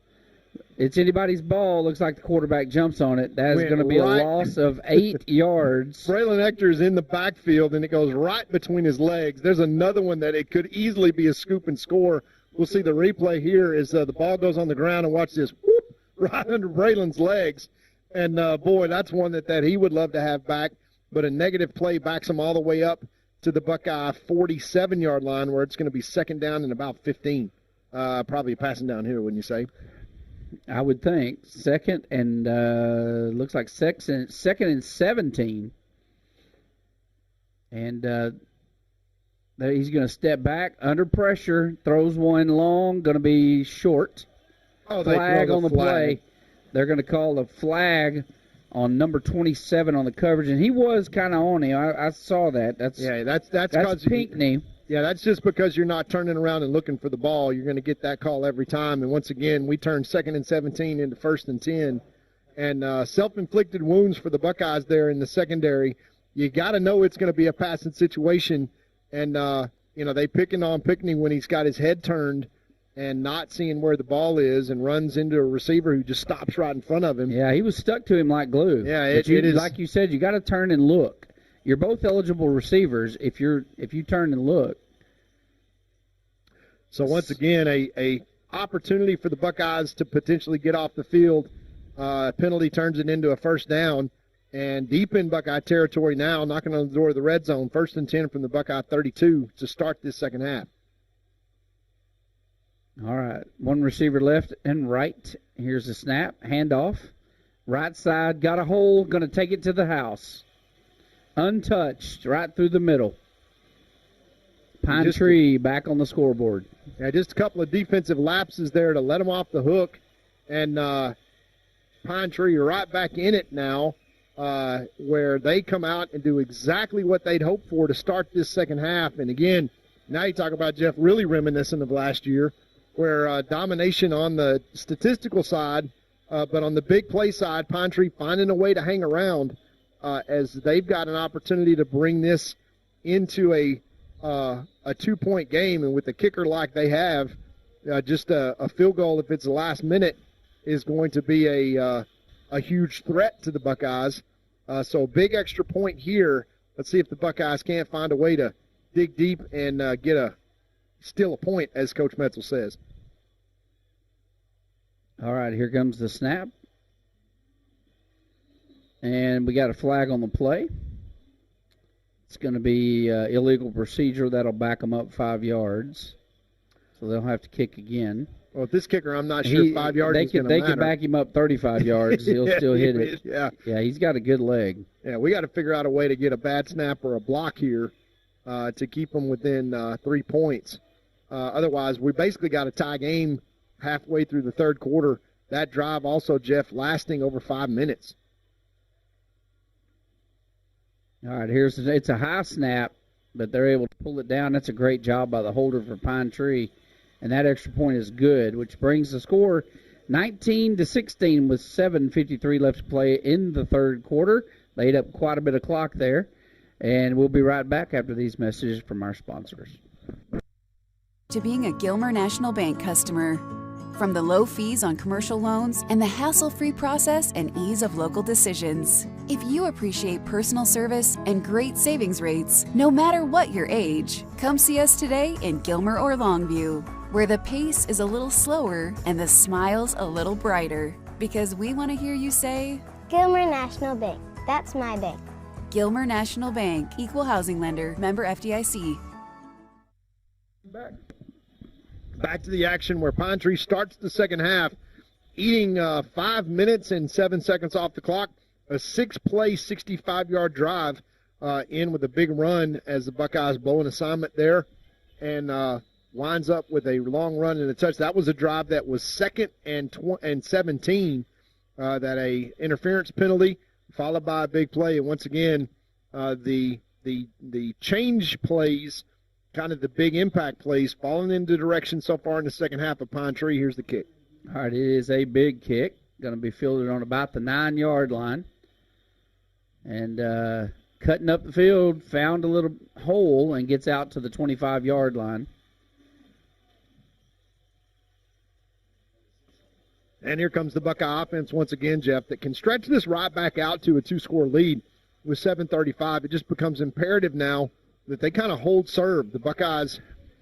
It's anybody's ball. Looks like the quarterback jumps on it. That is going to be a loss of 8 yards. Braylon Hector is in the backfield, and it goes right between his legs. There's another one that it could easily be a scoop and score. We'll see the replay here as the ball goes on the ground, and watch this, whoop, right under Braylon's legs. And, boy, that's one that he would love to have back. But a negative play backs him all the way up to the Buckeye 47-yard line where it's going to be 2nd down and about 15. Probably passing down here, wouldn't you say? I would think. 2nd and looks like 2nd and 17. And he's going to step back under pressure, throws one long, going to be short. Flag on the play. They're going to call a flag on number 27 on the coverage, and he was kind of on him. I saw that. That's Pinckney. That's just because you're not turning around and looking for the ball. You're going to get that call every time. And once again, we turn 2nd and 17 into 1st and 10. And self-inflicted wounds for the Buckeyes there in the secondary. You got to know it's going to be a passing situation. And, they picking on Pinckney when he's got his head turned and not seeing where the ball is and runs into a receiver who just stops right in front of him. Yeah, he was stuck to him like glue. Yeah, it is. Like you said, you got to turn and look. You're both eligible receivers if you turn and look. So once again, a opportunity for the Buckeyes to potentially get off the field. Penalty turns it into a 1st down. And deep in Buckeye territory now, knocking on the door of the red zone, 1st and 10 from the Buckeye 32 to start this second half. All right, one receiver left and right. Here's the snap, handoff. Right side, got a hole, going to take it to the house. Untouched, right through the middle. Pine Tree back on the scoreboard. Yeah, just a couple of defensive lapses there to let them off the hook. And Pine Tree right back in it now. Where they come out and do exactly what they'd hoped for to start this second half. And, again, now you talk about, Jeff, really reminiscent of last year. where domination on the statistical side, but on the big play side, Pine Tree finding a way to hang around as they've got an opportunity to bring this into a 2-point game. And with a kicker like they have, just a field goal, if it's the last minute, is going to be a huge threat to the Buckeyes. So a big extra point here. Let's see if the Buckeyes can't find a way to dig deep and steal a point, as Coach Metzel says. All right, here comes the snap. And we got a flag on the play. It's going to be illegal procedure. That'll back them up 5 yards. So they'll have to kick again. Well, with this kicker, I'm not sure 5 yards is going to matter. They can back him up 35 yards. He'll still hit it. Yeah, he's got a good leg. Yeah, we got to figure out a way to get a bad snap or a block here to keep them within 3 points. Otherwise, we basically got a tie game halfway through the third quarter. That drive also, Jeff, lasting over 5 minutes. All right, it's a high snap, but they're able to pull it down. That's a great job by the holder for Pine Tree. And that extra point is good, which brings the score 19-16 with 7:53 left to play in the third quarter. They ate up quite a bit of clock there. And we'll be right back after these messages from our sponsors. To being a Gilmer National Bank customer. From the low fees on commercial loans and the hassle-free process and ease of local decisions. If you appreciate personal service and great savings rates, no matter what your age, come see us today in Gilmer or Longview, where the pace is a little slower and the smiles a little brighter. Because we want to hear you say, Gilmer National Bank. That's my bank. Gilmer National Bank. Equal housing lender. Member FDIC. Back to the action where Pine Tree starts the second half, eating 5 minutes and 7 seconds off the clock. A 6-play, 65-yard drive in with a big run as the Buckeyes blow an assignment there and winds up with a long run and a touch. That was a drive that was 2nd and 17, that a interference penalty followed by a big play. And once again, the change plays, kind of the big impact plays, falling into direction so far in the second half of Pine Tree. Here's the kick. All right, it is a big kick. Going to be fielded on about the 9-yard line. And cutting up the field, found a little hole and gets out to the 25-yard line. And here comes the Buckeye offense once again, Jeff, that can stretch this right back out to a 2-score lead with 7:35. It just becomes imperative now that they kind of hold serve. The Buckeyes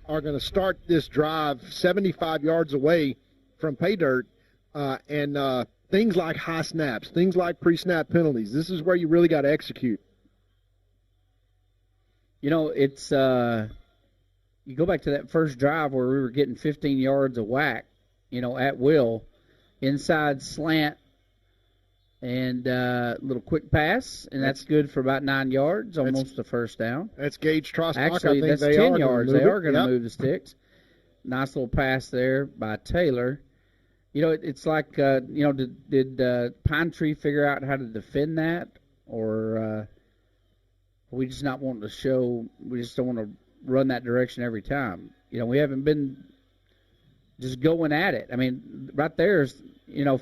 are going to start this drive 75 yards away from pay dirt, and things like high snaps, things like pre-snap penalties. This is where you really got to execute. You know, it's you go back to that first drive where we were getting 15 yards of whack, at will, inside slant, and little quick pass, and that's good for about 9 yards, almost a first down. That's Gage Trostbach. Actually, that's 10 yards. They are going to move the sticks. Nice little pass there by Taylor. It's like, did Pine Tree figure out how to defend that, or we just not wanting to show? We just don't want to run that direction every time. We haven't been just going at it. I mean, right there's,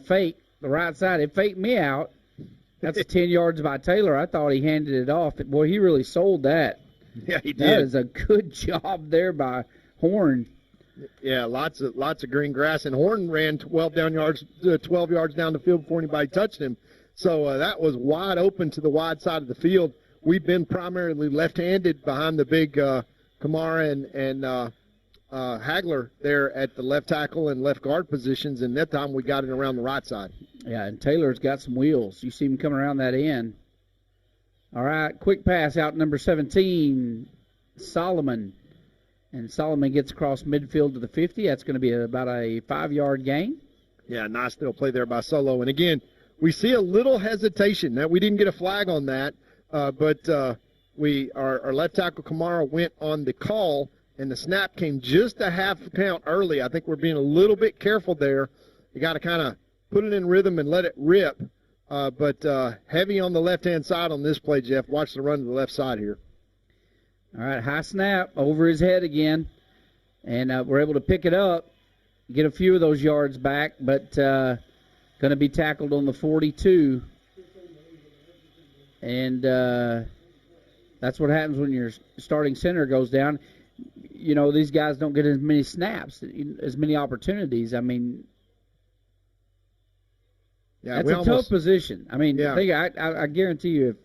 fake. The right side, it faked me out. That's 10 yards by Taylor. I thought he handed it off. Boy, he really sold that. Yeah, he did. That is a good job there by Horn. Yeah, lots of green grass. And Horn ran 12 yards down the field before anybody touched him. So that was wide open to the wide side of the field. We've been primarily left-handed behind the big Kamara and Hagler there at the left tackle and left guard positions, and that time we got it around the right side. Yeah, and Taylor's got some wheels. You see him coming around that end. All right, quick pass out number 17, Solomon. And Solomon gets across midfield to the 50. That's going to be about a 5-yard gain. Yeah, nice little play there by Solo. And, again, we see a little hesitation. Now, we didn't get a flag on that, but our left tackle Kamara went on the call, and the snap came just a half count early. I think we're being a little bit careful there. You got to kind of put it in rhythm and let it rip. But heavy on the left-hand side on this play, Jeff. Watch the run to the left side here. All right, high snap over his head again. And we're able to pick it up. get a few of those yards back, but going to be tackled on the 42. And that's what happens when your starting center goes down. You know, these guys don't get as many snaps, as many opportunities. I mean, yeah, that's a tough position. I mean, I guarantee you,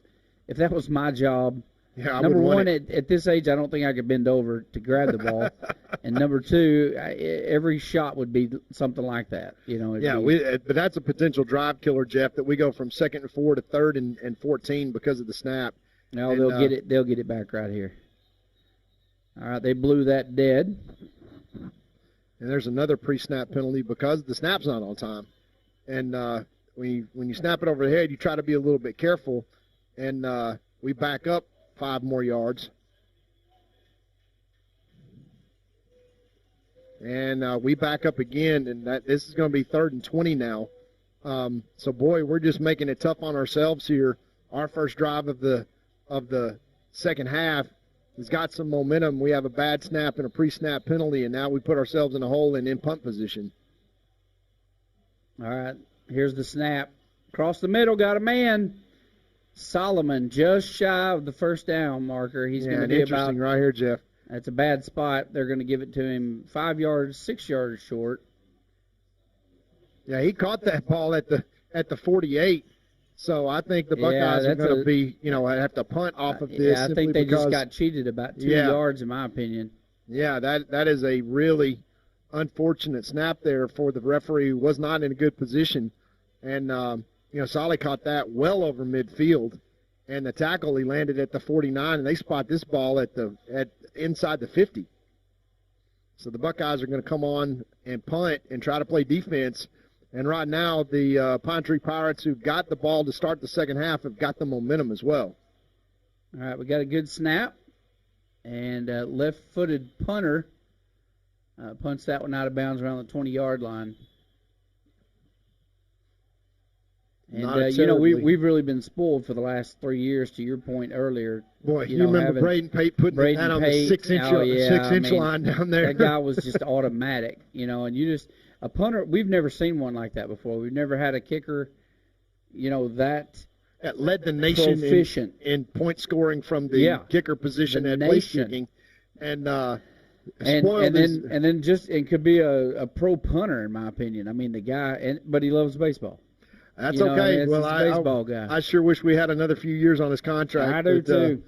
if that was my job, number one, at this age, I don't think I could bend over to grab the ball. And number two, every shot would be something like that. You know. But that's a potential drive killer, Jeff, that we go from 2nd and 4 to 3rd and 14 because of the snap. No, they'll get it. They'll get it back right here. All right, they blew that dead. And there's another pre-snap penalty because the snap's not on time. And when you snap it over the head, you try to be a little bit careful. And we back up 5 more yards. And we back up again, and this is going to be 3rd and 20 now. So, boy, we're just making it tough on ourselves here. Our first drive of the second half has got some momentum. We have a bad snap and a pre-snap penalty, and now we put ourselves in a hole and in punt position. All right, here's the snap. Across the middle, got a man. Solomon just shy of the first down marker. He's going to be interesting right here, Jeff. That's a bad spot. They're going to give it to him 5 yards, 6 yards short. Yeah, he caught that ball at the 48. So I think the Buckeyes are going to be, have to punt off of this. Yeah, I think they just got cheated about 2 yards, in my opinion. Yeah, that is a really unfortunate snap there for the referee, who was not in a good position. And, Solly caught that well over midfield. And the tackle, he landed at the 49, and they spot this ball at inside the 50. So the Buckeyes are going to come on and punt and try to play defense. And right now, the Pine Tree Pirates, who got the ball to start the second half, have got the momentum as well. All right, we got a good snap. And left-footed punter punts that one out of bounds around the 20-yard line. And, we've really been spoiled for the last 3 years, to your point earlier. Boy, you remember Braden Pate putting that on the 6-inch line down there. That guy was just automatic, and you just – a punter, we've never seen one like that before. We've never had a kicker, that led the nation proficient in point scoring from the kicker position at place kicking. And then could be a pro punter, in my opinion. I mean, the guy, but he loves baseball. That's okay. Well, baseball guy. I sure wish we had another few years on his contract. I do too.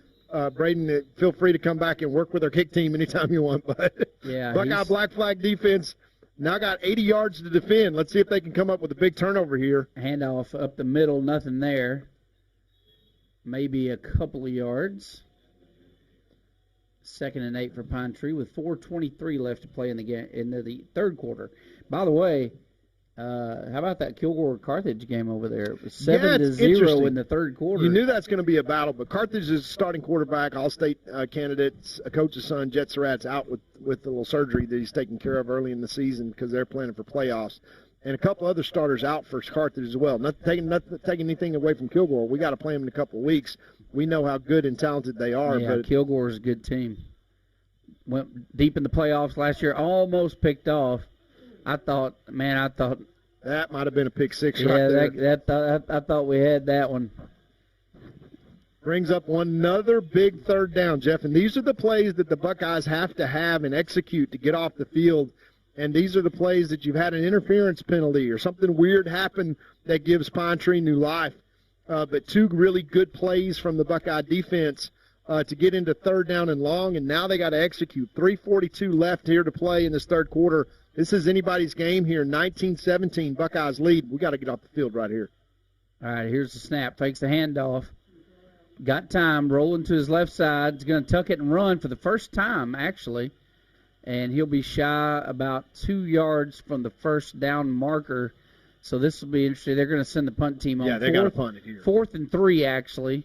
Braden, feel free to come back and work with our kick team anytime you want. But Buckeye Black Flag defense now got 80 yards to defend. Let's see if they can come up with a big turnover here. Handoff up the middle, nothing there. Maybe a couple of yards. 2nd and 8 for Pine Tree with 4:23 left to play in the game in the third quarter. By the way, how about that Kilgore-Carthage game over there? It was 7-0 in the third quarter. You knew that's going to be a battle, but Carthage is starting quarterback, All-State candidate, a coach's son, Jet Surratt's out with a little surgery that he's taking care of early in the season because they're planning for playoffs. And a couple other starters out for Carthage as well. Not taking anything away from Kilgore. We got to play them in a couple of weeks. We know how good and talented they are. Yeah, but Kilgore's a good team. Went deep in the playoffs last year, almost picked off. I thought that might have been a pick six right there. I thought we had that one. Brings up another big third down, Jeff. And these are the plays that the Buckeyes have to have and execute to get off the field. And these are the plays that you've had an interference penalty or something weird happen that gives Pine Tree new life. But 2 really good plays from the Buckeye defense to get into third down and long, and now they got to execute. 3:42 left here to play in this third quarter. This is anybody's game here. 19-17, Buckeyes lead. We got to get off the field right here. All right, here's the snap. Takes the handoff. Got time. Rolling to his left side. He's going to tuck it and run for the first time, actually. And he'll be shy about 2 yards from the first down marker. So this will be interesting. They're going to send the punt team on. Yeah, they got to punt it here. 4th and 3, actually.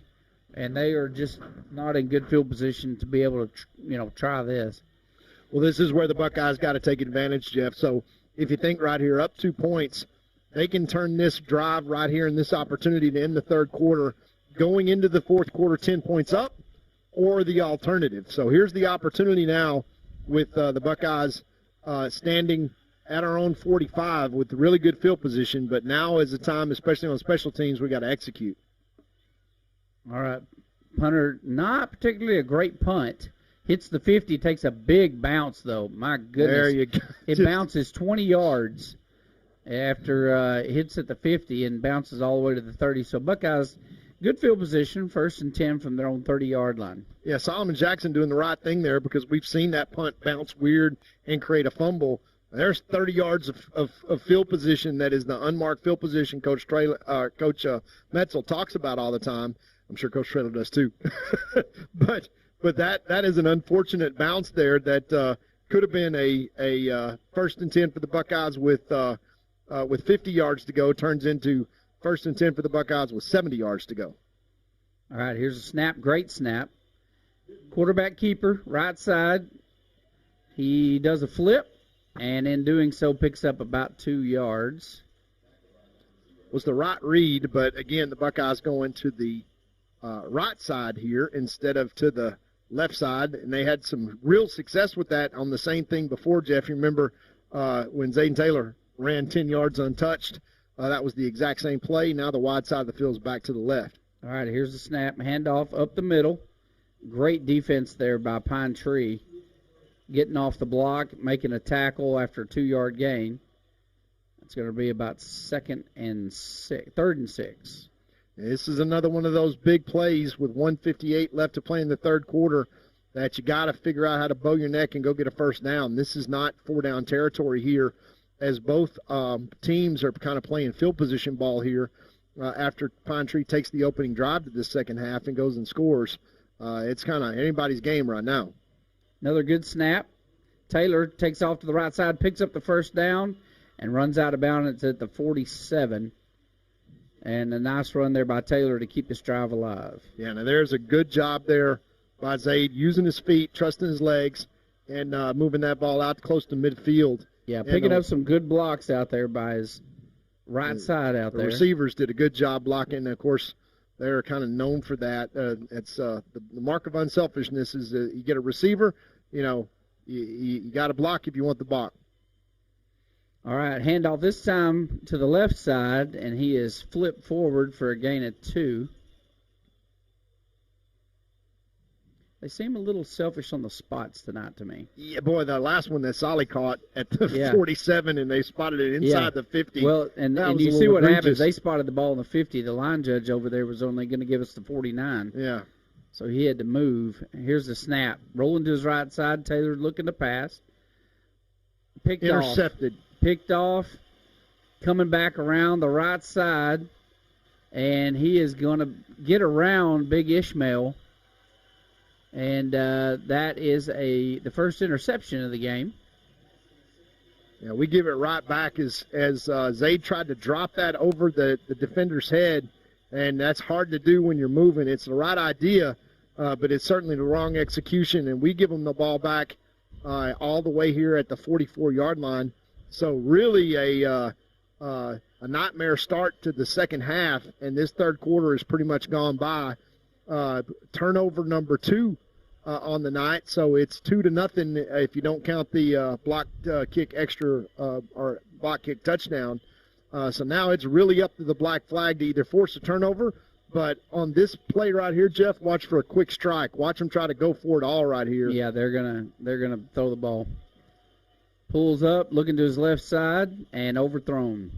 And they are just not in good field position to be able to, try this. Well, this is where the Buckeyes got to take advantage, Jeff. So if you think right here, up 2 points, they can turn this drive right here in this opportunity to end the third quarter, going into the fourth quarter 10 points up, or the alternative. So here's the opportunity now with the Buckeyes standing at our own 45 with really good field position, but now is the time, especially on special teams, we got to execute. All right. Punter, not particularly a great punt. Hits the 50, takes a big bounce, though. My goodness. There you go. It bounces 20 yards after it hits at the 50 and bounces all the way to the 30. So Buckeyes, good field position, 1st and 10 from their own 30-yard line. Yeah, Solomon Jackson doing the right thing there because we've seen that punt bounce weird and create a fumble. There's 30 yards of field position that is the unmarked field position Coach Metzel talks about all the time. I'm sure Coach Traylor does too. But that is an unfortunate bounce there that could have been a 1st and 10 for the Buckeyes with 50 yards to go. Turns into 1st and 10 for the Buckeyes with 70 yards to go. All right, here's a snap. Great snap. Quarterback keeper, right side. He does a flip, and in doing so picks up about 2 yards. Was the right read, but again, the Buckeyes going to the right side here instead of to the left side, and they had some real success with that on the same thing before, Jeff. You remember when Zayden Taylor ran 10 yards untouched. That was the exact same play. Now the wide side of the field is back to the left. All right, here's the snap. Handoff up the middle. Great defense there by Pine Tree. Getting off the block, making a tackle after a 2-yard gain. It's going to be about 3rd and 6. This is another one of those big plays with 1:58 left to play in the third quarter that you got to figure out how to bow your neck and go get a first down. This is not 4-down territory here, as both teams are kind of playing field position ball here after Pine Tree takes the opening drive to the second half and goes and scores. It's kind of anybody's game right now. Another good snap. Taylor takes off to the right side, picks up the first down, and runs out of bounds at the 47. And a nice run there by Taylor to keep this drive alive. Yeah, now there's a good job there by Zaid, using his feet, trusting his legs, and moving that ball out close to midfield. Yeah, picking up some good blocks out there by his right side out there. The receivers did a good job blocking. Of course, they're kind of known for that. It's the mark of unselfishness is you get a receiver, you got to block if you want the block. All right, handoff this time to the left side, and he is flipped forward for a gain of 2. They seem a little selfish on the spots tonight to me. Yeah, boy, the last one that Solly caught at the 47, and they spotted it inside the 50. Well, and you see what happens. They spotted the ball in the 50. The line judge over there was only going to give us the 49. Yeah. So he had to move. Here's the snap. Rolling to his right side. Taylor looking to pass. Intercepted. Picked off. Coming back around the right side. And he is going to get around Big Ishmael. And that is the first interception of the game. Yeah, we give it right back as Zaid tried to drop that over the defender's head, and that's hard to do when you're moving. It's the right idea, but it's certainly the wrong execution, and we give them the ball back all the way here at the 44-yard line. So really a nightmare start to the second half, and this third quarter is pretty much gone by. Turnover number 2 on the night, so it's 2-0 if you don't count the block kick extra or block kick touchdown. So now it's really up to the black flag to either force a turnover, but on this play right here, Jeff, watch for a quick strike. Watch them try to go for it all right here. Yeah, they're gonna throw the ball. Pulls up, looking to his left side, and overthrown.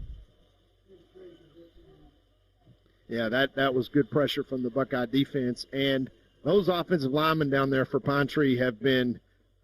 Yeah, that was good pressure from the Buckeye defense. And those offensive linemen down there for Pine Tree have been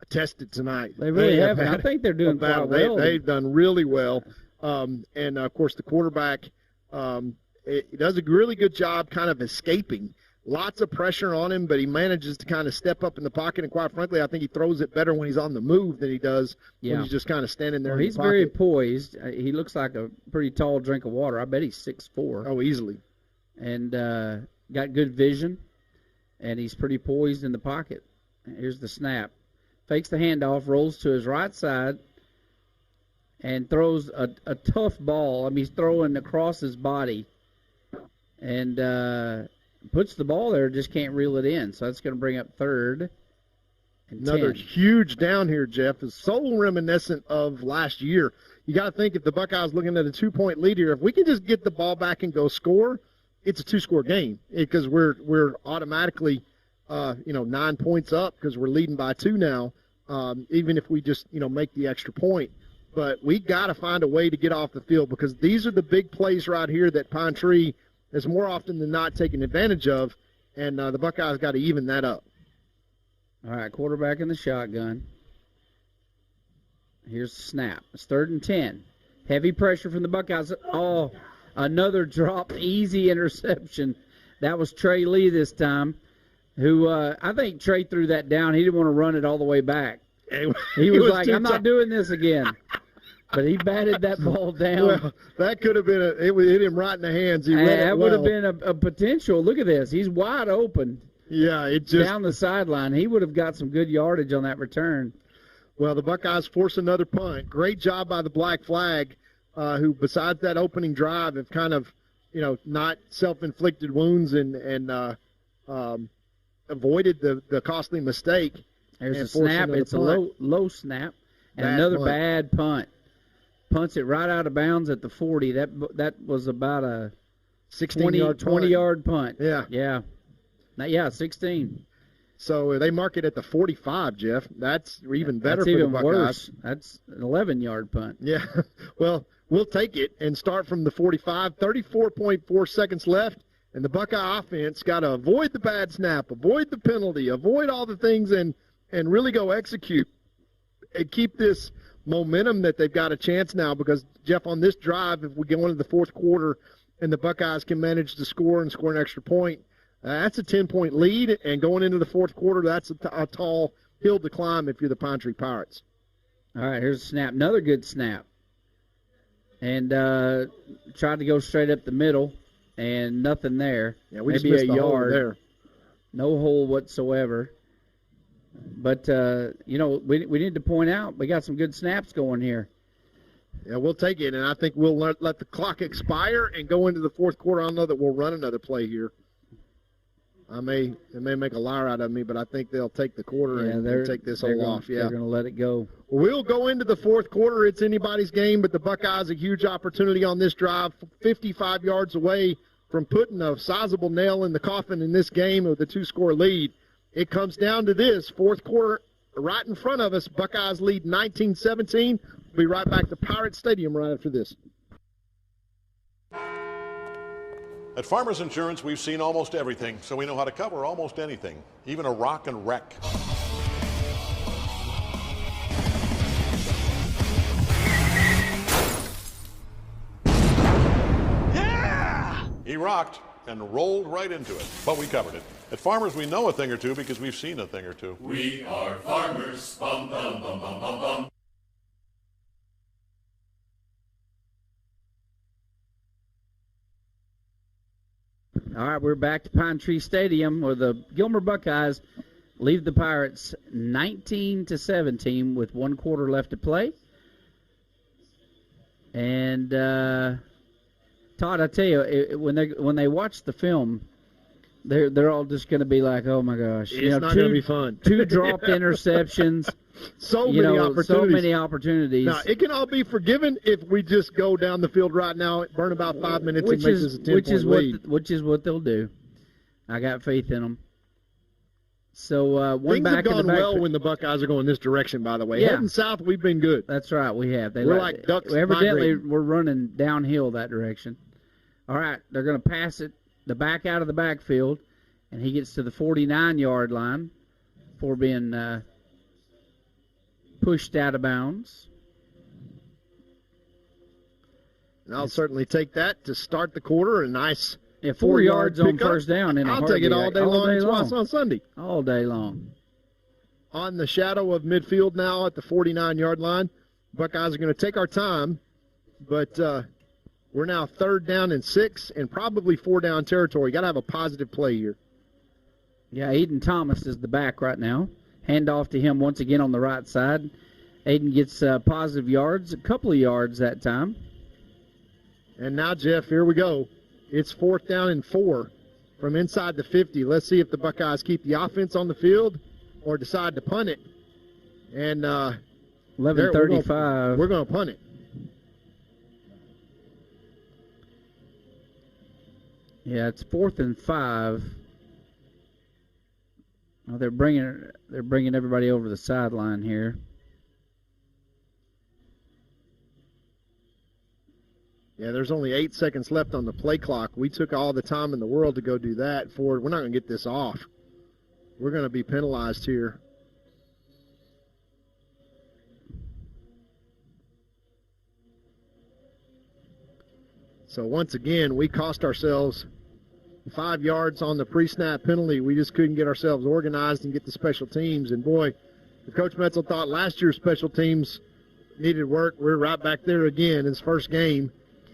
tested tonight. They really have. I think they're doing quite well. They've done really well. And, of course, the quarterback it does a really good job kind of escaping. Lots of pressure on him, but he manages to kind of step up in the pocket. And, quite frankly, I think he throws it better when he's on the move than he does when he's just kind of standing there in the pocket. He's very poised. He looks like a pretty tall drink of water. I bet he's 6'4". Oh, easily. And got good vision, and he's pretty poised in the pocket. Here's the snap. Fakes the handoff, rolls to his right side, and throws a tough ball. I mean, he's throwing across his body, and puts the ball there, just can't reel it in. So that's going to bring up 3rd and Another 10. Huge down here, Jeff, is so reminiscent of last year. you got to think if the Buckeyes looking at a 2-point lead here, if we can just get the ball back and go score, it's a 2-score game because we're automatically 9 points up because we're leading by 2 now. Even if we just make the extra point, but we got to find a way to get off the field because these are the big plays right here that Pine Tree is more often than not taking advantage of, and the Buckeyes got to even that up. All right, quarterback in the shotgun. Here's the snap. It's 3rd and 10. Heavy pressure from the Buckeyes. Oh, another drop, easy interception. That was Trey Lee this time, who I think Trey threw that down. He didn't want to run it all the way back. He was like, I'm not doing this again. But he batted that ball down. Well, that could have been it hit him right in the hands. That would have been a potential. Look at this. He's wide open. Yeah, it just down the sideline. He would have got some good yardage on that return. Well, the Buckeyes force another punt. Great job by the Black Flag, who besides that opening drive have kind of, not self-inflicted wounds and avoided the costly mistake. There's a snap. It's a low snap. And bad another punt. Bad punt. Punts it right out of bounds at the 40. That was about a 20-yard punt. Yeah. 16. So they mark it at the 45, Jeff. That's even better for the Buckeyes. Worse. That's an 11-yard punt. Yeah. Well, we'll take it and start from the 45. 34.4 seconds left, and the Buckeye offense got to avoid the bad snap, avoid the penalty, avoid all the things, and really go execute and keep this momentum that they've got a chance now because, Jeff, on this drive, if we go into the fourth quarter and the Buckeyes can manage to score and score an extra point, that's a 10-point lead, and going into the fourth quarter, that's a tall hill to climb if you're the Pine Tree Pirates. All right, here's a snap. Another good snap. And tried to go straight up the middle, and nothing there. Yeah, we maybe just missed a the hole yard. There. No hole whatsoever. But, we need to point out we got some good snaps going here. Yeah, we'll take it, and I think we'll let the clock expire and go into the fourth quarter. I don't know that we'll run another play here. They may make a liar out of me, but I think they'll take the quarter and take this hole off. Yeah, they're going to let it go. We'll go into the fourth quarter. It's anybody's game, but the Buckeyes a huge opportunity on this drive, 55 yards away from putting a sizable nail in the coffin in this game with a 2-score lead. It comes down to this fourth quarter right in front of us. Buckeyes lead 19-17. We'll be right back to Pirate Stadium right after this. At Farmers Insurance, we've seen almost everything, so we know how to cover almost anything, even a rock and wreck. Yeah! He rocked and rolled right into it, but we covered it. At Farmers, we know a thing or two because we've seen a thing or two. We are farmers. Bum, bum, bum, bum, bum, bum. All right, we're back to Pine Tree Stadium where the Gilmer Buckeyes leave the Pirates 19-17 with 1 quarter left to play. And Todd, I tell you, when they watch the film, they're all just going to be like, "Oh my gosh!" It's not going to be fun. 2 dropped interceptions. So many opportunities. Now, it can all be forgiven if we just go down the field right now, burn about 5 minutes, and make this a 10-point lead. Which is what they'll do. I got faith in them. So one things back have gone in the back well when the Buckeyes are going this direction. By the way, yeah. Heading south, we've been good. That's right, we have. We're like ducks. Evidently, migrating. we're running downhill that direction. All right, they're going to pass it the back out of the backfield, and he gets to the 49-yard line for being pushed out of bounds. And I'll certainly take that to start the quarter. A nice 4 yards on first down. I'll take it all day long. Twice on Sunday. All day long. On the shadow of midfield now at the 49-yard line. Buckeyes are going to take our time, but we're now 3rd down and 6 and probably 4 down territory. Got to have a positive play here. Yeah, Aiden Thomas is the back right now. Hand off to him once again on the right side. Aiden gets positive yards, a couple of yards that time. And now, Jeff, here we go. It's 4th down and 4 from inside the 50. Let's see if the Buckeyes keep the offense on the field or decide to punt it. And 11:35. We're going to punt it. Yeah, it's 4th and 5. Oh, they're bringing everybody over the sideline here. Yeah, there's only 8 seconds left on the play clock. We took all the time in the world to go do that. Ford, we're not going to get this off. We're going to be penalized here. So once again, we cost ourselves 5 yards on the pre-snap penalty. We just couldn't get ourselves organized and get the special teams. And boy, if Coach Metzel thought last year's special teams needed work, we're right back there again. His first game,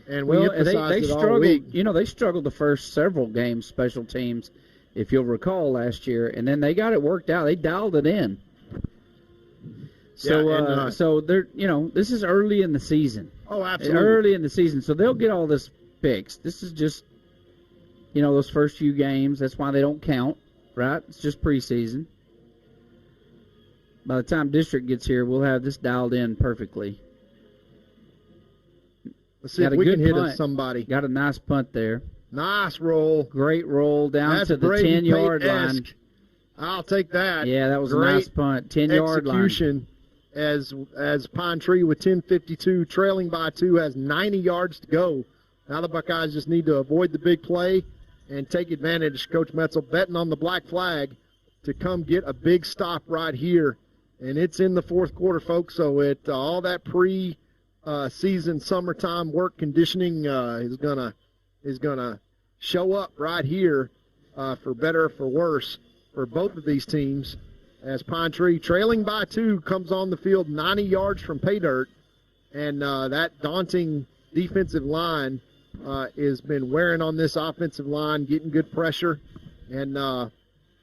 and we emphasized it all week. You know, they struggled the first several games, special teams, if you'll recall last year, and then they got it worked out. They dialed it in. So, so they're, you know, this is early in the season. Oh, absolutely. Early in the season, so they'll get all this fixed. This is just, you know, those first few games. That's why they don't count, right? It's just preseason. By the time district gets here, we'll have this dialed in perfectly. Let's see if we can hit it somebody. Got a nice punt there. Nice roll. Great roll down to the 10-yard line. I'll take that. Yeah, that was a nice punt. 10-yard line. Execution as Pine Tree with 10:52 trailing by 2 has 90 yards to go. Now the Buckeyes just need to avoid the big play and take advantage. Coach Metzel betting on the black flag to come get a big stop right here. And it's in the fourth quarter, folks, so all that pre-season summertime work conditioning is gonna show up right here for better or for worse for both of these teams as Pine Tree, trailing by 2, comes on the field 90 yards from pay dirt. And that daunting defensive line has been wearing on this offensive line, getting good pressure, and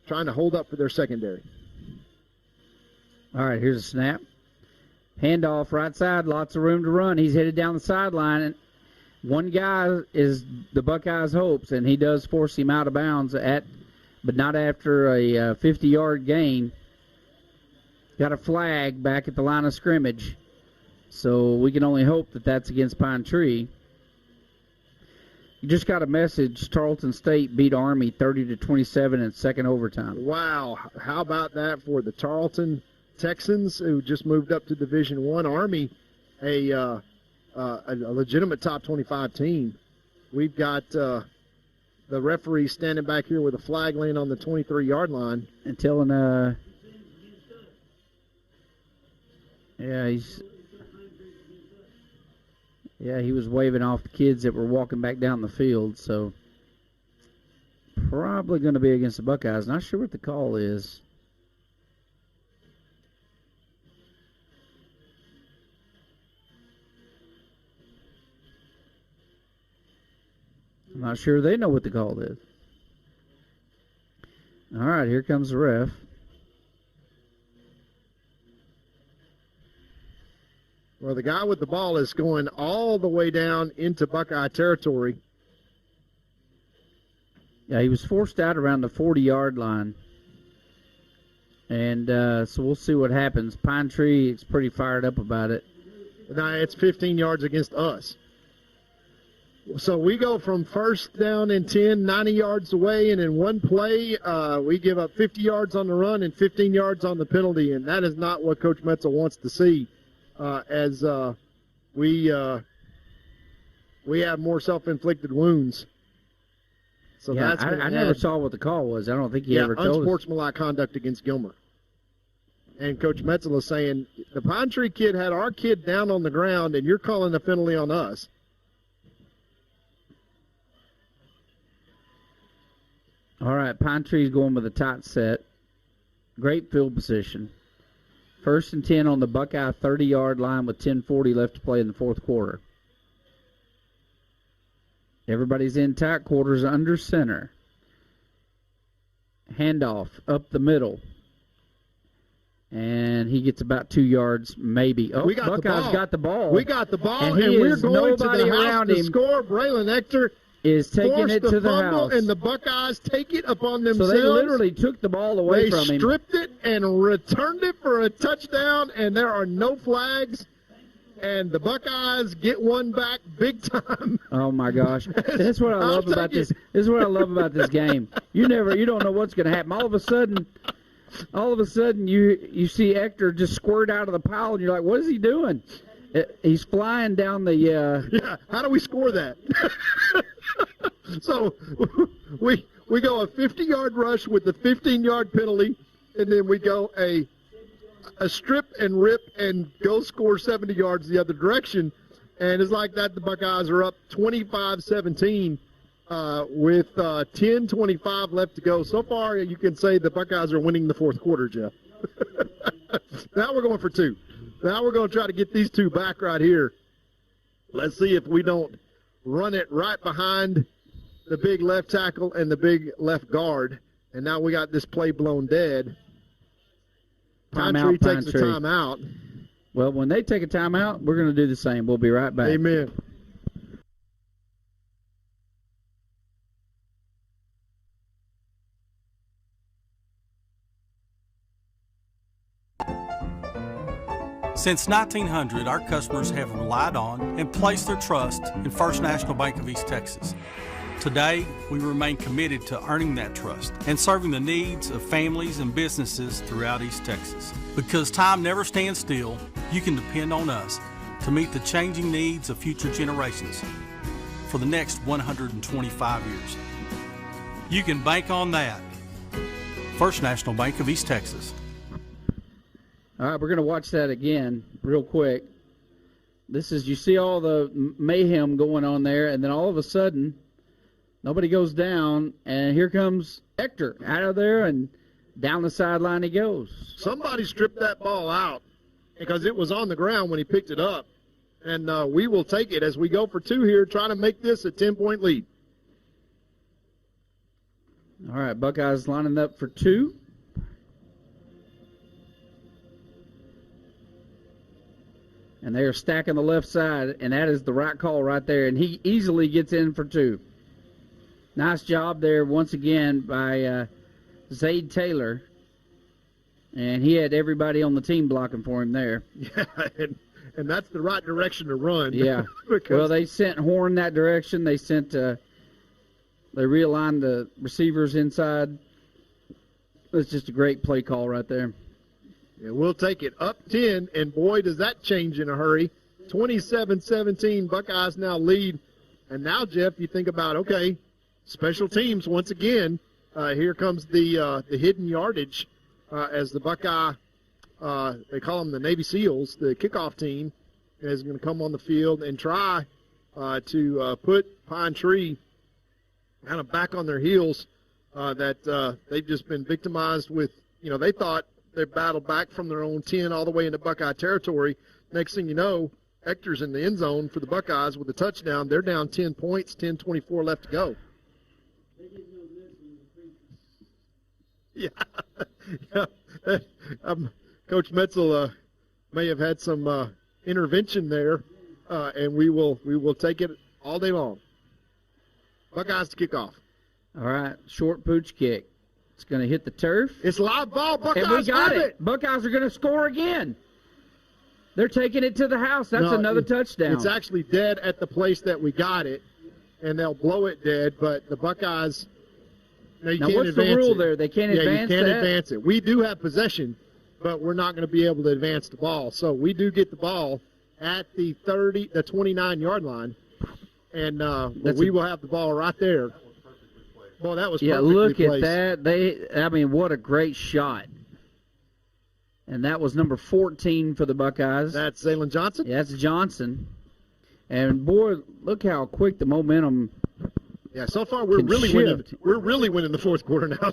trying to hold up for their secondary. All right, here's a snap. Handoff right side, lots of room to run. He's headed down the sideline. And one guy is the Buckeyes' hopes, and he does force him out of bounds, but not after a 50-yard gain. Got a flag back at the line of scrimmage, so we can only hope that that's against Pine Tree. You just got a message. Tarleton State beat Army 30-27 in second overtime. Wow, how about that for the Tarleton Texans, who just moved up to Division I? Army, a legitimate top 25 team. We've got the referee standing back here with a flag laying on the 23-yard line and telling he was waving off the kids that were walking back down the field, so probably going to be against the Buckeyes. Not sure what the call is. I'm not sure they know what the call is. All right, here comes the ref. Well, the guy with the ball is going all the way down into Buckeye territory. Yeah, he was forced out around the 40-yard line. And so we'll see what happens. Pine Tree is pretty fired up about it. Now, it's 15 yards against us. So we go from first down and 10, 90 yards away, and in one play, we give up 50 yards on the run and 15 yards on the penalty, and that is not what Coach Metzel wants to see. As we have more self-inflicted wounds. So yeah, that's I never saw what the call was. I don't think he ever told us. Unsportsmanlike conduct against Gilmer. And Coach Metzel is saying, the Pine Tree kid had our kid down on the ground, and you're calling a penalty on us. All right, Pine Tree's going with a tight set. Great field position. 1st and 10 on the Buckeye 30-yard line with 10:40 left to play in the fourth quarter. Everybody's in tight quarters under center. Handoff up the middle. And he gets about 2 yards, maybe. Oh, Buckeyes got the ball. We got the ball, and we're going to the house to score. Braylon Ector is taking it to the house. And the Buckeyes take it upon themselves. So they literally took the ball away from him. They stripped it and returned it for a touchdown, and there are no flags. and the Buckeyes get one back big time. Oh my gosh, that's what I love about this. This is what I love about this game. You don't know what's going to happen. All of a sudden, you see Hector just squirt out of the pile, and you're like, what is he doing? He's flying down the. Yeah. How do we score that? So we go a 50-yard rush with the 15-yard penalty, and then we go a strip and rip and go score 70 yards the other direction. And it's like that the Buckeyes are up 25-17 with 10:25 left to go. So far, you can say the Buckeyes are winning the fourth quarter, Jeff. Now we're going for two. Now we're going to try to get these two back right here. Let's see if we don't run it right behind the big left tackle and the big left guard. And now we got this play blown dead. Pine Tree takes a timeout. Well, when they take a timeout, we're going to do the same. We'll be right back. Amen. Since 1900, our customers have relied on and placed their trust in First National Bank of East Texas. Today, we remain committed to earning that trust and serving the needs of families and businesses throughout East Texas. Because time never stands still, you can depend on us to meet the changing needs of future generations for the next 125 years. You can bank on that. First National Bank of East Texas. All right, we're going to watch that again real quick. This is, you see all the mayhem going on there, and then all of a sudden, nobody goes down, and here comes Hector out of there, and down the sideline he goes. Somebody stripped that ball out because it was on the ground when he picked it up. And we will take it as we go for two here, trying to make this a 10-point lead. All right, Buckeyes lining up for two. And they are stacking the left side, and that is the right call right there. And he easily gets in for two. Nice job there once again by Zayd Taylor. And he had everybody on the team blocking for him there. Yeah, and that's the right direction to run. Yeah. Well, they sent Horn that direction. They sent they realigned the receivers inside. It's just a great play call right there. Yeah, we'll take it up 10, and boy, does that change in a hurry. 27-17, Buckeyes now lead. And now, Jeff, you think about, okay, special teams once again. Here comes the hidden yardage as the Buckeye, they call them the Navy SEALs, the kickoff team, is going to come on the field and try to put Pine Tree kind of back on their heels that they've just been victimized with, they thought they battled back from their own 10 all the way into Buckeye territory. Next thing you know, Hector's in the end zone for the Buckeyes with a touchdown. They're down 10 points, 10:24 left to go. Yeah. Coach Metzel may have had some intervention there, and we will take it all day long. Buckeyes to kick off. All right, short pooch kick. It's going to hit the turf. It's live ball. Buckeyes and we got it. Buckeyes are going to score again. They're taking it to the house. That's another touchdown. It's actually dead at the place that we got it, and they'll blow it dead, but the Buckeyes, now what's the rule there? They can't advance you can't advance it. We do have possession, but we're not going to be able to advance the ball. So we do get the ball at the 29-yard line, and we will have the ball right there. Well, that was perfectly look placed. at that. What a great shot. And that was number 14 for the Buckeyes. That's Zaylen Johnson? Yeah, that's Johnson. And, boy, look how quick the momentum Yeah, so far we're really winning. We're really winning the fourth quarter now.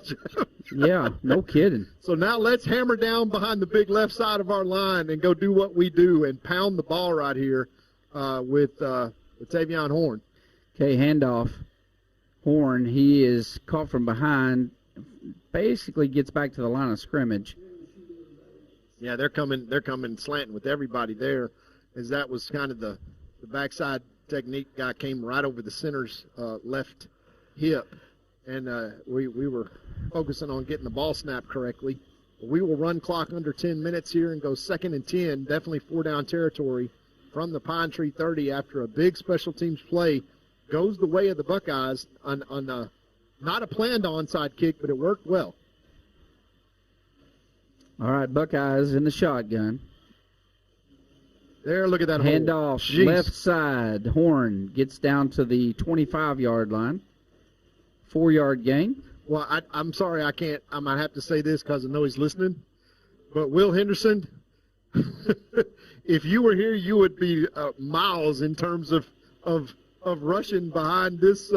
Yeah, no kidding. So now let's hammer down behind the big left side of our line and go do what we do and pound the ball right here with Tavion Horn. Okay, handoff. Horn, he is caught from behind, basically gets back to the line of scrimmage. Yeah, they're coming slanting with everybody there, as that was kind of the backside technique. Guy came right over the center's left hip, and we were focusing on getting the ball snapped correctly. But we will run clock under 10 minutes here and go 2nd and 10, definitely 4-down territory from the Pine Tree 30 after a big special teams play goes the way of the Buckeyes on not a planned onside kick, but it worked well. All right, Buckeyes in the shotgun. There, look at that handoff, left side. Horn gets down to the 25-yard line. 4-yard gain. Well, I'm sorry, I might have to say this because I know he's listening. But Will Henderson, if you were here, you would be miles in terms of rushing behind this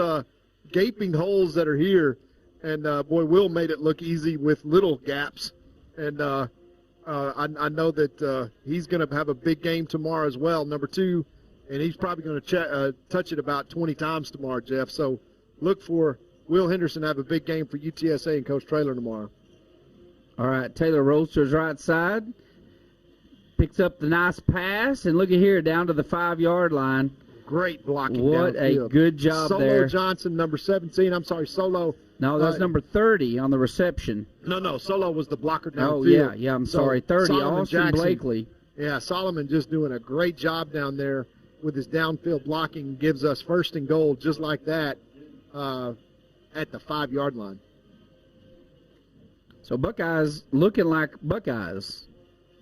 gaping holes that are here. And, boy, Will made it look easy with little gaps. And I know that he's going to have a big game tomorrow as well, number 2. And he's probably going to touch it about 20 times tomorrow, Jeff. So look for Will Henderson to have a big game for UTSA and Coach Traylor tomorrow. All right, Taylor rolls to his right side, picks up the nice pass, and look at here, down to the 5-yard line. Great blocking. What downfield. A good job Solo there. Johnson, number 17. I'm sorry, Solo. No, that's number 30 on the reception. No, Solo was the blocker downfield. Oh, yeah, I'm sorry. 30, Solomon Austin Jackson, Blakely. Yeah, Solomon just doing a great job down there with his downfield blocking, gives us 1st and goal just like that at the 5-yard line. So Buckeyes looking like Buckeyes.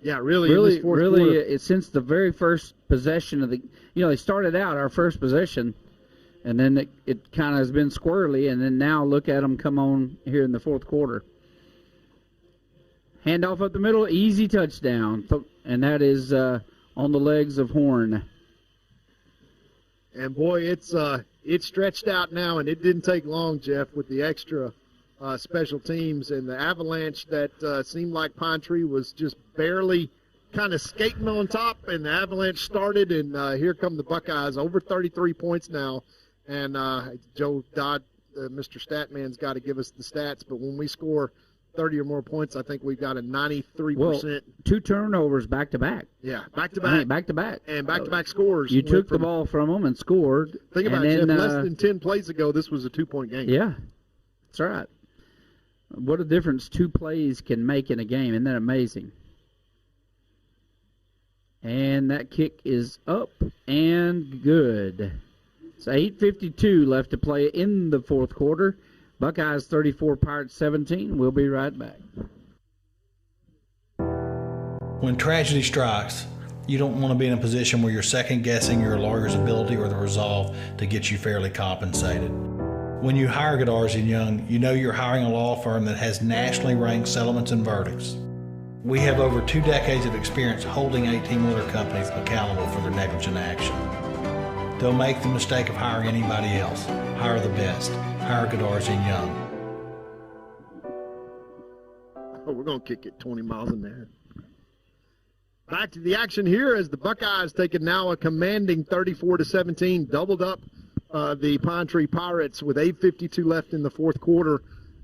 Yeah, really, really. Since the very first possession of the, they started out our first possession, and then it kind of has been squirrely, and then now look at them come on here in the fourth quarter. Handoff up the middle, easy touchdown, and that is on the legs of Horn. And boy, it's stretched out now, and it didn't take long, Jeff, with the extra special teams and the avalanche that seemed like Pine Tree was just barely kind of skating on top, and the avalanche started, and here come the Buckeyes, over 33 points now. And Joe Dodd, Mr. Statman's got to give us the stats, but when we score 30 or more points, I think we've got a 93%. Well, 2 turnovers back-to-back. Yeah, back-to-back. Back-to-back. And back-to-back scores. You took the ball from them and scored. Think about it, Jeff, less than 10 plays ago, this was a 2-point game. Yeah, that's right. What a difference 2 plays can make in a game. Isn't that amazing? And that kick is up and good. It's 8:52 left to play in the fourth quarter. Buckeyes 34, Pirates 17. We'll be right back. When tragedy strikes, you don't want to be in a position where you're second-guessing your lawyer's ability or the resolve to get you fairly compensated. When you hire Goddard & Young, you know you're hiring a law firm that has nationally ranked settlements and verdicts. We have over 2 decades of experience holding 18-wheeler companies accountable for their negligent action. Don't make the mistake of hiring anybody else. Hire the best. Hire Goddard & Young. Oh, we're going to kick it 20 miles in there. Back to the action here as the Buckeyes taking now a commanding 34-17, doubled up the Pine Tree Pirates with 8:52 left in the fourth quarter.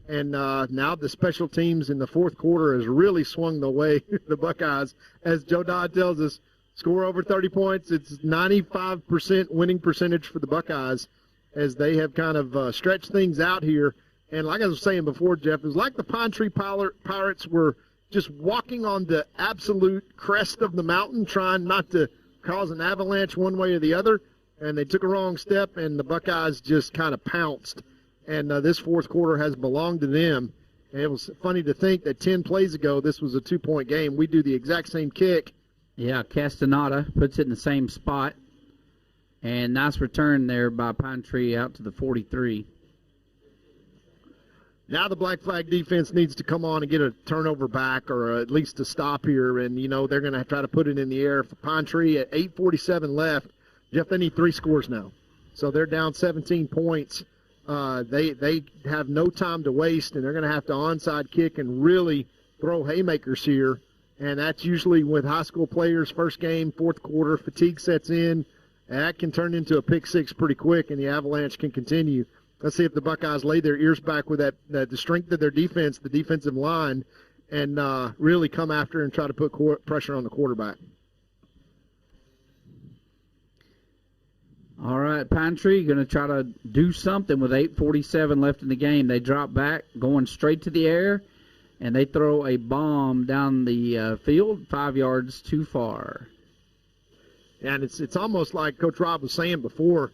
And now the special teams in the fourth quarter has really swung the way the Buckeyes. As Joe Dodd tells us, score over 30 points. It's 95% winning percentage for the Buckeyes as they have kind of stretched things out here. And like I was saying before, Jeff, it was like the Pine Tree Pirates were just walking on the absolute crest of the mountain, trying not to cause an avalanche one way or the other. And they took a wrong step, and the Buckeyes just kind of pounced. And this fourth quarter has belonged to them. And it was funny to think that 10 plays ago this was a 2-point game. We do the exact same kick. Yeah, Castaneda puts it in the same spot. And nice return there by Pine Tree out to the 43. Now the Black Flag defense needs to come on and get a turnover back or at least a stop here. And, they're going to try to put it in the air for Pine Tree at 8:47 left. Jeff, they need 3 scores now. So they're down 17 points. They have no time to waste, and they're going to have to onside kick and really throw haymakers here. And that's usually with high school players, first game, fourth quarter, fatigue sets in. And that can turn into a pick six pretty quick, and the Avalanche can continue. Let's see if the Buckeyes lay their ears back with the strength of their defense, the defensive line, and really come after and try to put pressure on the quarterback. All right, Pine Tree going to try to do something with 8:47 left in the game. They drop back, going straight to the air, and they throw a bomb down the field 5 yards too far. And it's almost like Coach Rob was saying before,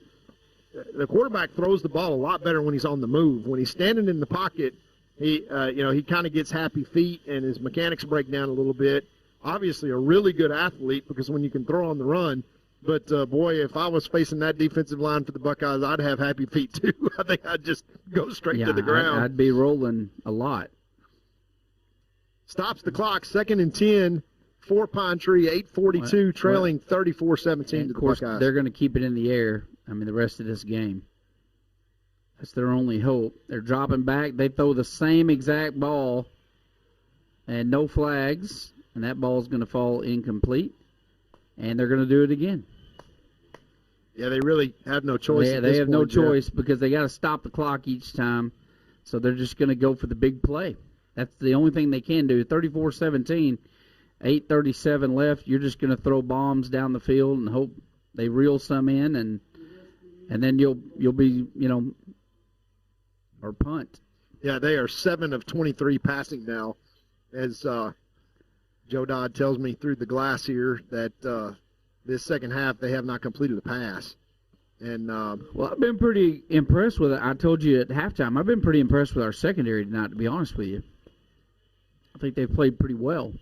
the quarterback throws the ball a lot better when he's on the move. When he's standing in the pocket, he kind of gets happy feet and his mechanics break down a little bit. Obviously a really good athlete because when you can throw on the run, but boy, if I was facing that defensive line for the Buckeyes, I'd have happy feet too. I think I'd just go straight to the ground. I'd be rolling a lot. Stops the clock, 2nd and 10 for Pine Tree, 8:42, trailing 34-17 to the Buckeyes. They're going to keep it in the air, the rest of this game. That's their only hope. They're dropping back. They throw the same exact ball and no flags, and that ball's going to fall incomplete, and they're going to do it again. Yeah, they really have no choice. Yeah, they have no choice because they got to stop the clock each time, so they're just going to go for the big play. That's the only thing they can do. 34-17, 8:37 left. You're just going to throw bombs down the field and hope they reel some in, and then you'll be, or punt. Yeah, they are 7 of 23 passing now, as Joe Dodd tells me through the glass here that this second half they have not completed a pass. And well, I've been pretty impressed with it. I told you at halftime, I've been pretty impressed with our secondary tonight, to be honest with you. I think they've played pretty well.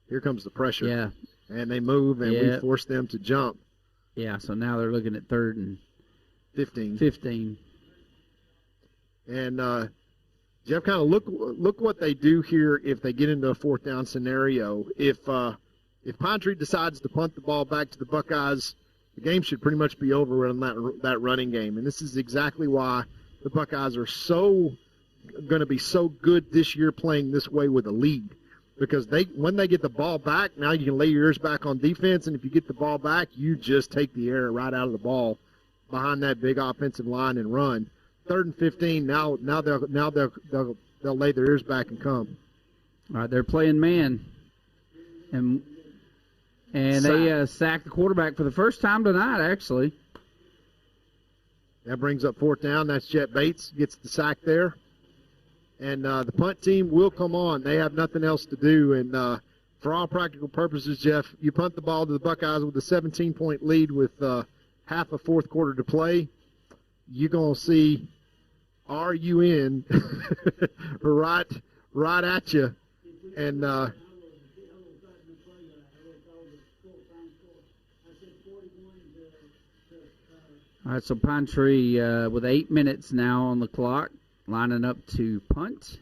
Here comes the pressure. Yeah. And they move, and we force them to jump. Yeah, so now they're looking at 3rd and 15. And, Jeff, kind of look what they do here if they get into a 4th down scenario. If Pine Tree decides to punt the ball back to the Buckeyes, the game should pretty much be over in that running game. And this is exactly why the Buckeyes are going to be so good this year playing this way with a lead. Because when they get the ball back, now you can lay your ears back on defense, and if you get the ball back, you just take the air right out of the ball behind that big offensive line and run. 3rd and 15. Now they'll lay their ears back and come. All right, they're playing man, and they sacked the quarterback for the first time tonight. Actually, that brings up 4th down. That's Jet Bates gets the sack there. And the punt team will come on. They have nothing else to do. And for all practical purposes, Jeff, you punt the ball to the Buckeyes with a 17-point lead with half a 4th quarter to play. You're going to see RUN right at you. And all right, so Pine Tree with 8 minutes now on the clock. Lining up to punt.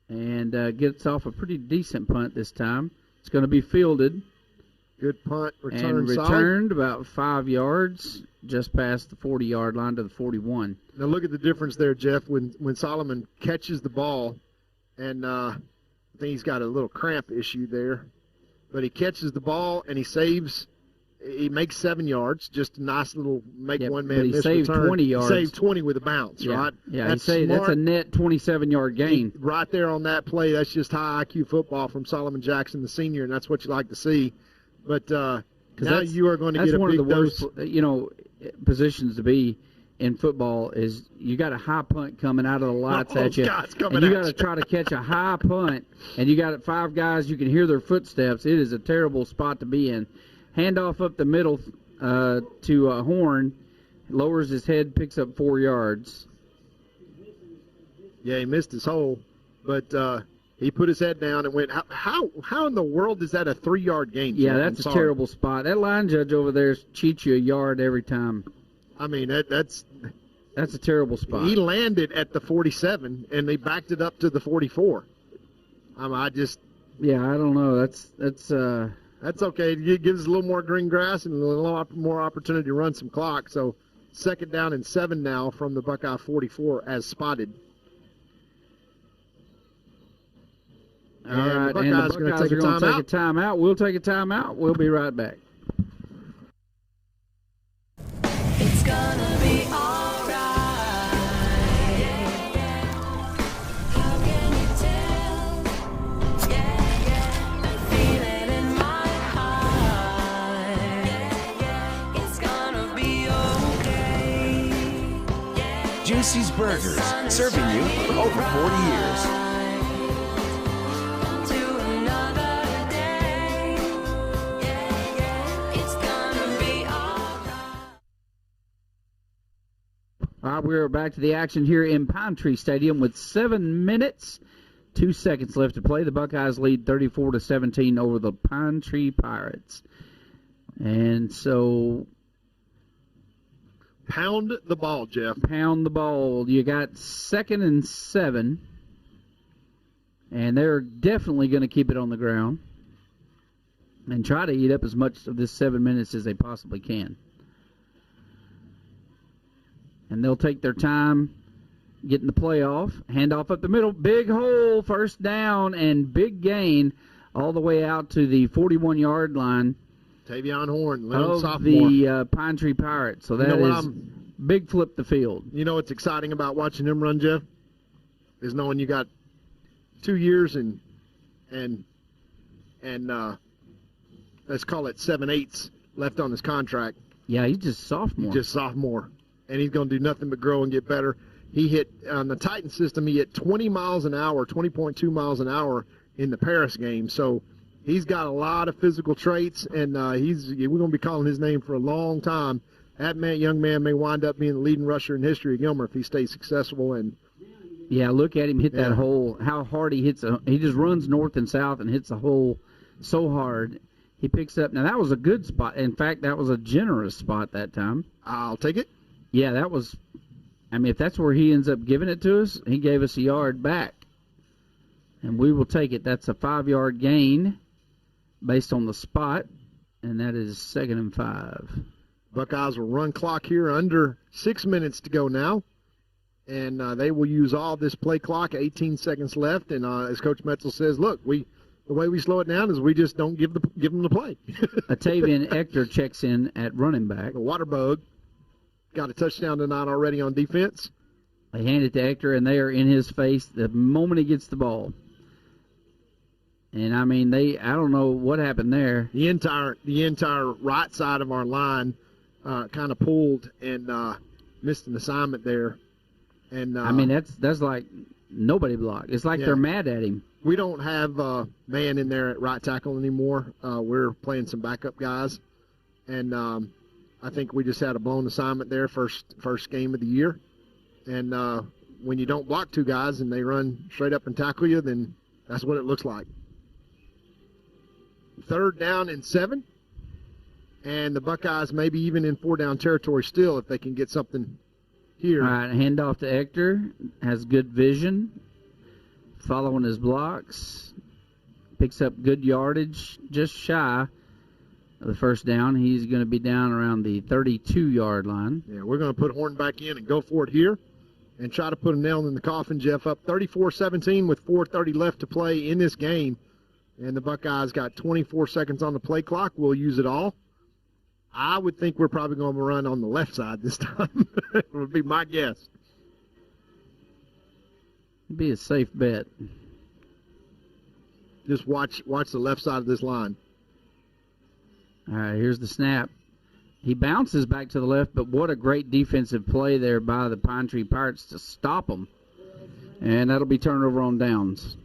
And gets off a pretty decent punt this time. It's going to be fielded. Good punt. And returned about 5 yards, just past the 40-yard line to the 41. Now look at the difference there, Jeff, when Solomon catches the ball. And I think he's got a little cramp issue there. But he catches the ball and he saves. He makes 7 yards, just a nice little one-man miss saved return. 20 yards. He saved 20 with a bounce, right? Yeah, that's a net 27-yard gain. Right there on that play, that's just high IQ football from Solomon Jackson, the senior, and that's what you like to see. But now you are going to get a big dose. That's one of the worst, positions to be in football is you got a high punt coming out of the lights at you, and you got to try to catch a high punt, and you got 5 guys, you can hear their footsteps. It is a terrible spot to be in. Handoff up the middle to Horn, lowers his head, picks up 4 yards. Yeah, he missed his hole, but he put his head down and went. How in the world is that a 3-yard gain? Yeah, that's a terrible spot. That line judge over there cheats you a yard every time. I mean, that's a terrible spot. He landed at the 47, and they backed it up to the 44. I don't know. That's okay. It gives us a little more green grass and a little more opportunity to run some clock. So 2nd down and 7 now from the Buckeye 44 as spotted. All right, and the Buckeyes are going to take a timeout. We'll take a timeout. We'll be right back. It's gonna be all right. How can you tell? I feel it in my heart. It's gonna be okay. Juicy's Burgers, serving you for over 40 years. To another day. All right, we're back to the action here in Pine Tree Stadium with 7 minutes, 2 seconds left to play. The Buckeyes lead 34-17 over the Pine Tree Pirates. And so... Pound the ball, Jeff. Pound the ball. You got 2nd and 7. And they're definitely going to keep it on the ground and try to eat up as much of this 7 minutes as they possibly can. And they'll take their time getting the play off. Handoff up the middle. Big hole, first down, and big gain all the way out to the 41-yard line. Tavion Horn, lone of sophomore. The Pine Tree Pirates. So that is big flip the field. You know what's exciting about watching him run, Jeff? Is knowing you got 2 years and let's call it 7/8 left on his contract. Yeah, he's just sophomore. And he's going to do nothing but grow and get better. He hit, on the Titan system, he hit 20 miles an hour, 20.2 miles an hour in the Paris game. So he's got a lot of physical traits, and we're going to be calling his name for a long time. That young man may wind up being the leading rusher in history of Gilmer if he stays successful. And yeah, look at him hit that hole, how hard he hits. He just runs north and south and hits the hole so hard. He picks up. Now, that was a good spot. In fact, that was a generous spot that time. I'll take it. Yeah, that was, I mean, if that's where he ends up giving it to us, he gave us a yard back. And we will take it. That's a 5-yard gain based on the spot, and that is 2nd and 5. Buckeyes will run clock here under 6 minutes to go now. And they will use all this play clock, 18 seconds left. And as Coach Metzel says, look, the way we slow it down is we just don't give them the play. Octavian Ector checks in at running back. The water bug got a touchdown tonight already on defense. They hand it to Ector, and they are in his face the moment he gets the ball. And, I mean, I don't know what happened there. The entire right side of our line kind of pulled and missed an assignment there. And I mean, that's like nobody blocked. It's like they're mad at him. We don't have man in there at right tackle anymore. We're playing some backup guys. And I think we just had a blown assignment there, first game of the year. And when you don't block two guys and they run straight up and tackle you, then that's what it looks like. 3rd down and 7. And the Buckeyes maybe even in 4-down territory still if they can get something here. All right, handoff to Ector. Has good vision. Following his blocks. Picks up good yardage. Just shy of the first down. He's going to be down around the 32-yard line. Yeah, we're going to put Horn back in and go for it here and try to put a nail in the coffin, Jeff. Up 34-17 with 4:30 left to play in this game. And the Buckeyes got 24 seconds on the play clock. We'll use it all. I would think we're probably going to run on the left side this time. It would be my guess. It'd be a safe bet. Just watch the left side of this line. All right, here's the snap. He bounces back to the left, but what a great defensive play there by the Pine Tree Pirates to stop him. And that'll be turnover on downs.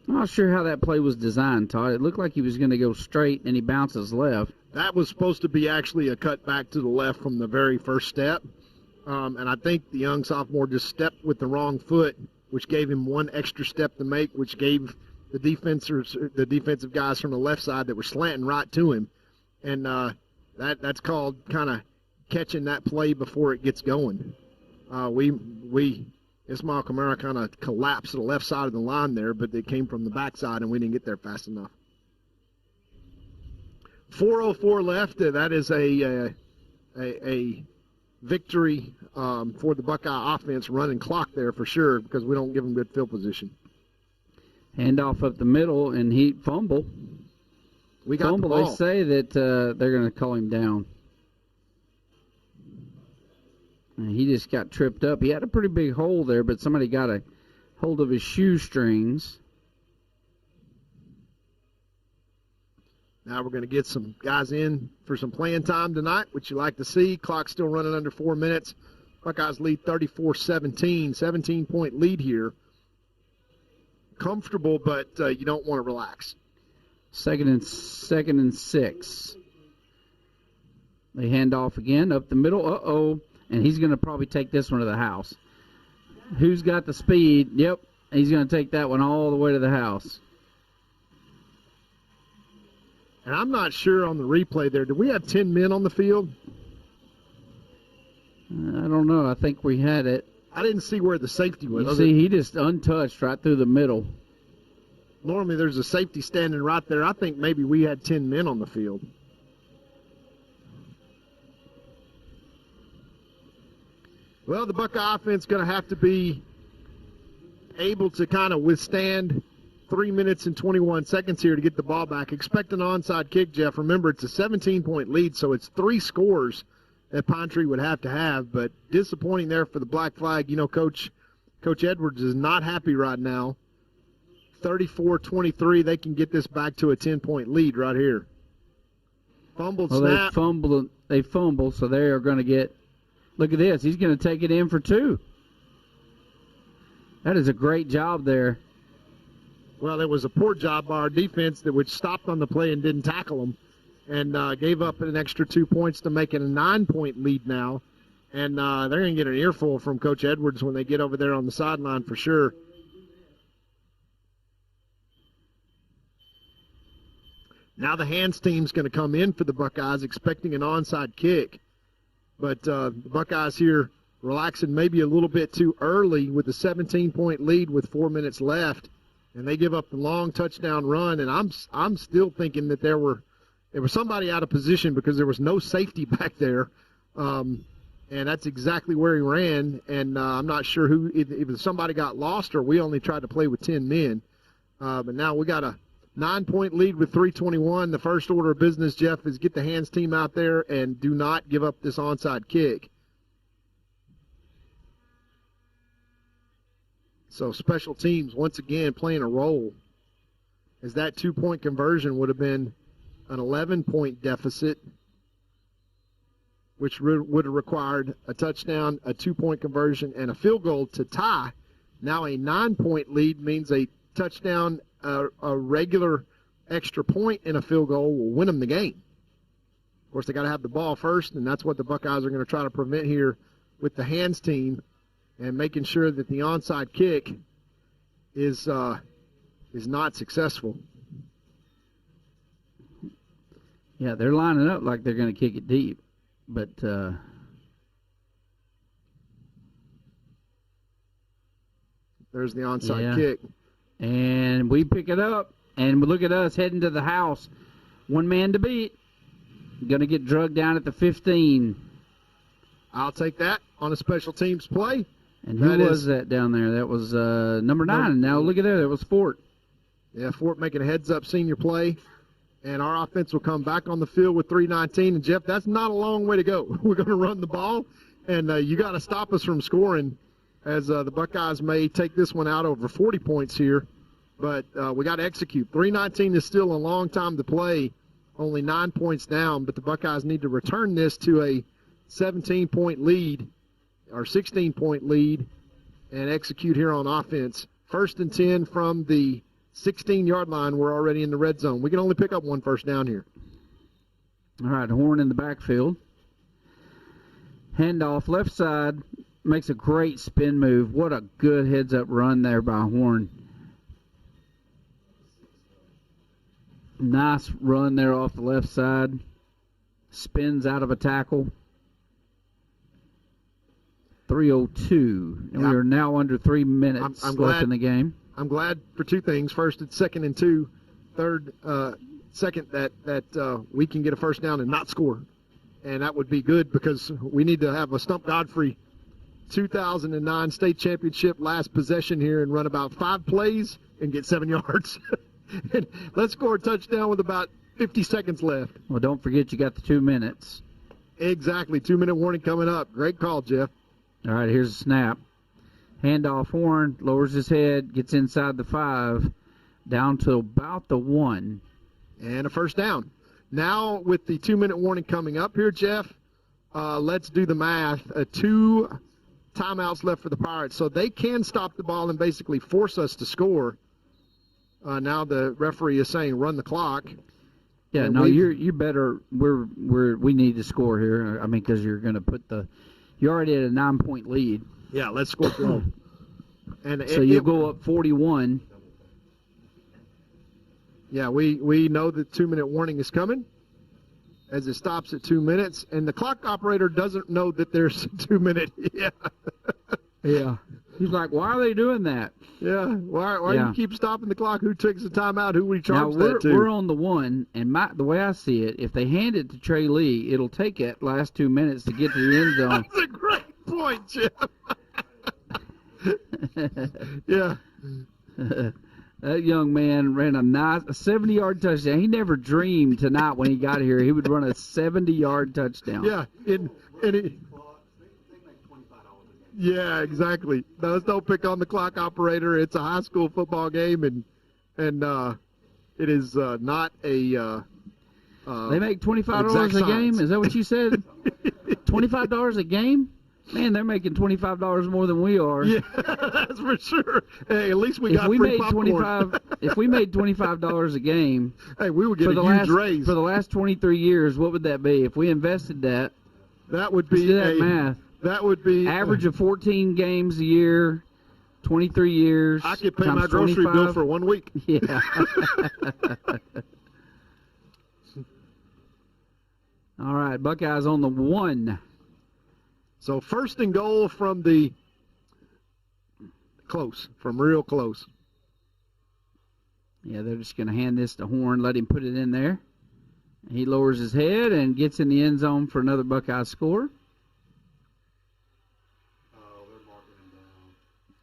I'm not sure how that play was designed, Todd. It looked like he was going to go straight, and he bounces left. That was supposed to be actually a cut back to the left from the very first step. And I think the young sophomore just stepped with the wrong foot, which gave him one extra step to make, which gave the defensive guys from the left side that were slanting right to him. And that's called kind of catching that play before it gets going. Ismail Kamara kind of collapsed to the left side of the line there, but they came from the backside, and we didn't get there fast enough. 4:04 left. That is a victory for the Buckeye offense, running clock there for sure because we don't give them good field position. Handoff up the middle, and he fumble. We got fumble. The ball. They say that they're going to call him down. And he just got tripped up. He had a pretty big hole there, but somebody got a hold of his shoestrings. Now we're going to get some guys in for some playing time tonight, which you like to see. Clock still running under 4 minutes. Buckeyes lead 34-17, 17-point lead here. Comfortable, but you don't want to relax. Second and 6. They hand off again up the middle. Uh-oh. And he's going to probably take this one to the house. Who's got the speed? Yep. He's going to take that one all the way to the house. And I'm not sure on the replay there. Did we have 10 men on the field? I don't know. I think we had it. I didn't see where the safety was. You see, he just untouched right through the middle. Normally there's a safety standing right there. I think maybe we had 10 men on the field. Well, the Buckeye offense going to have to be able to kind of withstand 3 minutes and 21 seconds here to get the ball back. Expect an onside kick, Jeff. Remember, it's a 17-point lead, so it's 3 scores that Pine Tree would have to have, but disappointing there for the Black Flag. You know, Coach Edwards is not happy right now. 34-23, they can get this back to a 10-point lead right here. Fumbled snap. They fumbled, so they are going to get, look at this, he's going to take it in for 2. That is a great job there. Well, it was a poor job by our defense which stopped on the play and didn't tackle them, and gave up an extra 2 points to make it a 9-point lead now. And they're going to get an earful from Coach Edwards when they get over there on the sideline for sure. Now the hands team's going to come in for the Buckeyes, expecting an onside kick. But the Buckeyes here relaxing maybe a little bit too early with a 17-point lead with 4 minutes left. And they give up the long touchdown run. And I'm still thinking that there was somebody out of position because there was no safety back there. And that's exactly where he ran. And I'm not sure if somebody got lost or we only tried to play with 10 men. But now we got a 9-point lead with 3:21. The first order of business, Jeff, is get the hands team out there and do not give up this onside kick. So special teams, once again, playing a role, as that 2-point conversion would have been an 11-point deficit, which would have required a touchdown, a 2-point conversion, and a field goal to tie. Now a 9-point lead means a touchdown, a regular extra point, and a field goal will win them the game. Of course, they got to have the ball first, and that's what the Buckeyes are going to try to prevent here with the hands team, and making sure that the onside kick is not successful. Yeah, they're lining up like they're going to kick it deep, but there's the onside kick. And we pick it up, and look at us heading to the house. 1 man to beat. Going to get drugged down at the 15. I'll take that on a special teams play. And who was that down there? That was number 9. And now look at there. That was Fort. Yeah, Fort making a heads-up senior play. And our offense will come back on the field with 3:19. And, Jeff, that's not a long way to go. We're going to run the ball, and you got to stop us from scoring, as the Buckeyes may take this one out over 40 points here. But we got to execute. 3:19 is still a long time to play, only 9 points down. But the Buckeyes need to return this to a 17-point lead or 16-point lead and execute here on offense. 1st and 10 from the 16-yard line. We're already in the red zone. We can only pick up 1 first down here. All right, Horn in the backfield. Handoff left side. Makes a great spin move. What a good heads-up run there by Horn. Nice run there off the left side. Spins out of a tackle. 3:02. And we are now under 3 minutes left in the game. I'm glad for 2 things. First, it's 2nd and 2. Second, that we can get a first down and not score. And that would be good because we need to have a Stump Godfrey 2009 state championship last possession here and run about 5 plays and get 7 yards. And let's score a touchdown with about 50 seconds left. Well, don't forget you got the 2 minutes. Exactly. 2-minute warning coming up. Great call, Jeff. All right, here's a snap. Handoff, Horn lowers his head, gets inside the 5, down to about the 1. And a first down. Now with the 2-minute warning coming up here, Jeff, let's do the math. 2 timeouts left for the Pirates, so they can stop the ball and basically force us to score. Now the referee is saying run the clock. Yeah, no, you better. We we need to score here. I mean, because you're going to put you're already at a 9-point lead. Yeah, let's score 12. And so you go up 41. Yeah, we know the 2-minute warning is coming as it stops at 2 minutes, and the clock operator doesn't know that there's a 2-minute. Yeah. Yeah. He's like, why are they doing that? Yeah. Why do you keep stopping the clock? Who takes the timeout? Who we charge that to? We're on the one, and the way I see it, if they hand it to Trey Lee, it'll take that last 2 minutes to get to the end zone. That's a great point, Jim. Yeah. That young man ran a 70-yard touchdown. He never dreamed tonight when he got here he would run a 70-yard touchdown. Yeah, yeah, exactly. No, let's don't pick on the clock operator. It's a high school football game, and it is not a. They make $25 a game. Is that what you said? $25 a game? Man, they're making $25 more than we are. Yeah, that's for sure. Hey, at least we got free popcorn. If we made $25 a game, hey, we would get a huge raise. For the last 23 years, what would that be? If we invested that, that would be math. That would be average of 14 games a year, 23 years. I could pay my grocery 25. bill for 1 week. Yeah. All right, Buckeyes on the 1. So 1st and goal from the from real close. Yeah, they're just going to hand this to Horn, let him put it in there. He lowers his head and gets in the end zone for another Buckeye score.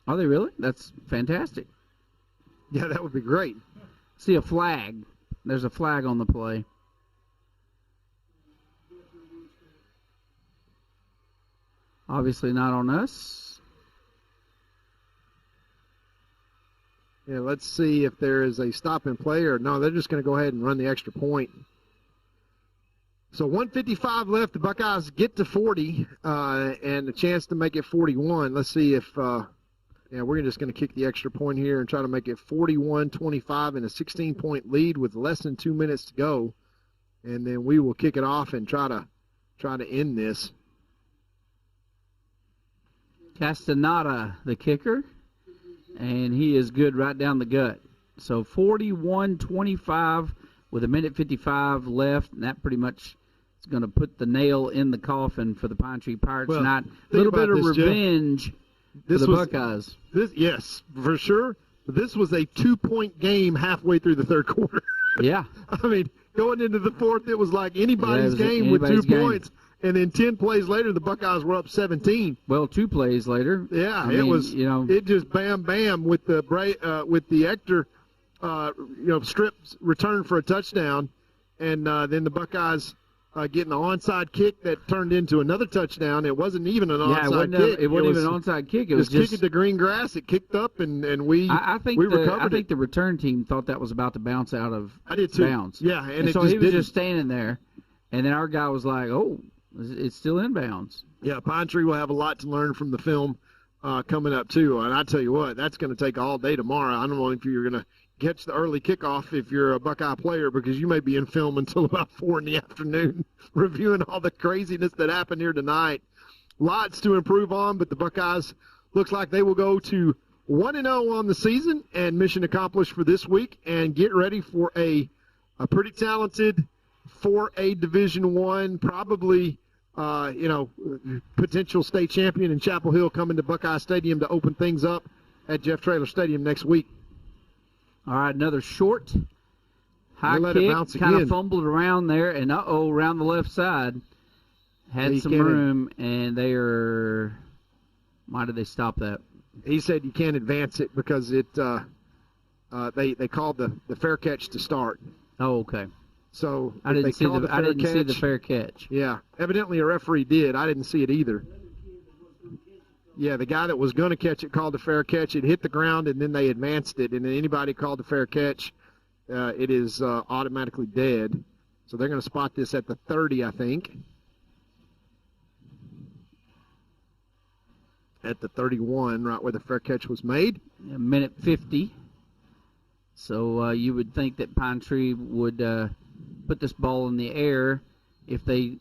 Are they really? That's fantastic. Yeah, that would be great. See a flag. There's a flag on the play. Obviously not on us. Yeah, let's see if there is a stop and play or no, they're just going to go ahead and run the extra point. So 1:55 left. The Buckeyes get to 40 and a chance to make it 41. Let's see if we're just going to kick the extra point here and try to make it 41-25 and a 16-point lead with less than 2 minutes to go. And then we will kick it off and try to end this. Castaneda, the kicker, and he is good right down the gut. So 41-25 with 1:55 left, and that pretty much is going to put the nail in the coffin for the Pine Tree Pirates tonight. A little bit of revenge for the Buckeyes. Yes, for sure. This was a 2-point game halfway through the third quarter. Yeah. I mean, going into the fourth, it was like anybody's game with 2 points. And then 10 plays later, the Buckeyes were up 17. Well, 2 plays later. Yeah, it just bam, bam with the Ector, strip return for a touchdown, and then the Buckeyes getting an onside kick that turned into another touchdown. It wasn't even an onside kick. It wasn't even an onside kick. It was just kick it to green grass. It kicked up, and we recovered I think the return team thought that was about to bounce out of I did too. bounds. Yeah, and so he was just standing there, and then our guy was like, "Oh, it's still inbounds." Yeah, Pine Tree will have a lot to learn from the film coming up too. And I tell you what, that's going to take all day tomorrow. I don't know if you're going to catch the early kickoff if you're a Buckeye player, because you may be in film until about 4 in the afternoon reviewing all the craziness that happened here tonight. Lots to improve on, but the Buckeyes looks like they will go to 1-0 on the season and mission accomplished for this week, and get ready for a pretty talented 4A Division I, probably potential state champion in Chapel Hill coming to Buckeye Stadium to open things up at Jeff Traylor Stadium next week. All right, another short high kick, kind of fumbled around there, and around the left side. Had some room, and why did they stop that? He said you can't advance it because they called the fair catch to start. Oh, okay. So I didn't see the fair catch. Yeah, evidently a referee did. I didn't see it either. Yeah, the guy that was going to catch it called the fair catch. It hit the ground, and then they advanced it. And then anybody called the fair catch, it is automatically dead. So they're going to spot this at the 30, I think. At the 31, right where the fair catch was made. 1:50. So you would think that Pine Tree would put this ball in the air if they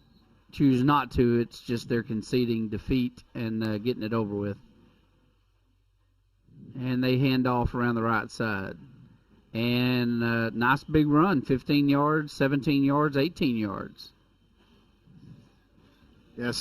choose not to. It's just they're conceding defeat and getting it over with. And they hand off around the right side. And nice big run, 15 yards, 17 yards, 18 yards. Yeah,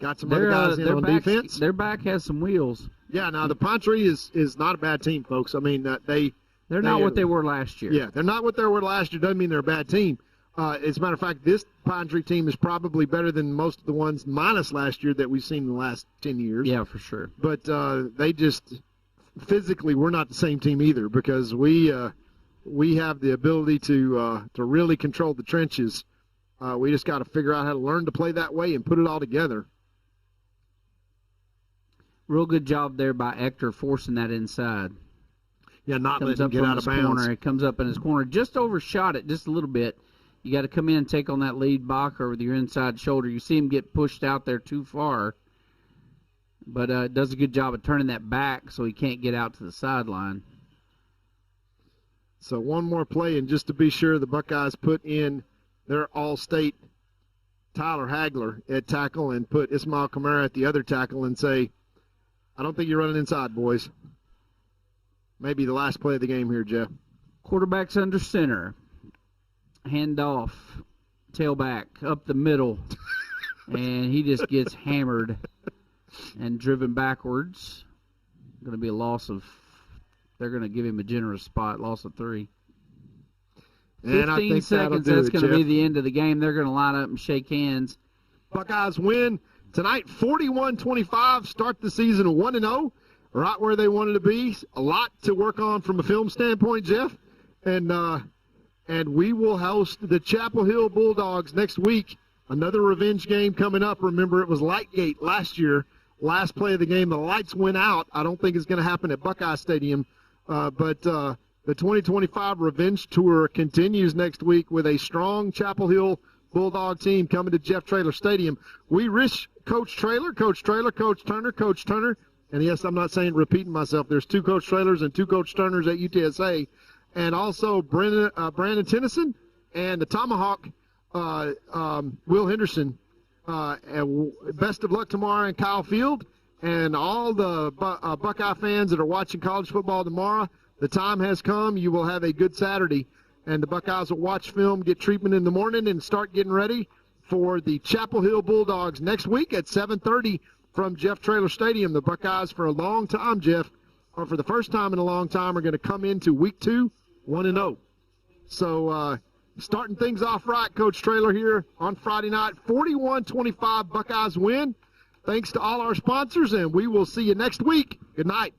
got some other guys in on defense. Their back has some wheels. Yeah, now the Pine Tree is not a bad team, folks. I mean, they're not what they were last year. Yeah, they're not what they were last year. Doesn't mean they're a bad team. As a matter of fact, this Pine Tree team is probably better than most of the ones minus last year that we've seen in the last 10 years. Yeah, for sure. But they just physically, we're not the same team either because we have the ability to really control the trenches. We just got to figure out how to learn to play that way and put it all together. Real good job there by Ector forcing that inside. Yeah, not letting him get out of bounds. It comes up in his corner. Just overshot it just a little bit. You got to come in and take on that lead blocker with your inside shoulder. You see him get pushed out there too far. But it does a good job of turning that back so he can't get out to the sideline. So one more play, and just to be sure, the Buckeyes put in their all-state Tyler Hagler at tackle and put Ismail Kamara at the other tackle and say, I don't think you're running inside, boys. Maybe the last play of the game here, Jeff. Quarterback's under center. Handoff. Tailback up the middle. And he just gets hammered and driven backwards. Going to be a loss of, they're going to give him a generous spot, loss of 3. And 15 seconds, that's going to be the end of the game. They're going to line up and shake hands. Buckeyes win tonight 41-25, start the season 1-0, right where they wanted to be. A lot to work on from a film standpoint, Jeff. And we will host the Chapel Hill Bulldogs next week. Another revenge game coming up. Remember, it was Lightgate last year. Last play of the game, the lights went out. I don't think it's going to happen at Buckeye Stadium. But the 2025 Revenge Tour continues next week with a strong Chapel Hill Bulldog team coming to Jeff Traylor Stadium. We wish Coach Traylor, Coach Turner, and yes, I'm not saying repeating myself. There's 2 Coach Traylors and 2 Coach Turners at UTSA, and also Brandon Tennyson and the Tomahawk, Will Henderson. And best of luck tomorrow in Kyle Field, and all the Buckeye fans that are watching college football tomorrow. The time has come. You will have a good Saturday, and the Buckeyes will watch film, get treatment in the morning, and start getting ready for the Chapel Hill Bulldogs next week at 7:30 from Jeff Traylor Stadium. The Buckeyes, for a long time, Jeff, or for the first time in a long time, are going to come into Week 2 1-0. So starting things off right, Coach Traylor here on Friday night. 41-25 Buckeyes win. Thanks to all our sponsors, and we will see you next week. Good night.